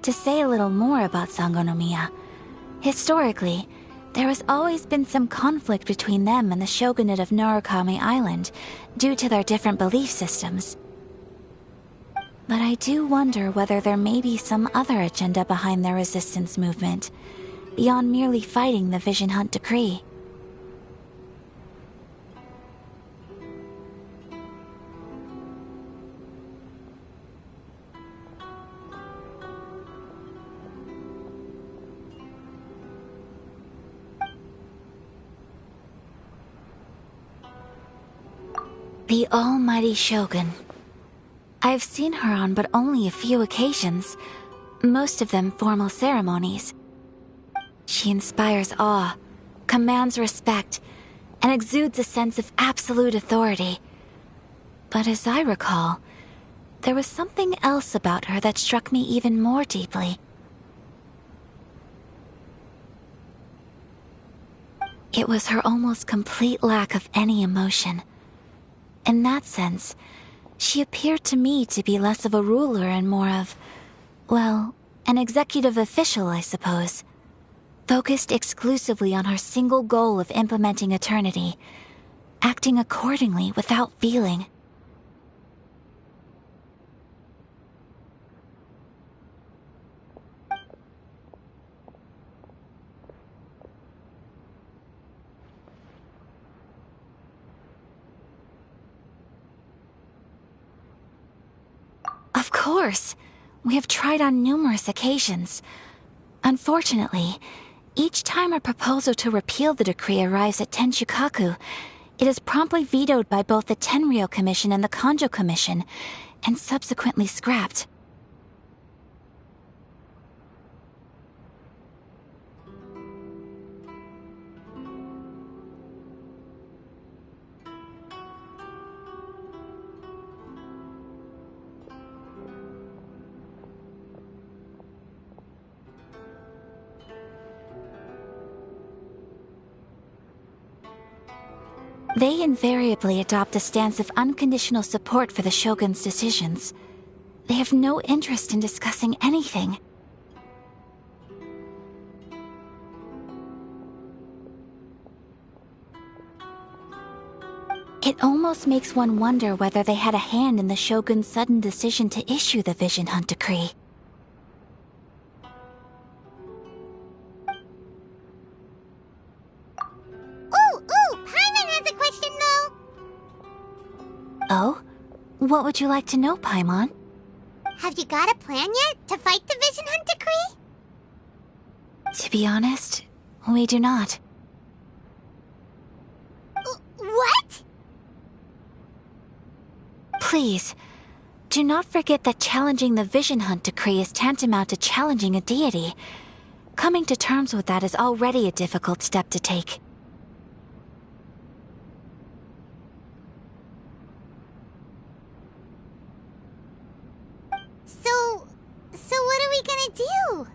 To say a little more about Sangonomiya, historically, there has always been some conflict between them and the shogunate of Narukami Island due to their different belief systems. But I do wonder whether there may be some other agenda behind their resistance movement, beyond merely fighting the Vision Hunt decree. The almighty Shogun. I've seen her on but only a few occasions, most of them formal ceremonies. She inspires awe, commands respect, and exudes a sense of absolute authority. But as I recall, there was something else about her that struck me even more deeply. It was her almost complete lack of any emotion. In that sense, she appeared to me to be less of a ruler and more of, well, an executive official, I suppose. Focused exclusively on her single goal of implementing eternity, acting accordingly without feeling. Of course. We have tried on numerous occasions. Unfortunately, each time a proposal to repeal the decree arrives at Tenshukaku, it is promptly vetoed by both the Tenryou Commission and the Kanjo Commission, and subsequently scrapped. They invariably adopt a stance of unconditional support for the Shogun's decisions. They have no interest in discussing anything. It almost makes one wonder whether they had a hand in the Shogun's sudden decision to issue the Vision Hunt decree. Oh? What would you like to know, Paimon? Have you got a plan yet to fight the Vision Hunt decree? To be honest, we do not. What? Please, do not forget that challenging the Vision Hunt decree is tantamount to challenging a deity. Coming to terms with that is already a difficult step to take. So what are we gonna do?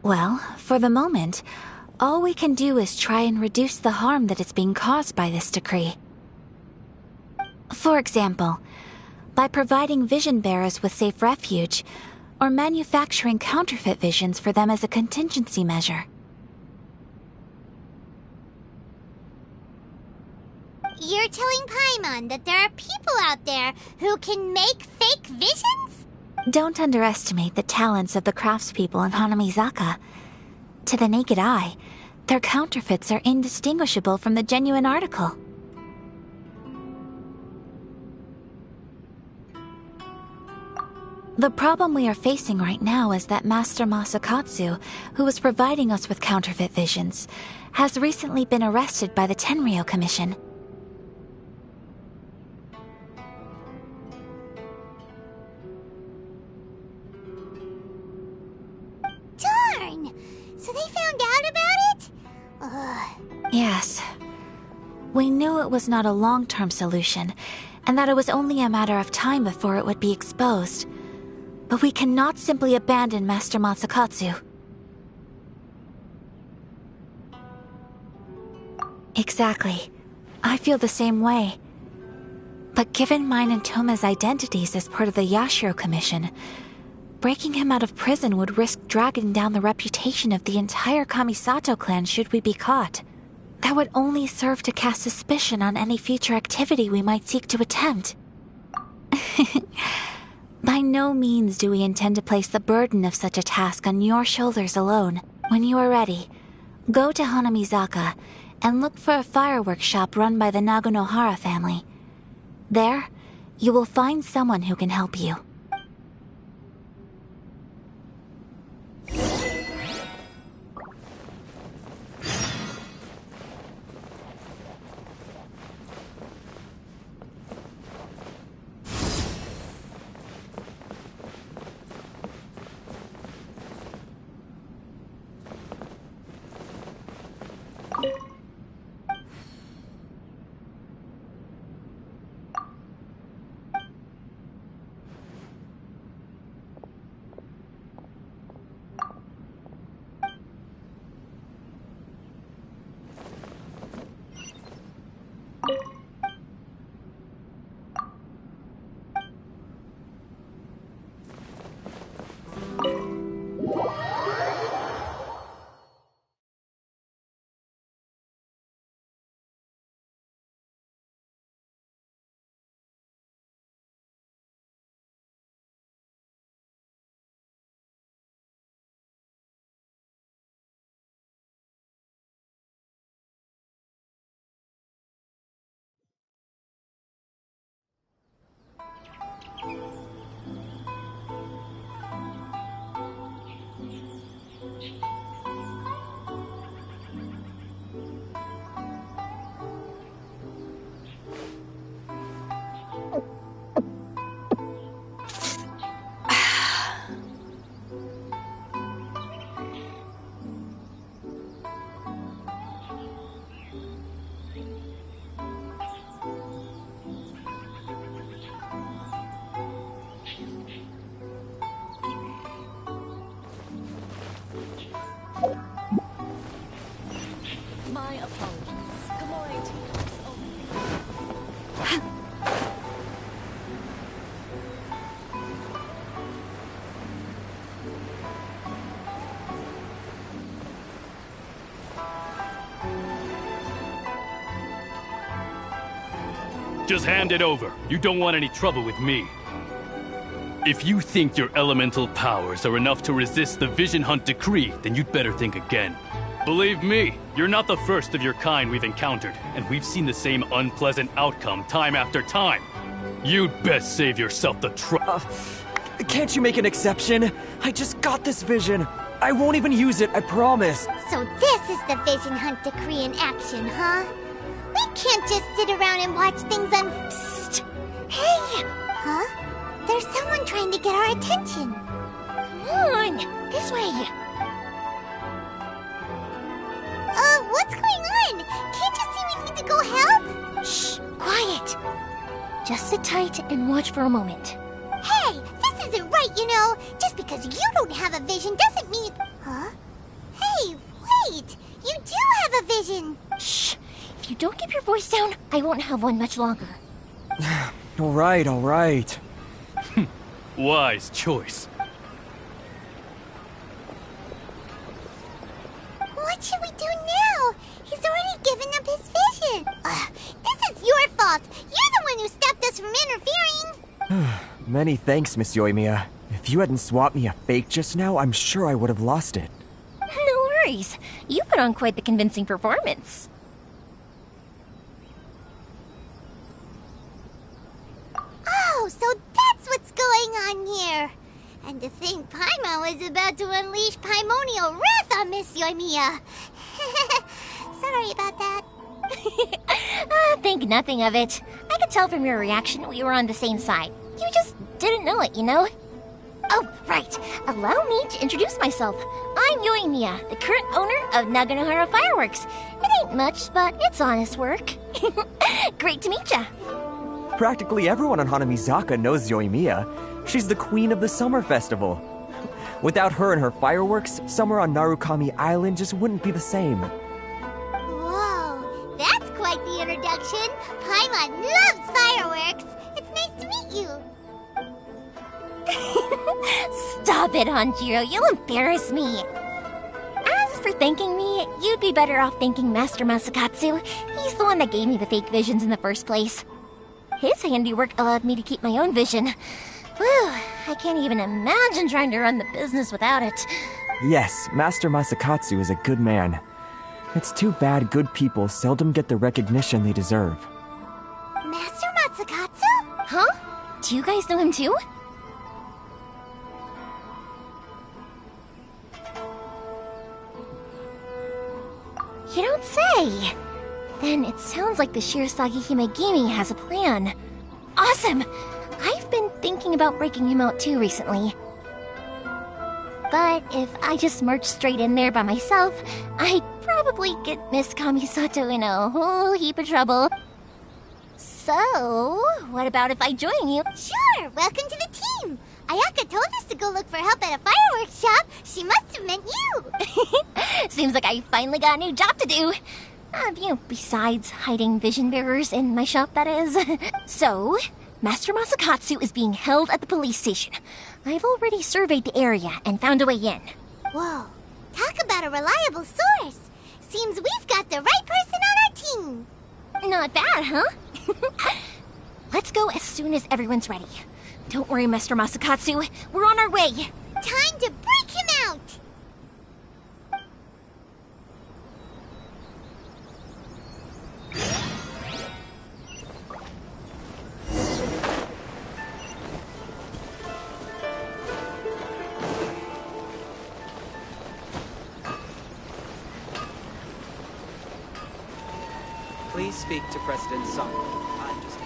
Well, for the moment, all we can do is try and reduce the harm that is being caused by this decree. For example, by providing vision bearers with safe refuge, or manufacturing counterfeit visions for them as a contingency measure. You're telling Paimon that there are people out there who can make fake visions? Don't underestimate the talents of the craftspeople in Hanamizaka. To the naked eye, their counterfeits are indistinguishable from the genuine article. The problem we are facing right now is that Master Masakatsu, who was providing us with counterfeit visions, has recently been arrested by the Tenryou Commission. Darn! So they found out about it? Ugh. Yes. We knew it was not a long-term solution, and that it was only a matter of time before it would be exposed. But we cannot simply abandon Master Masakatsu. Exactly. I feel the same way. But given mine and Toma's identities as part of the Yashiro Commission, breaking him out of prison would risk dragging down the reputation of the entire Kamisato clan should we be caught. That would only serve to cast suspicion on any future activity we might seek to attempt. By no means do we intend to place the burden of such a task on your shoulders alone. When you are ready, go to Hanamizaka and look for a fireworks shop run by the Nagonohara family. There, you will find someone who can help you. My apologies. Good morning to you. Just hand it over. You don't want any trouble with me. If you think your elemental powers are enough to resist the Vision Hunt decree, then you'd better think again. Believe me, you're not the first of your kind we've encountered, and we've seen the same unpleasant outcome time after time. You'd best save yourself the trouble. Can't you make an exception? I just got this vision. I won't even use it, I promise. So this is the Vision Hunt decree in action, huh? We can't just sit around and watch things Psst! Hey! Huh? There's someone trying to get our attention. Come on! This way! What's going on? Can't you see we need to go help? Shh! Quiet! Just sit tight and watch for a moment. Hey! This isn't right, you know! Just because you don't have a vision doesn't mean... Huh? Hey, wait! You do have a vision! Shh! If you don't keep your voice down, I won't have one much longer. All right. Wise choice. What should we do now? He's already given up his vision. This is your fault. You're the one who stopped us from interfering. Many thanks, Miss Yoimiya. If you hadn't swapped me a fake just now, I'm sure I would have lost it. No worries. You put on quite the convincing performance. Oh, so that's what's going on here. And to think Paimon was about to unleash Paimonial wrath on Miss Yoimiya. Sorry about that. Think nothing of it. I could tell from your reaction we were on the same side. You just didn't know it, you know? Oh, right. Allow me to introduce myself. I'm Yoimiya, the current owner of Naganohara Fireworks. It ain't much, but it's honest work. Great to meet ya. Practically everyone on Hanamizaka knows Yoimiya. She's the queen of the summer festival. Without her and her fireworks, summer on Narukami Island just wouldn't be the same. Whoa, that's quite the introduction. Paimon loves fireworks. It's nice to meet you. Stop it, Hanjiro. You'll embarrass me. As for thanking me, you'd be better off thanking Master Masakatsu. He's the one that gave me the fake visions in the first place. His handiwork allowed me to keep my own vision. Whew, I can't even imagine trying to run the business without it. Yes, Master Masakatsu is a good man. It's too bad good people seldom get the recognition they deserve. Master Masakatsu? Huh? Do you guys know him too? You don't say! Then it sounds like the Shirasagi Himegimi has a plan. Awesome! I've been thinking about breaking him out too recently. But if I just marched straight in there by myself, I'd probably get Miss Kamisato in a whole heap of trouble. So, what about if I join you? Sure, welcome to the team! Ayaka told us to go look for help at a fireworks shop. She must have meant you! Seems like I finally got a new job to do. Besides hiding vision bearers in my shop, that is. So, Master Masakatsu is being held at the police station. I've already surveyed the area and found a way in. Whoa, talk about a reliable source. Seems we've got the right person on our team. Not bad, huh? Let's go as soon as everyone's ready. Don't worry, Master Masakatsu. We're on our way. Time to break him out! Please speak to President Song. I'm just...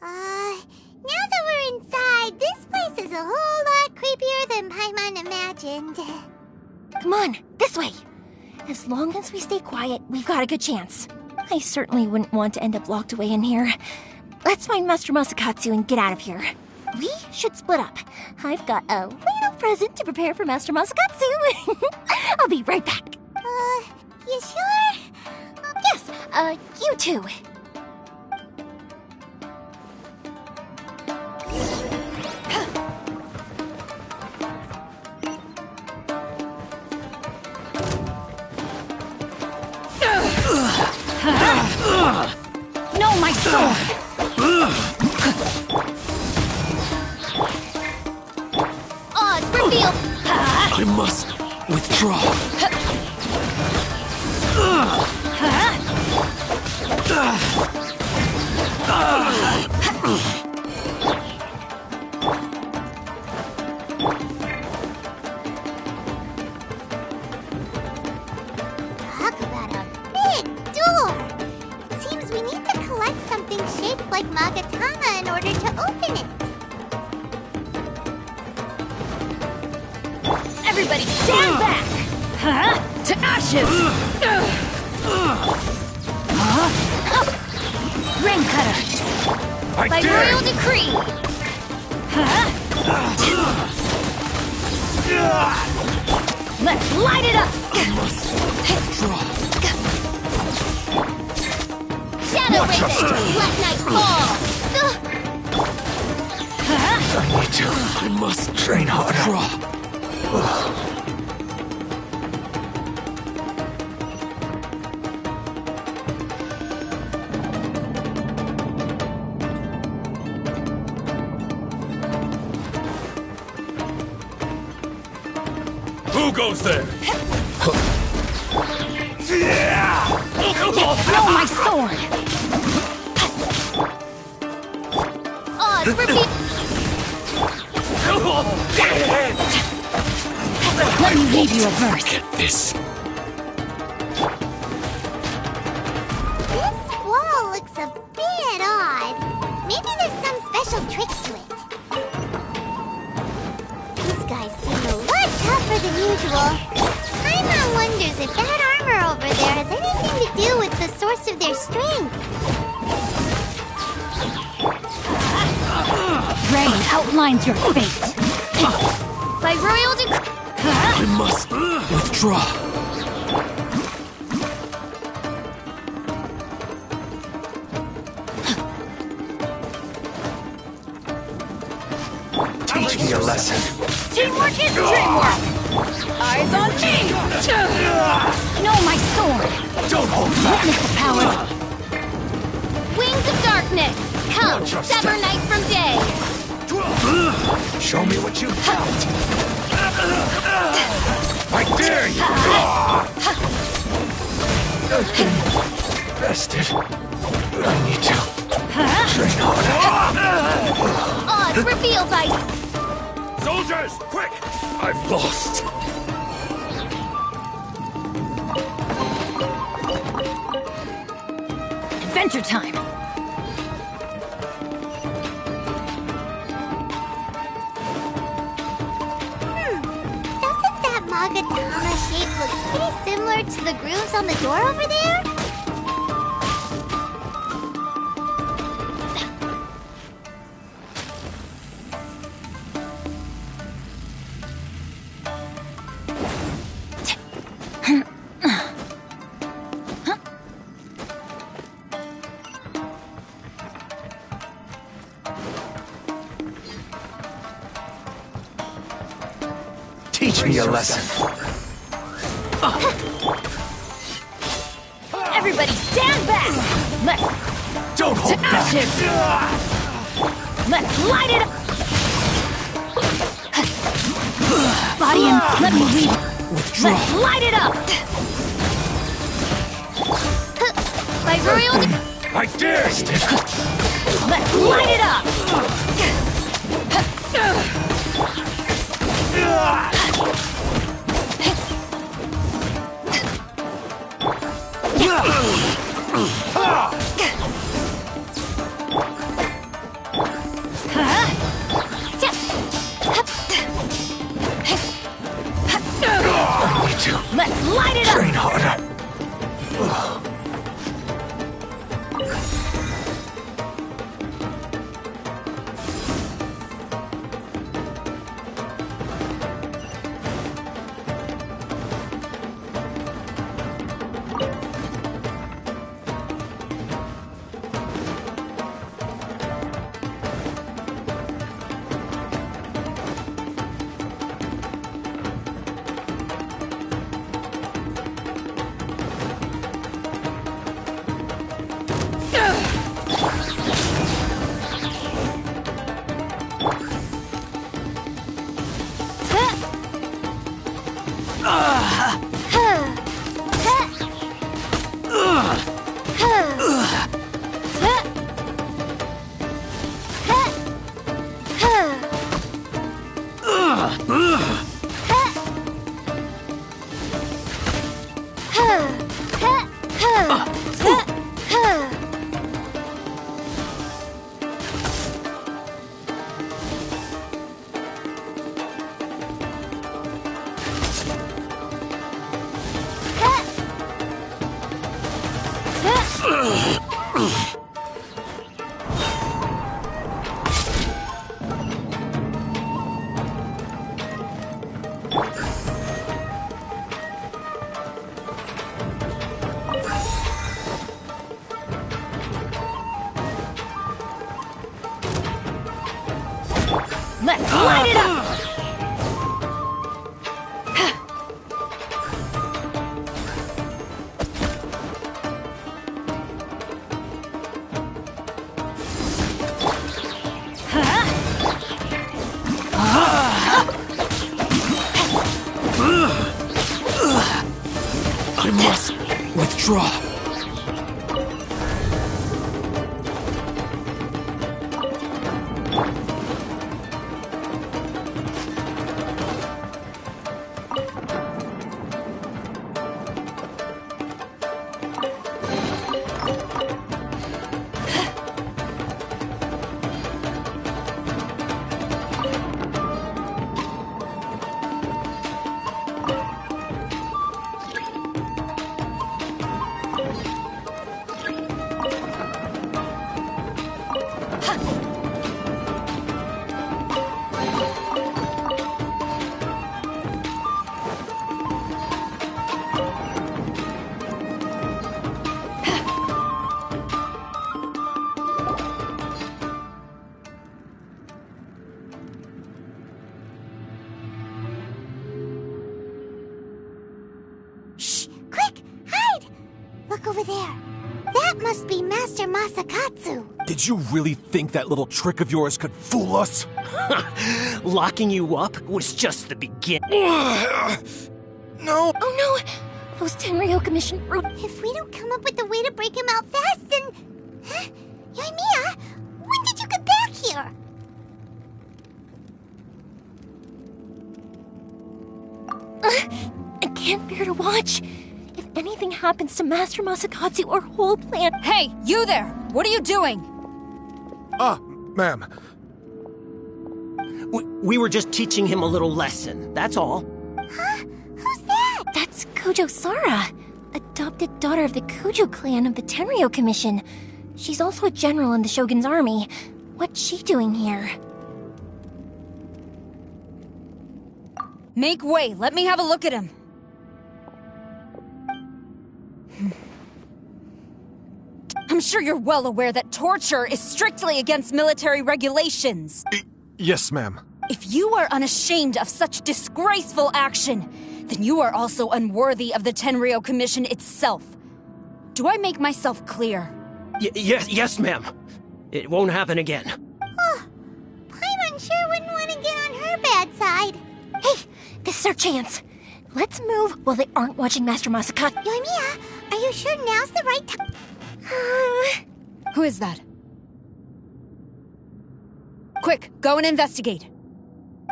Now that we're inside, this place is a whole lot creepier than Paimon imagined. Come on, this way. As long as we stay quiet, we've got a good chance. I certainly wouldn't want to end up locked away in here. Let's find Master Masakatsu and get out of here. We should split up. I've got a little present to prepare for Master Masakatsu. I'll be right back. You sure? Yes, you too. No, my sword! Odds revealed! I must withdraw. Everybody stand back! Huh? To ashes! Rain cutter! By royal decree! Huh? Let's light it up! Shadow Raven! Let night fall! I need to. I must train harder. Who goes there? Blow my sword! Odds repeat! Let me read you a verse. Get this. This wall looks a bit odd. Maybe there's some special trick to it. These guys seem a lot tougher than usual. Paimon wonders if that armor over there has anything to do with the source of their strength. Rain outlines your fate. By royal decree. I must withdraw. Teach me a lesson. Teamwork is dreamwork! Eyes on me! Know my sword! Don't hold back! Witness the power! Wings of darkness! Come, sever night from day! Show me what you've got! I dare you! I've been bested. I need to train harder. Odds reveal by... Soldiers, quick! I've lost. Adventure time! Doesn't that Magatama shape look pretty similar to the grooves on the door over there? Teach me a lesson. Everybody stand back! Let's... Don't hold back! Ashes! Let's light it up! Body and... Let me read. Withdraw. Let's light it up! By royal... I dare you! Let's light it up! Let's light it up! Train harder. Let's light it up! I must withdraw. Look over there. That must be Master Masakatsu. Did you really think that little trick of yours could fool us? Locking you up was just the beginning. No. Oh no! Those Tenryo Commission fruit. If we don't come up with a way to break him out fast, then... Huh? Yoimiya, when did you get back here? I can't bear to watch. If anything happens to Master Masakatsu, our whole plan... Hey, you there! What are you doing? Ma'am. We were just teaching him a little lesson, that's all. Huh? Who's that? That's Kojo Sara, adopted daughter of the Kujo clan of the Tenryo Commission. She's also a general in the Shogun's army. What's she doing here? Make way, let me have a look at him. I'm sure you're well aware that torture is strictly against military regulations. Yes, ma'am. If you are unashamed of such disgraceful action, then you are also unworthy of the Tenryo Commission itself. Do I make myself clear? Yes, ma'am. It won't happen again. Oh, Paimon sure wouldn't want to get on her bad side. Hey, this is our chance. Let's move while they aren't watching Master Masakatsu. Yoimiya, are you sure now's the right time? Who is that? Quick, go and investigate.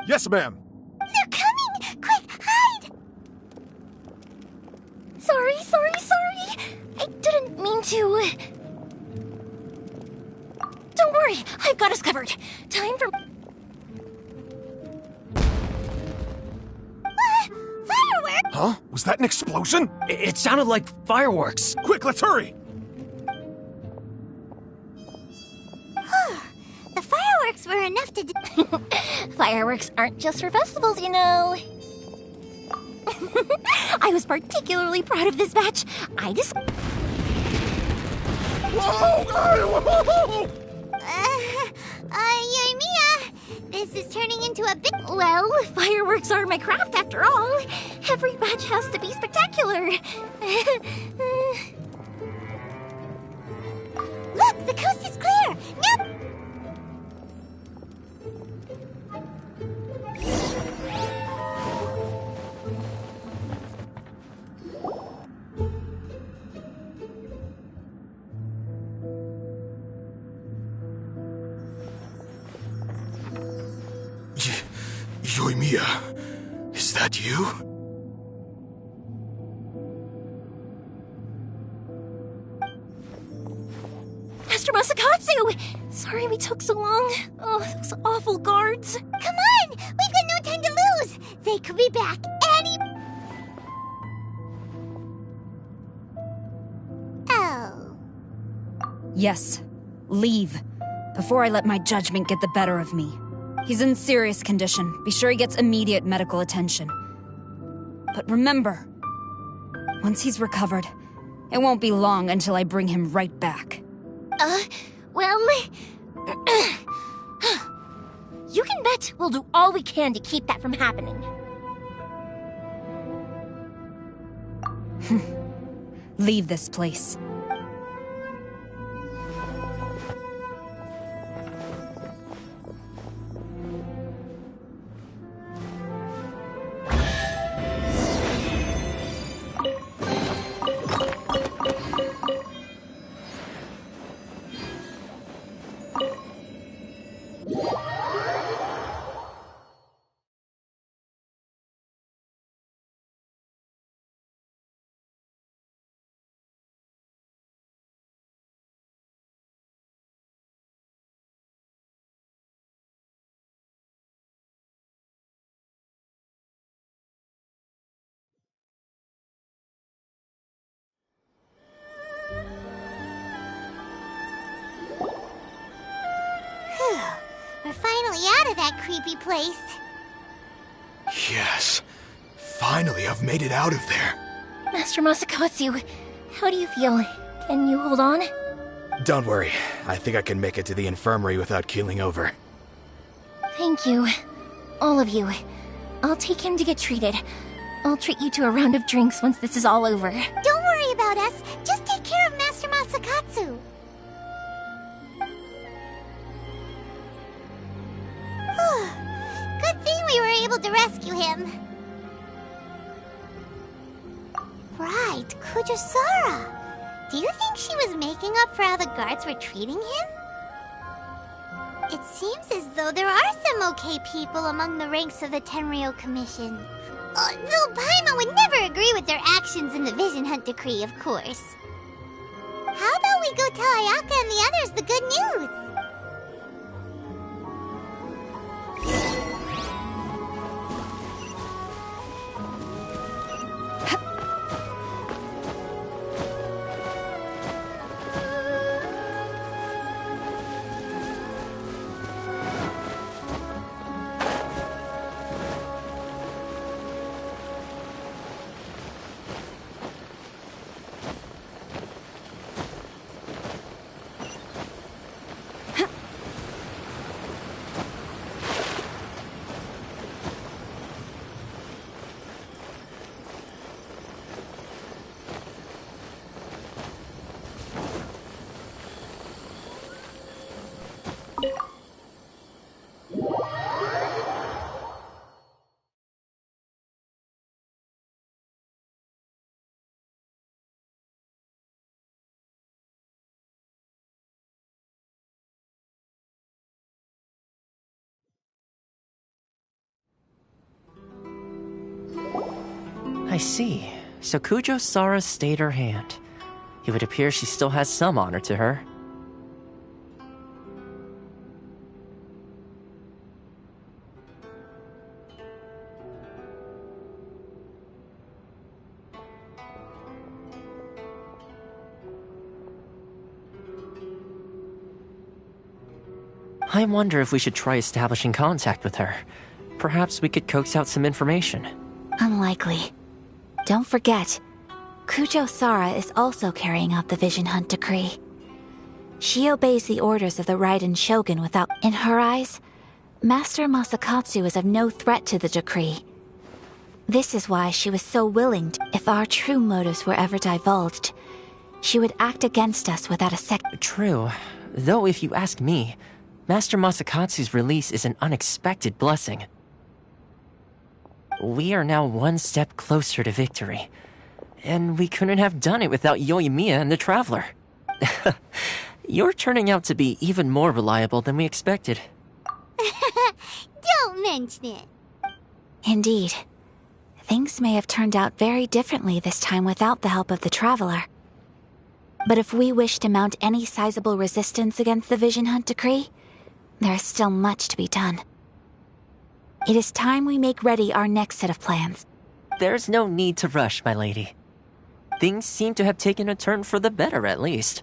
Yes, ma'am. They're coming! Quick, hide! Sorry. I didn't mean to. Don't worry, I've got us covered. Time for... Fireworks! Huh? Was that an explosion? It sounded like fireworks. Quick, let's hurry! The fireworks were enough to Fireworks aren't just for festivals, you know. I was particularly proud of this batch. Whoa! Yoimiya, this is turning into a big... Well, fireworks are my craft after all. Every batch has to be spectacular. Look, the coast is clear! Now... Yoimiya, is that you? Master Masakatsu! Sorry we took so long. Oh, those awful guards. Come on! We've got no time to lose! They could be back any... Oh. Yes, leave, before I let my judgment get the better of me. He's in serious condition. Be sure he gets immediate medical attention. But remember, once he's recovered, it won't be long until I bring him right back. Well... You can bet we'll do all we can to keep that from happening. Leave this place. We're finally out of that creepy place. Yes. Finally, I've made it out of there. Master Masakatsu, how do you feel? Can you hold on? Don't worry. I think I can make it to the infirmary without keeling over. Thank you. All of you. I'll take him to get treated. I'll treat you to a round of drinks once this is all over. Don't worry about us. Just take care of Master Masakatsu. Good thing we were able to rescue him. Right, Kurosawa. Do you think she was making up for how the guards were treating him? It seems as though there are some okay people among the ranks of the Tenryou Commission. Though Paimon would never agree with their actions in the Vision Hunt Decree, of course. How about we go tell Ayaka and the others the good news? I see. So Kurosawa stayed her hand. It would appear she still has some honor to her. I wonder if we should try establishing contact with her. Perhaps we could coax out some information. Unlikely. Don't forget, Kurosawa is also carrying out the Vision Hunt Decree. She obeys the orders of the Raiden Shogun without... In her eyes, Master Masakatsu is of no threat to the decree. This is why she was so willing to... If our true motives were ever divulged, she would act against us without a sec... True. Though if you ask me, Master Masakatsu's release is an unexpected blessing. We are now one step closer to victory. And we couldn't have done it without Yoimiya and the Traveler. You're turning out to be even more reliable than we expected. Don't mention it. Indeed. Things may have turned out very differently this time without the help of the Traveler. But if we wish to mount any sizable resistance against the Vision Hunt Decree, there is still much to be done. It is time we make ready our next set of plans. There's no need to rush, my lady. Things seem to have taken a turn for the better, at least.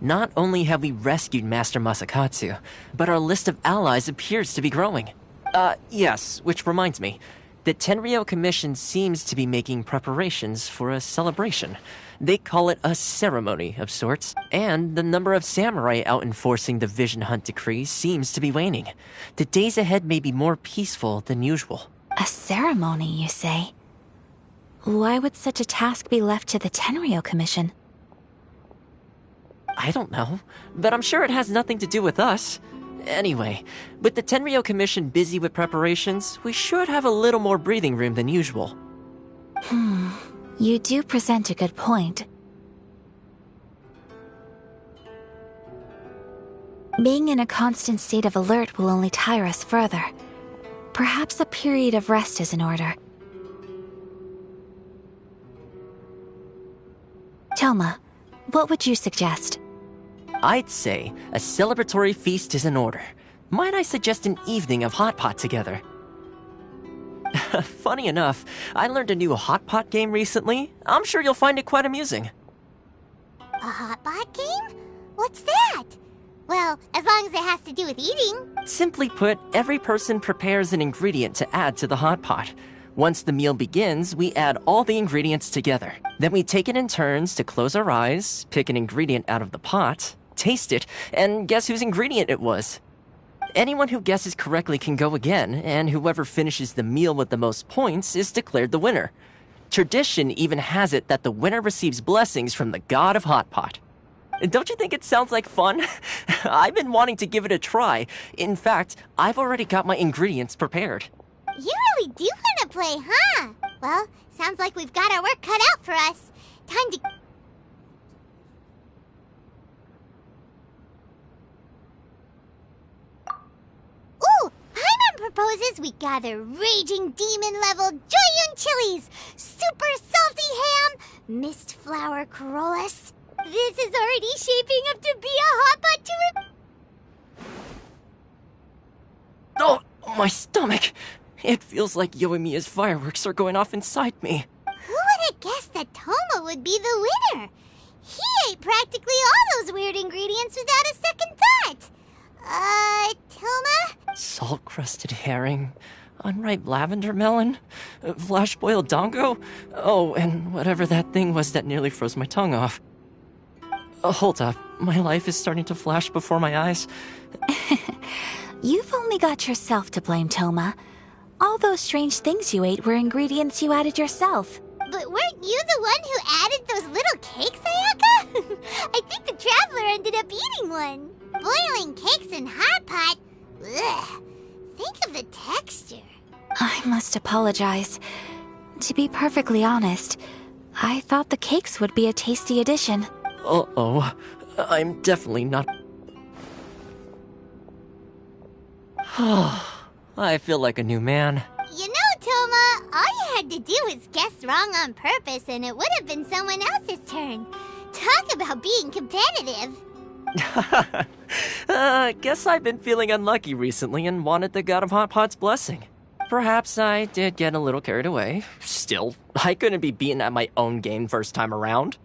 Not only have we rescued Master Masakatsu, but our list of allies appears to be growing. Yes, which reminds me. The Tenryou Commission seems to be making preparations for a celebration. They call it a ceremony of sorts, and the number of samurai out enforcing the Vision Hunt decree seems to be waning. The days ahead may be more peaceful than usual. A ceremony, you say? Why would such a task be left to the Tenryou Commission? I don't know, but I'm sure it has nothing to do with us. Anyway, with the Tenryou Commission busy with preparations, we should have a little more breathing room than usual. You do present a good point. Being in a constant state of alert will only tire us further. Perhaps a period of rest is in order. Toma, what would you suggest? I'd say a celebratory feast is in order. Might I suggest an evening of hot pot together? Funny enough, I learned a new hot pot game recently. I'm sure you'll find it quite amusing. A hot pot game? What's that? Well, as long as it has to do with eating. Simply put, every person prepares an ingredient to add to the hot pot. Once the meal begins, we add all the ingredients together. Then we take it in turns to close our eyes, pick an ingredient out of the pot, taste it, and guess whose ingredient it was. Anyone who guesses correctly can go again, and whoever finishes the meal with the most points is declared the winner. Tradition even has it that the winner receives blessings from the god of hot pot. Don't you think it sounds like fun? I've been wanting to give it a try. In fact, I've already got my ingredients prepared. You really do want to play, huh? Well, sounds like we've got our work cut out for us. Time to... Ooh! Paimon proposes we gather raging demon-level Joyun chilies, super salty ham, mist flower corollas. This is already shaping up to be a hot pot to... Oh, my stomach! It feels like Yoimiya's fireworks are going off inside me. Who would have guessed that Toma would be the winner? He ate practically all those weird ingredients without a second thought. Toma? Salt-crusted herring, unripe lavender melon, flash-boiled dongo, oh, and whatever that thing was that nearly froze my tongue off. Hold up, my life is starting to flash before my eyes. You've only got yourself to blame, Toma. All those strange things you ate were ingredients you added yourself. But weren't you the one who added those little cakes, Ayaka? I think the Traveler ended up eating one. Boiling cakes in hot pot? Ugh. Think of the texture. I must apologize. To be perfectly honest, I thought the cakes would be a tasty addition. Uh-oh. I'm definitely not... I feel like a new man. You know, Toma, all you had to do was guess wrong on purpose and it would have been someone else's turn. Talk about being competitive. Guess I've been feeling unlucky recently and wanted the god of hot pot's blessing. Perhaps I did get a little carried away. Still, I couldn't be beaten at my own game first time around.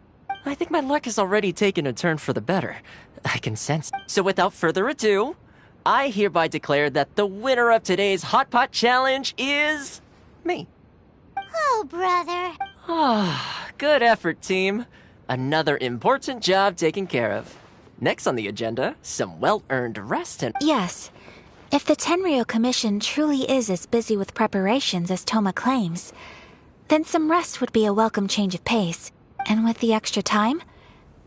I think my luck has already taken a turn for the better. I can sense. So without further ado, I hereby declare that the winner of today's Hot Pot Challenge is... me. Oh, brother. Good effort, team. Another important job taken care of. Next on the agenda, some well-earned rest and... Yes. If the Tenryou Commission truly is as busy with preparations as Toma claims, then some rest would be a welcome change of pace. And with the extra time,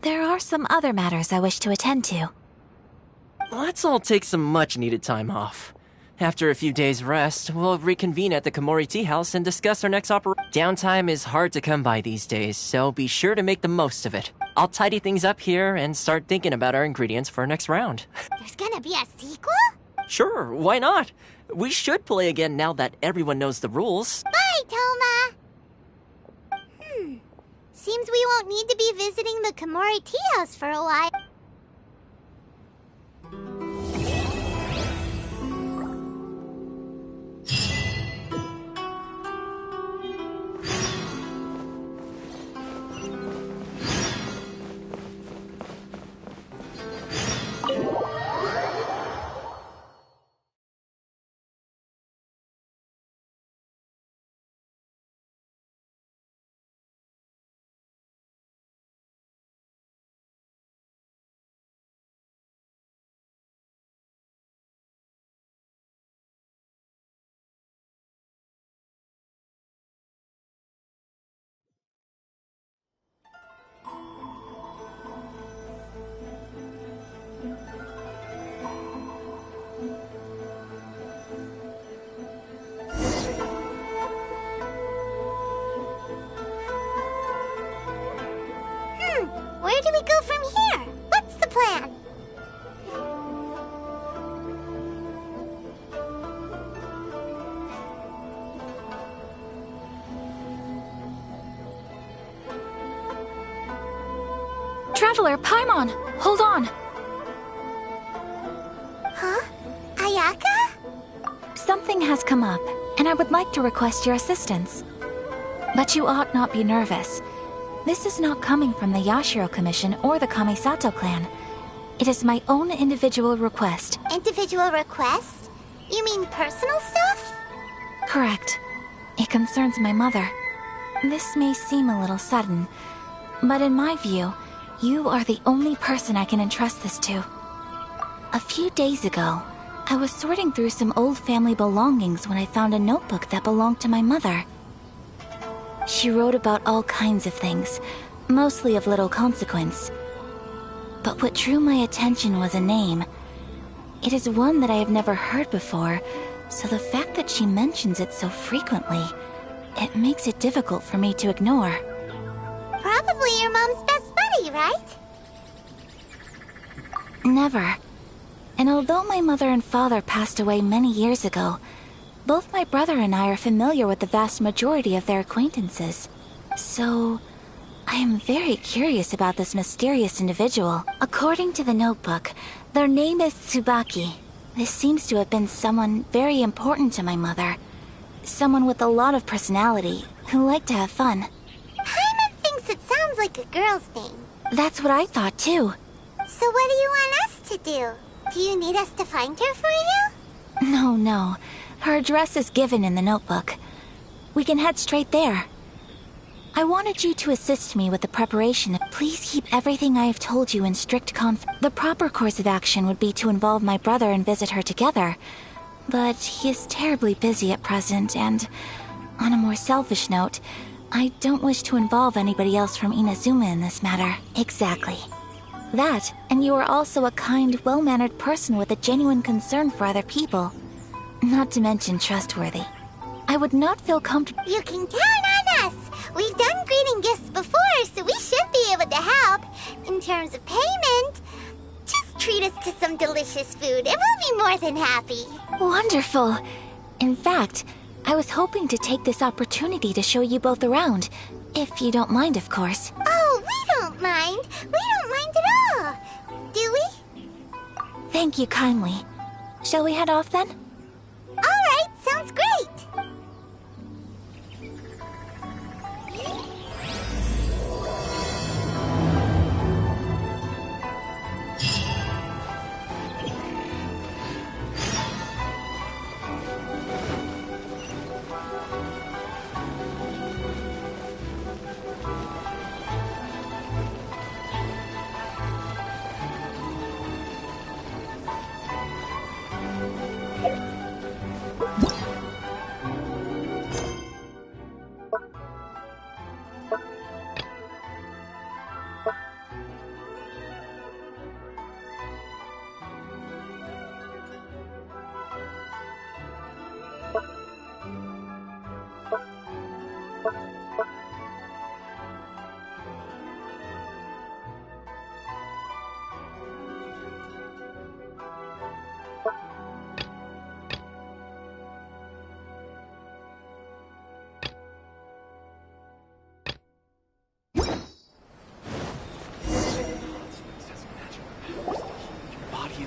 there are some other matters I wish to attend to. Let's all take some much-needed time off. After a few days' rest, we'll reconvene at the Komori Tea House and discuss our next operation. Downtime is hard to come by these days, so be sure to make the most of it. I'll tidy things up here and start thinking about our ingredients for our next round. There's gonna be a sequel? Sure, why not? We should play again now that everyone knows the rules. Bye, Toma! Seems we won't need to be visiting the Komori Tea House for a while. where do we go from here? What's the plan? Traveler, Paimon, hold on. Huh? Ayaka? Something has come up, and I would like to request your assistance. But you ought not be nervous. This is not coming from the Yashiro Commission or the Kamisato clan. It is my own individual request. Individual request? You mean personal stuff? Correct. It concerns my mother. This may seem a little sudden, but in my view, you are the only person I can entrust this to. A few days ago, I was sorting through some old family belongings when I found a notebook that belonged to my mother. She wrote about all kinds of things, mostly of little consequence. But what drew my attention was a name. It is one that I have never heard before, so the fact that she mentions it so frequently, it makes it difficult for me to ignore. Probably your mom's best buddy, right? Never. And although my mother and father passed away many years ago, both my brother and I are familiar with the vast majority of their acquaintances. So, I am very curious about this mysterious individual. According to the notebook, their name is Tsubaki. This seems to have been someone very important to my mother. Someone with a lot of personality, who liked to have fun. Paimon thinks it sounds like a girl's name. That's what I thought too. So what do you want us to do? Do you need us to find her for you? No. Her address is given in the notebook. We can head straight there. I wanted you to assist me with the preparation. Please keep everything I have told you in strict The proper course of action would be to involve my brother and visit her together. But he is terribly busy at present, and on a more selfish note, I don't wish to involve anybody else from Inazuma in this matter. Exactly. That, and you are also a kind, well-mannered person with a genuine concern for other people. Not to mention trustworthy. I would not feel comfortable. You can count on us! We've done greeting gifts before, so we should be able to help. In terms of payment, just treat us to some delicious food and we'll be more than happy. Wonderful! In fact, I was hoping to take this opportunity to show you both around. If you don't mind, of course. Oh, we don't mind. We don't mind at all. Do we? Thank you kindly. Shall we head off then? Alright, sounds great!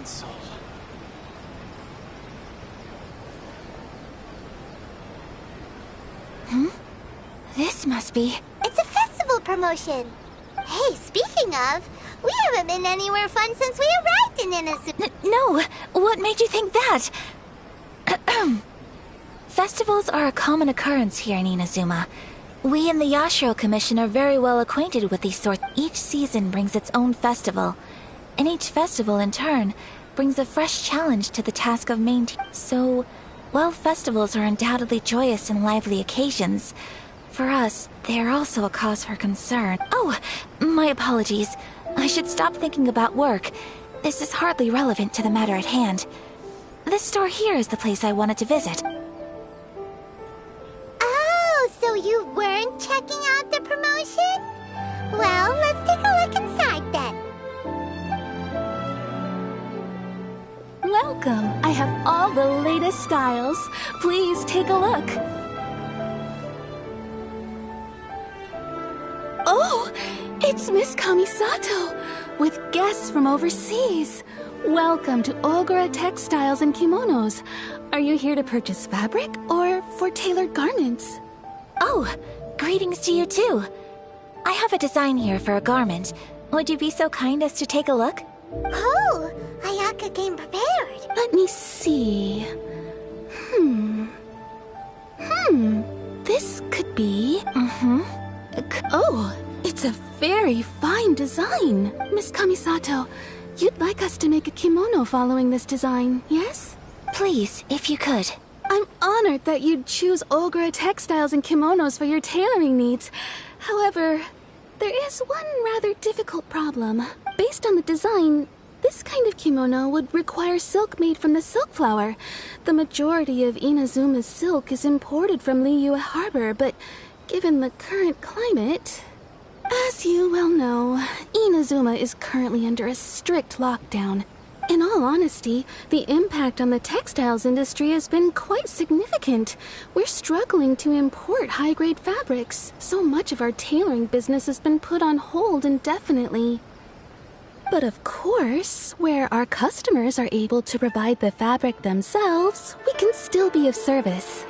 Soul. This must be... It's a festival promotion. Hey, speaking of, we haven't been anywhere fun since we arrived in Inazuma. No! What made you think that? Festivals are a common occurrence here in Inazuma. We in the Yashiro Commission are very well acquainted with these sorts. Each season brings its own festival, and each festival, in turn, brings a fresh challenge to the task of maintaining. So, while festivals are undoubtedly joyous and lively occasions, for us, they are also a cause for concern. Oh, my apologies. I should stop thinking about work. This is hardly relevant to the matter at hand. This store here is the place I wanted to visit. Oh, so you weren't checking out the promotion? Well, let's take a look inside, all the latest styles. Please take a look. Oh, it's Miss Kamisato, with guests from overseas. Welcome to Ogura Textiles and Kimonos. Are you here to purchase fabric or for tailored garments? Oh, greetings to you too. I have a design here for a garment. Would you be so kind as to take a look? Oh, Ayaka came prepared. Let me see. This could be... Oh, it's a very fine design. Miss Kamisato, you'd like us to make a kimono following this design, yes? Please, if you could. I'm honored that you'd choose Ogura Textiles and Kimonos for your tailoring needs. However, there is one rather difficult problem. Based on the design, this kind of kimono would require silk made from the silk flower. The majority of Inazuma's silk is imported from Liyue Harbor, but given the current climate... As you well know, Inazuma is currently under a strict lockdown. In all honesty, the impact on the textiles industry has been quite significant. We're struggling to import high-grade fabrics. So much of our tailoring business has been put on hold indefinitely. But of course, where our customers are able to provide the fabric themselves, we can still be of service.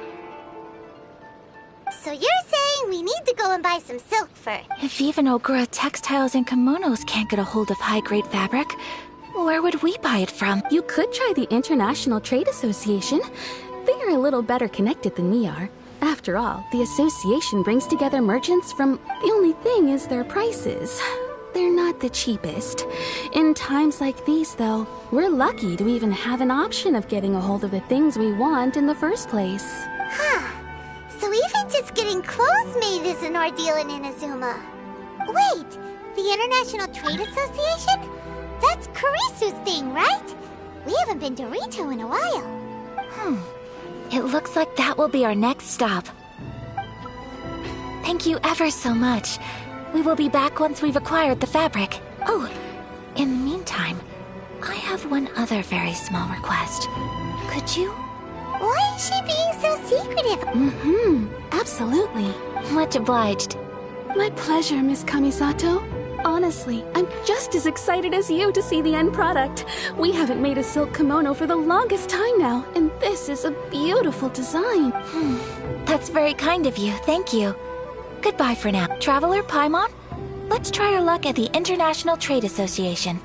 So you're saying we need to go and buy some silk fur? If even Ogura Textiles and Kimonos can't get a hold of high-grade fabric, where would we buy it from? You could try the International Trade Association. They are a little better connected than we are. After all, the association brings together merchants from... The only thing is their prices. They're not the cheapest. In times like these, though, we're lucky to even have an option of getting a hold of the things we want in the first place. Huh. So even just getting clothes made is an ordeal in Inazuma. Wait, the International Trade Association? That's Kurisu's thing, right? We haven't been to Rito in a while. It looks like that will be our next stop. Thank you ever so much. We will be back once we've acquired the fabric. Oh, in the meantime, I have one other very small request. Could you? Why is she being so secretive? Absolutely. Much obliged. My pleasure, Miss Kamisato. Honestly, I'm just as excited as you to see the end product. We haven't made a silk kimono for the longest time now, and this is a beautiful design. That's very kind of you, thank you. Goodbye for now. Traveler Paimon, let's try our luck at the International Trade Association.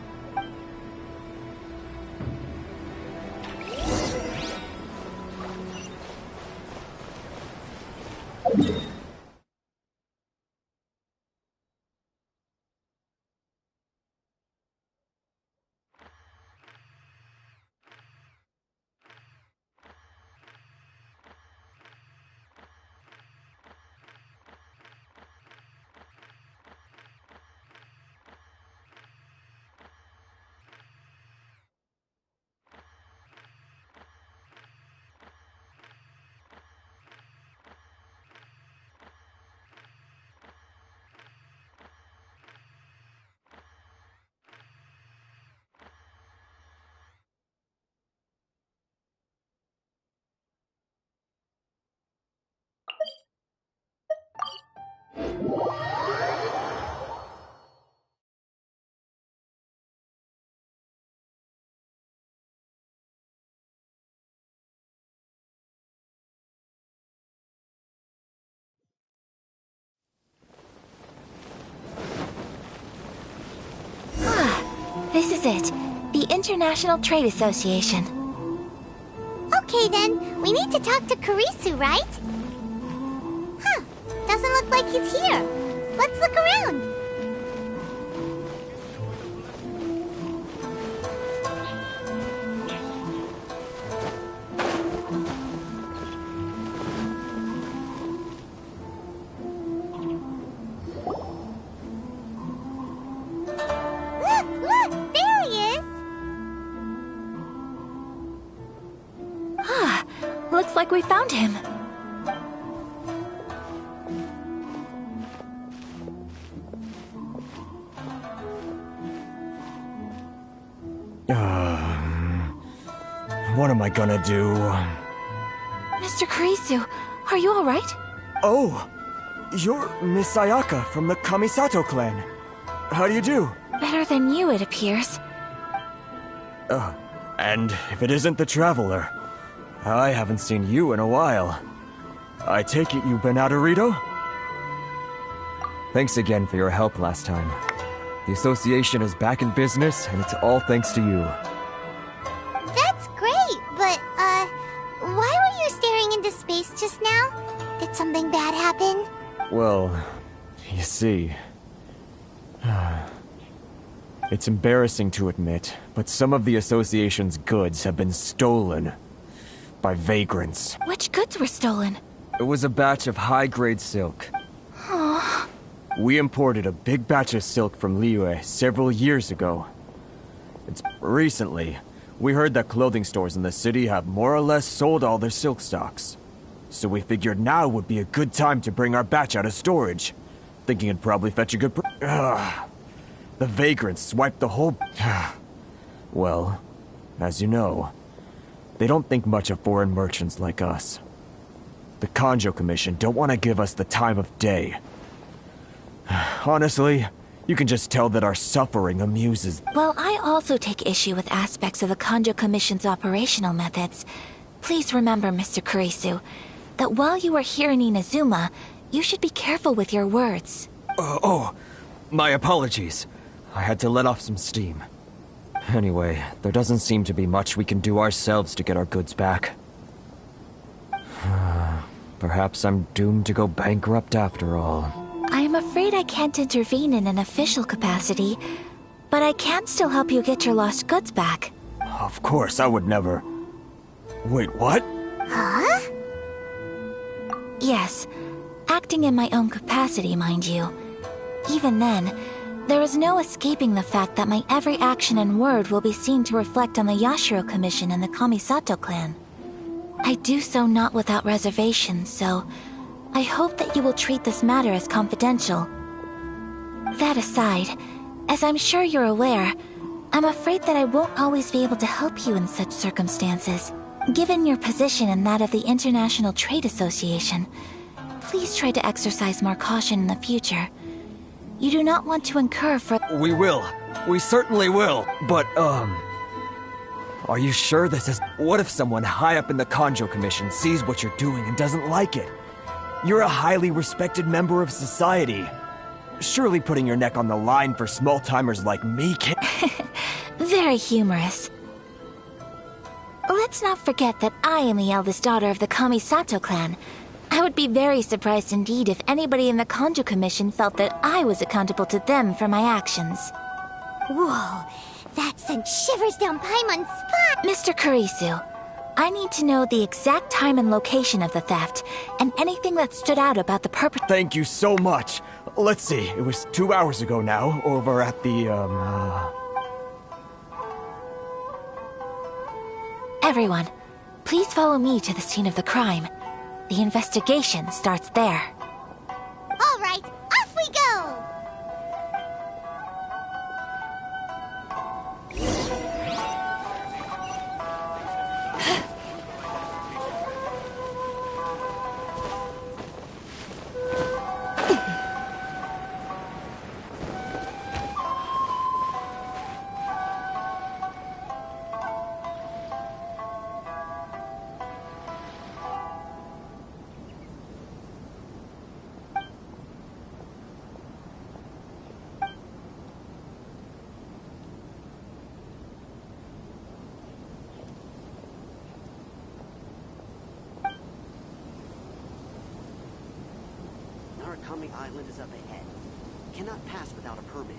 This is it. The International Trade Association. Okay then, we need to talk to Kurisu, right? Huh, doesn't look like he's here. Let's look around. Look, there he is. Looks like we found him. what am I gonna do? Mr. Kurisu, are you alright? Oh, you're Miss Sayaka from the Kamisato clan. How do you do? Better than you, it appears. And if it isn't the Traveler, I haven't seen you in a while. I take it you've been out of Rito? Thanks again for your help last time. The association is back in business, and it's all thanks to you. That's great, but, why were you staring into space just now? Did something bad happen? Well, you see... It's embarrassing to admit, but some of the association's goods have been stolen by vagrants. Which goods were stolen? It was a batch of high-grade silk. Oh. We imported a big batch of silk from Liyue several years ago. Recently, we heard that clothing stores in the city have more or less sold all their silk stocks. So we figured now would be a good time to bring our batch out of storage, thinking it'd probably fetch a good The vagrants swiped the whole... Well, as you know, they don't think much of foreign merchants like us. The Kanjo Commission don't want to give us the time of day. Honestly, you can just tell that our suffering amuses... While I also take issue with aspects of the Kanjo Commission's operational methods, please remember, Mr. Kurisu, that while you are here in Inazuma, you should be careful with your words. My apologies. I had to let off some steam. Anyway, there doesn't seem to be much we can do ourselves to get our goods back. Perhaps I'm doomed to go bankrupt after all. I am afraid I can't intervene in an official capacity, but I can still help you get your lost goods back. Of course, I would never... Wait, what? Huh? Yes, acting in my own capacity, mind you. Even then, there is no escaping the fact that my every action and word will be seen to reflect on the Yashiro Commission and the Kamisato clan. I do so not without reservation, so I hope that you will treat this matter as confidential. That aside, as I'm sure you're aware, I'm afraid that I won't always be able to help you in such circumstances. Given your position and that of the International Trade Association, please try to exercise more caution in the future. You do not want to incur for... We will. We certainly will. But, are you sure this is... What if someone high up in the Kanjo Commission sees what you're doing and doesn't like it? You're a highly respected member of society. Surely putting your neck on the line for small-timers like me can't... Very humorous. Let's not forget that I am the eldest daughter of the Kamisato clan. I would be very surprised indeed if anybody in the Kanjo Commission felt that I was accountable to them for my actions. Whoa, that sent shivers down Paimon's spine! Mr. Kurisu, I need to know the exact time and location of the theft, and anything that stood out about the perpetrator. Thank you so much. Let's see, it was 2 hours ago now, over at the, Everyone, please follow me to the scene of the crime. The investigation starts there. All right, off we go! Narukami Island is up ahead. Cannot pass without a permit.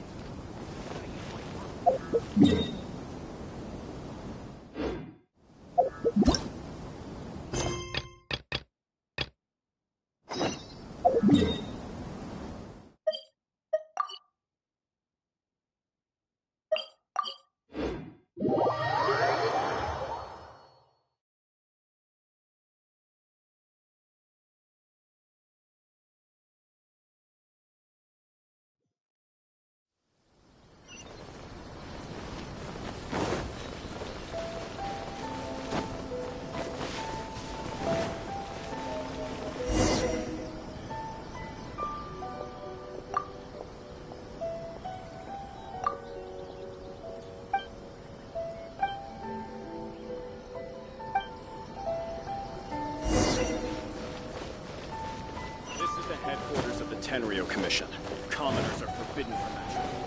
commission. Commoners are forbidden from entry.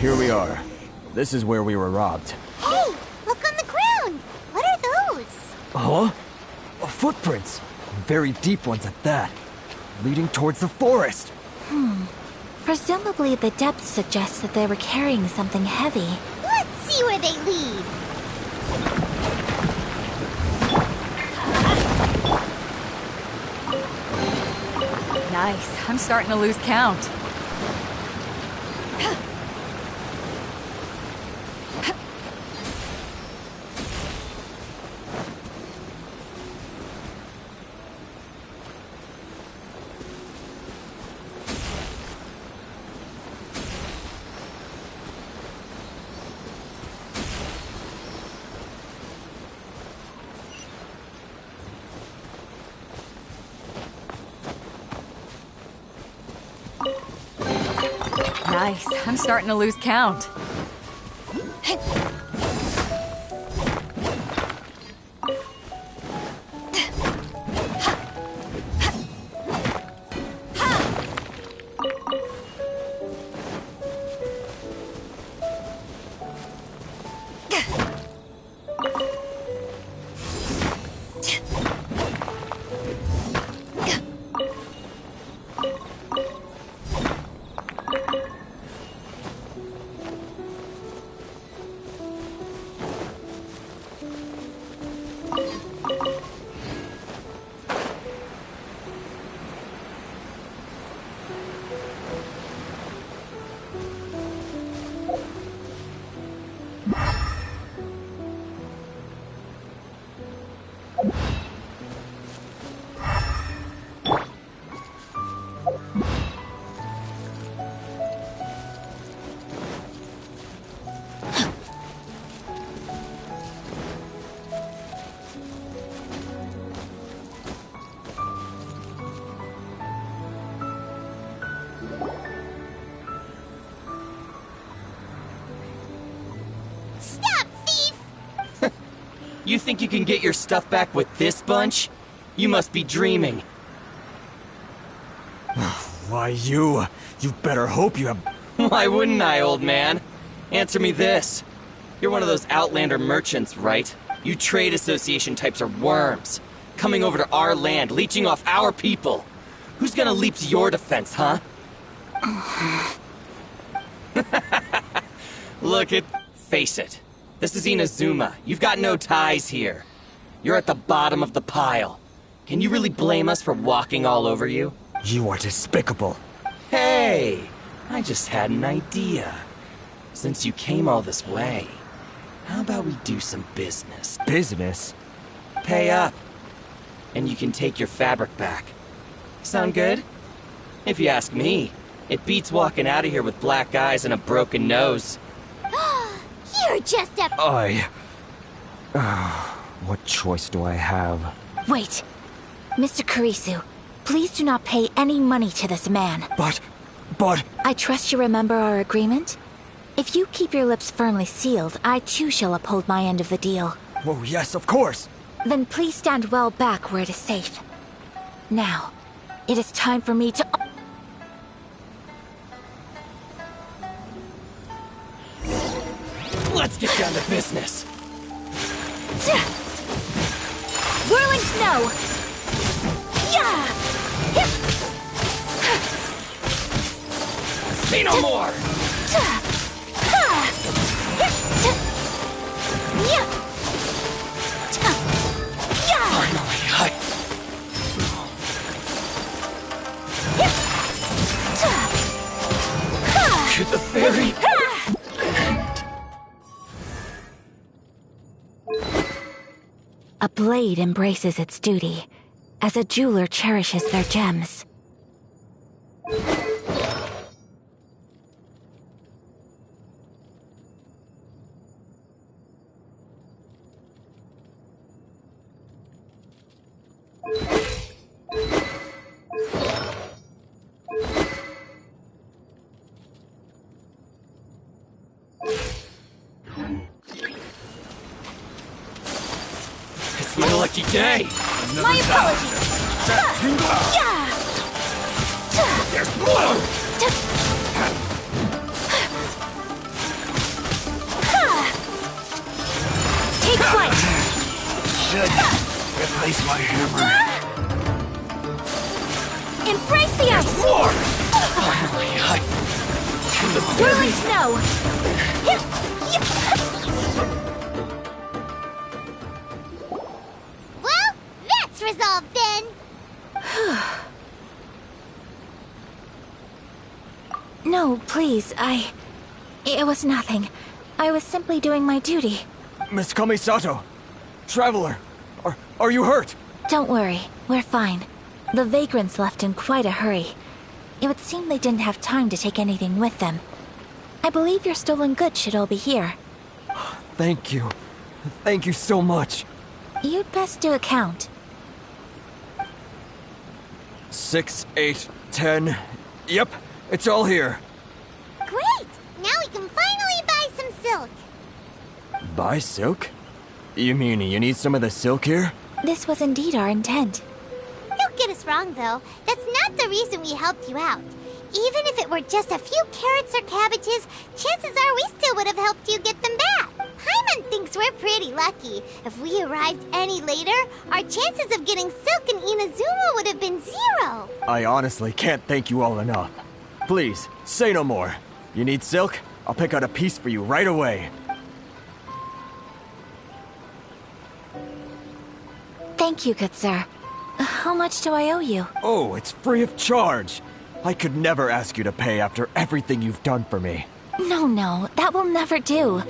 Here we are. This is where we were robbed. Hey, look on the ground. What are those? Huh? Footprints. Very deep ones at that. Leading towards the forest. Presumably the depth suggests that they were carrying something heavy. Let's see where they lead. Nice. I'm starting to lose count. Nice. I'm starting to lose count. You think you can get your stuff back with this bunch? You must be dreaming. Why, you better hope you have... Why wouldn't I, old man? Answer me this. You're one of those Outlander merchants, right? You trade association types are worms. Coming over to our land, leeching off our people. Who's gonna leap to your defense, huh? Look it. Face it. This is Inazuma. You've got no ties here. You're at the bottom of the pile. Can you really blame us for walking all over you? You are despicable. Hey! I just had an idea. Since you came all this way, how about we do some business? Business? Pay up. And you can take your fabric back. Sound good? If you ask me, it beats walking out of here with black eyes and a broken nose. You're just a... What choice do I have? Wait! Mr. Kurisu, please do not pay any money to this man. But... I trust you remember our agreement? If you keep your lips firmly sealed, I too shall uphold my end of the deal. Oh, yes, of course! Then please stand well back where it is safe. Now, it is time for me to... Let's get down to business. Whirling snow! Yeah! Say no more! Finally, to the very... A blade embraces its duty, as a jeweler cherishes their gems. It's my lucky day! My apologies! There's more! Fight! Should replace my hammer. Embrace the ice! Whirling snow! Well, that's resolved then. No, please, It was nothing. I was simply doing my duty. Miss Kamisato! Traveler! Are you hurt? Don't worry, we're fine. The vagrants left in quite a hurry. It would seem they didn't have time to take anything with them. I believe your stolen goods should all be here. Thank you. Thank you so much. You'd best do a count. 6, 8, 10. Yep, it's all here. Great! Now we can finally buy some silk. Buy silk? You mean you need some of the silk here? This was indeed our intent. Don't get us wrong, though. That's not the reason we helped you out. Even if it were just a few carrots or cabbages, chances are we still would have helped you get them back. Paimon thinks we're pretty lucky. If we arrived any later, our chances of getting silk in Inazuma would have been 0. I honestly can't thank you all enough. Please, say no more. You need silk? I'll pick out a piece for you right away. Thank you, good sir. How much do I owe you? Oh, it's free of charge. I could never ask you to pay after everything you've done for me. No, that will never do.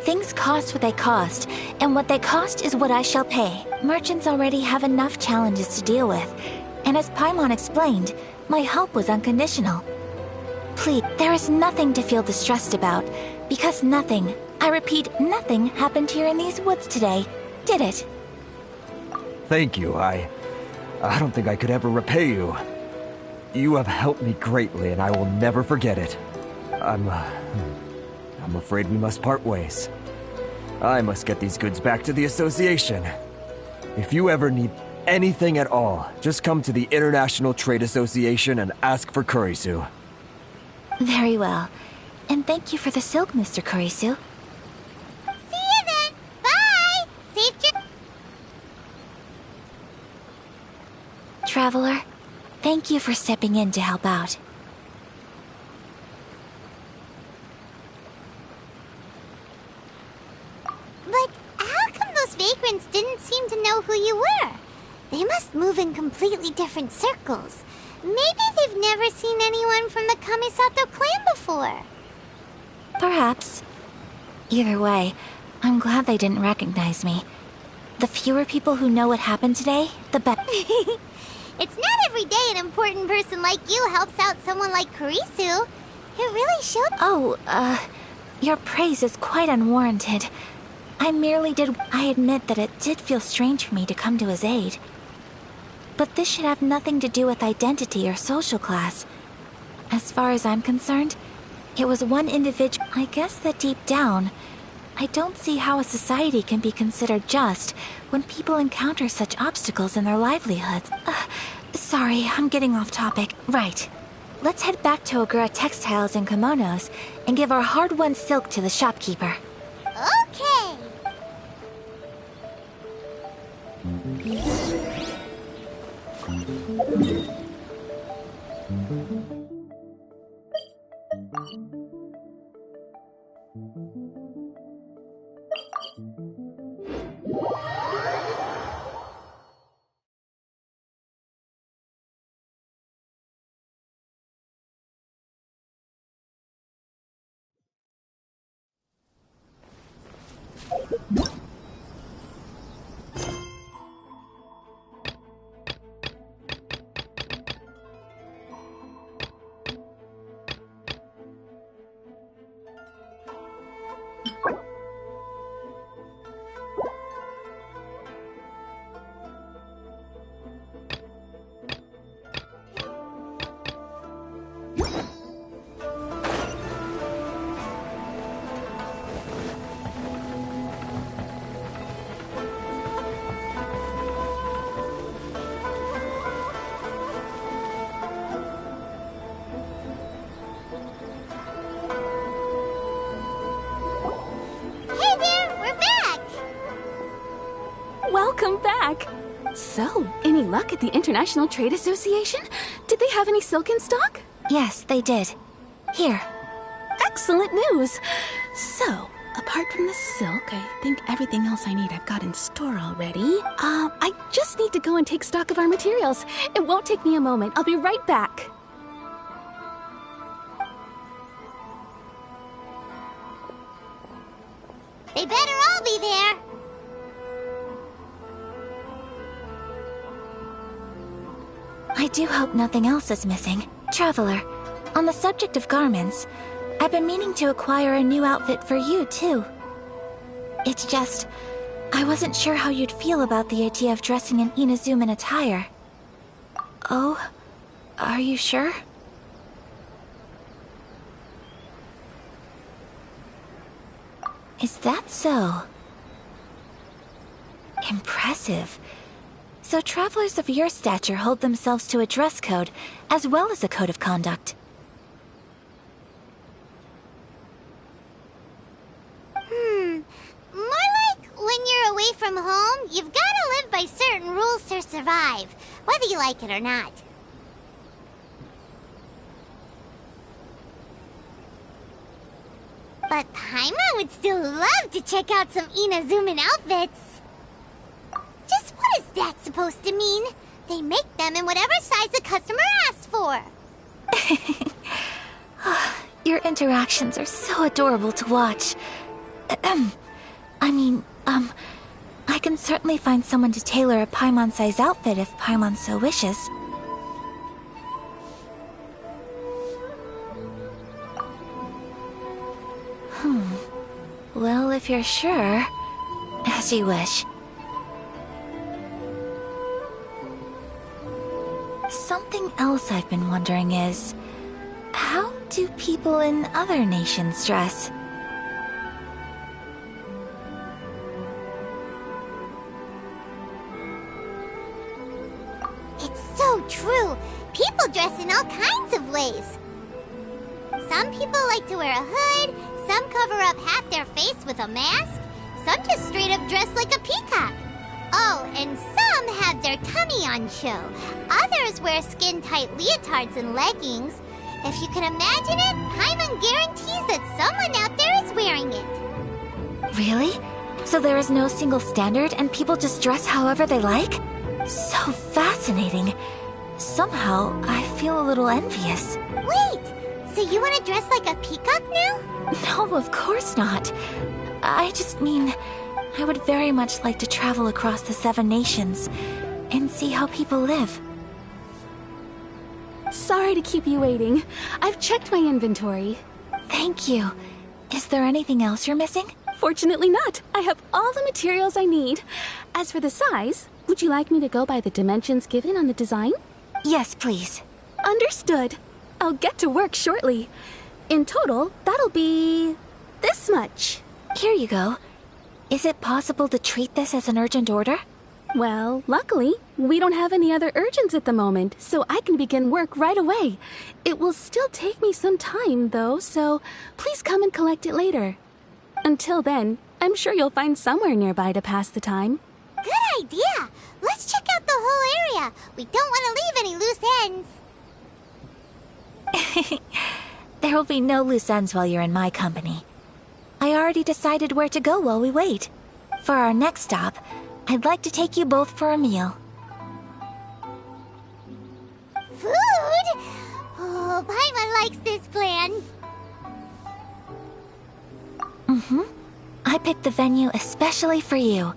Things cost what they cost, and what they cost is what I shall pay. Merchants already have enough challenges to deal with, and as Paimon explained, my help was unconditional. Please, there is nothing to feel distressed about, because nothing, I repeat, nothing happened here in these woods today, did it? Thank you. I don't think I could ever repay you. You have helped me greatly, and I will never forget it. I'm afraid we must part ways. I must get these goods back to the association. If you ever need anything at all, just come to the International Trade Association and ask for Kurisu. Very well. And thank you for the silk, Mr. Kurisu. See you then! Bye! Safe trip! Traveler, thank you for stepping in to help out. But how come those vagrants didn't seem to know who you were? They must move in completely different circles. Maybe they've never seen anyone from the Kamisato clan before. Perhaps. Either way, I'm glad they didn't recognize me. The fewer people who know what happened today, the better. It's not every day an important person like you helps out someone like Kurisu. It really showed. Oh, your praise is quite unwarranted. I admit that it did feel strange for me to come to his aid. But this should have nothing to do with identity or social class. As far as I'm concerned, it was one individual. I guess that deep down, I don't see how a society can be considered just when people encounter such obstacles in their livelihoods. Sorry, I'm getting off topic. Right. Let's head back to Ogura Textiles and Kimonos and give our hard-won silk to the shopkeeper. Okay. Welcome back. So, any luck at the International Trade Association? Did they have any silk in stock? Yes, they did. Here. Excellent news. So, apart from the silk, I think everything else I need I've got in store already. I just need to go and take stock of our materials. It won't take me a moment. I'll be right back. They better all be there. I do hope nothing else is missing. Traveler, on the subject of garments, I've been meaning to acquire a new outfit for you, too. It's just, I wasn't sure how you'd feel about the idea of dressing in Inazuman attire. Oh, are you sure? Is that so? Impressive. So travelers of your stature hold themselves to a dress code, as well as a code of conduct. More like when you're away from home, you've got to live by certain rules to survive, whether you like it or not. But Paimon would still love to check out some Inazuman outfits. Just what is that supposed to mean? They make them in whatever size the customer asks for. Your interactions are so adorable to watch. I can certainly find someone to tailor a Paimon-sized outfit if Paimon so wishes. Well, if you're sure, as you wish. Something else I've been wondering is, how do people in other nations dress? It's so true. People dress in all kinds of ways. Some people like to wear a hood, some cover up half their face with a mask, some just straight up dress like a peacock. Oh, and some have their tummy on show. Others wear skin-tight leotards and leggings. If you can imagine it, Paimon guarantees that someone out there is wearing it. Really? So there is no single standard and people just dress however they like? So fascinating. Somehow, I feel a little envious. Wait! So you want to dress like a peacock now? No, of course not. I just mean, I would very much like to travel across the 7 nations and see how people live. Sorry to keep you waiting. I've checked my inventory. Thank you. Is there anything else you're missing? Fortunately not. I have all the materials I need. As for the size, would you like me to go by the dimensions given on the design? Yes, please. Understood. I'll get to work shortly. In total, that'll be this much. Here you go. Is it possible to treat this as an urgent order? Well, luckily, we don't have any other urgents at the moment, so I can begin work right away. It will still take me some time, though, so please come and collect it later. Until then, I'm sure you'll find somewhere nearby to pass the time. Good idea! Let's check out the whole area. We don't want to leave any loose ends. There will be no loose ends while you're in my company. I already decided where to go while we wait. For our next stop, I'd like to take you both for a meal. Food? Oh, Paimon likes this plan. I picked the venue especially for you.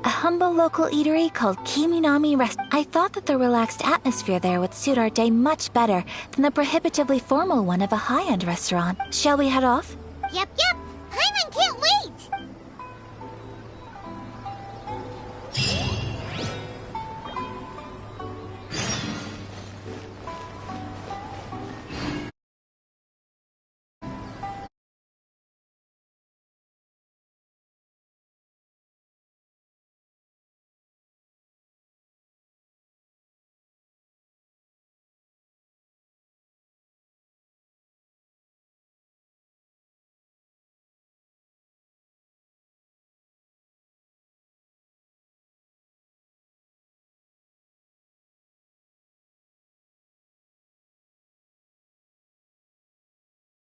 A humble local eatery called Kiminami Rest. I thought that the relaxed atmosphere there would suit our day much better than the prohibitively formal one of a high-end restaurant. Shall we head off? Yep.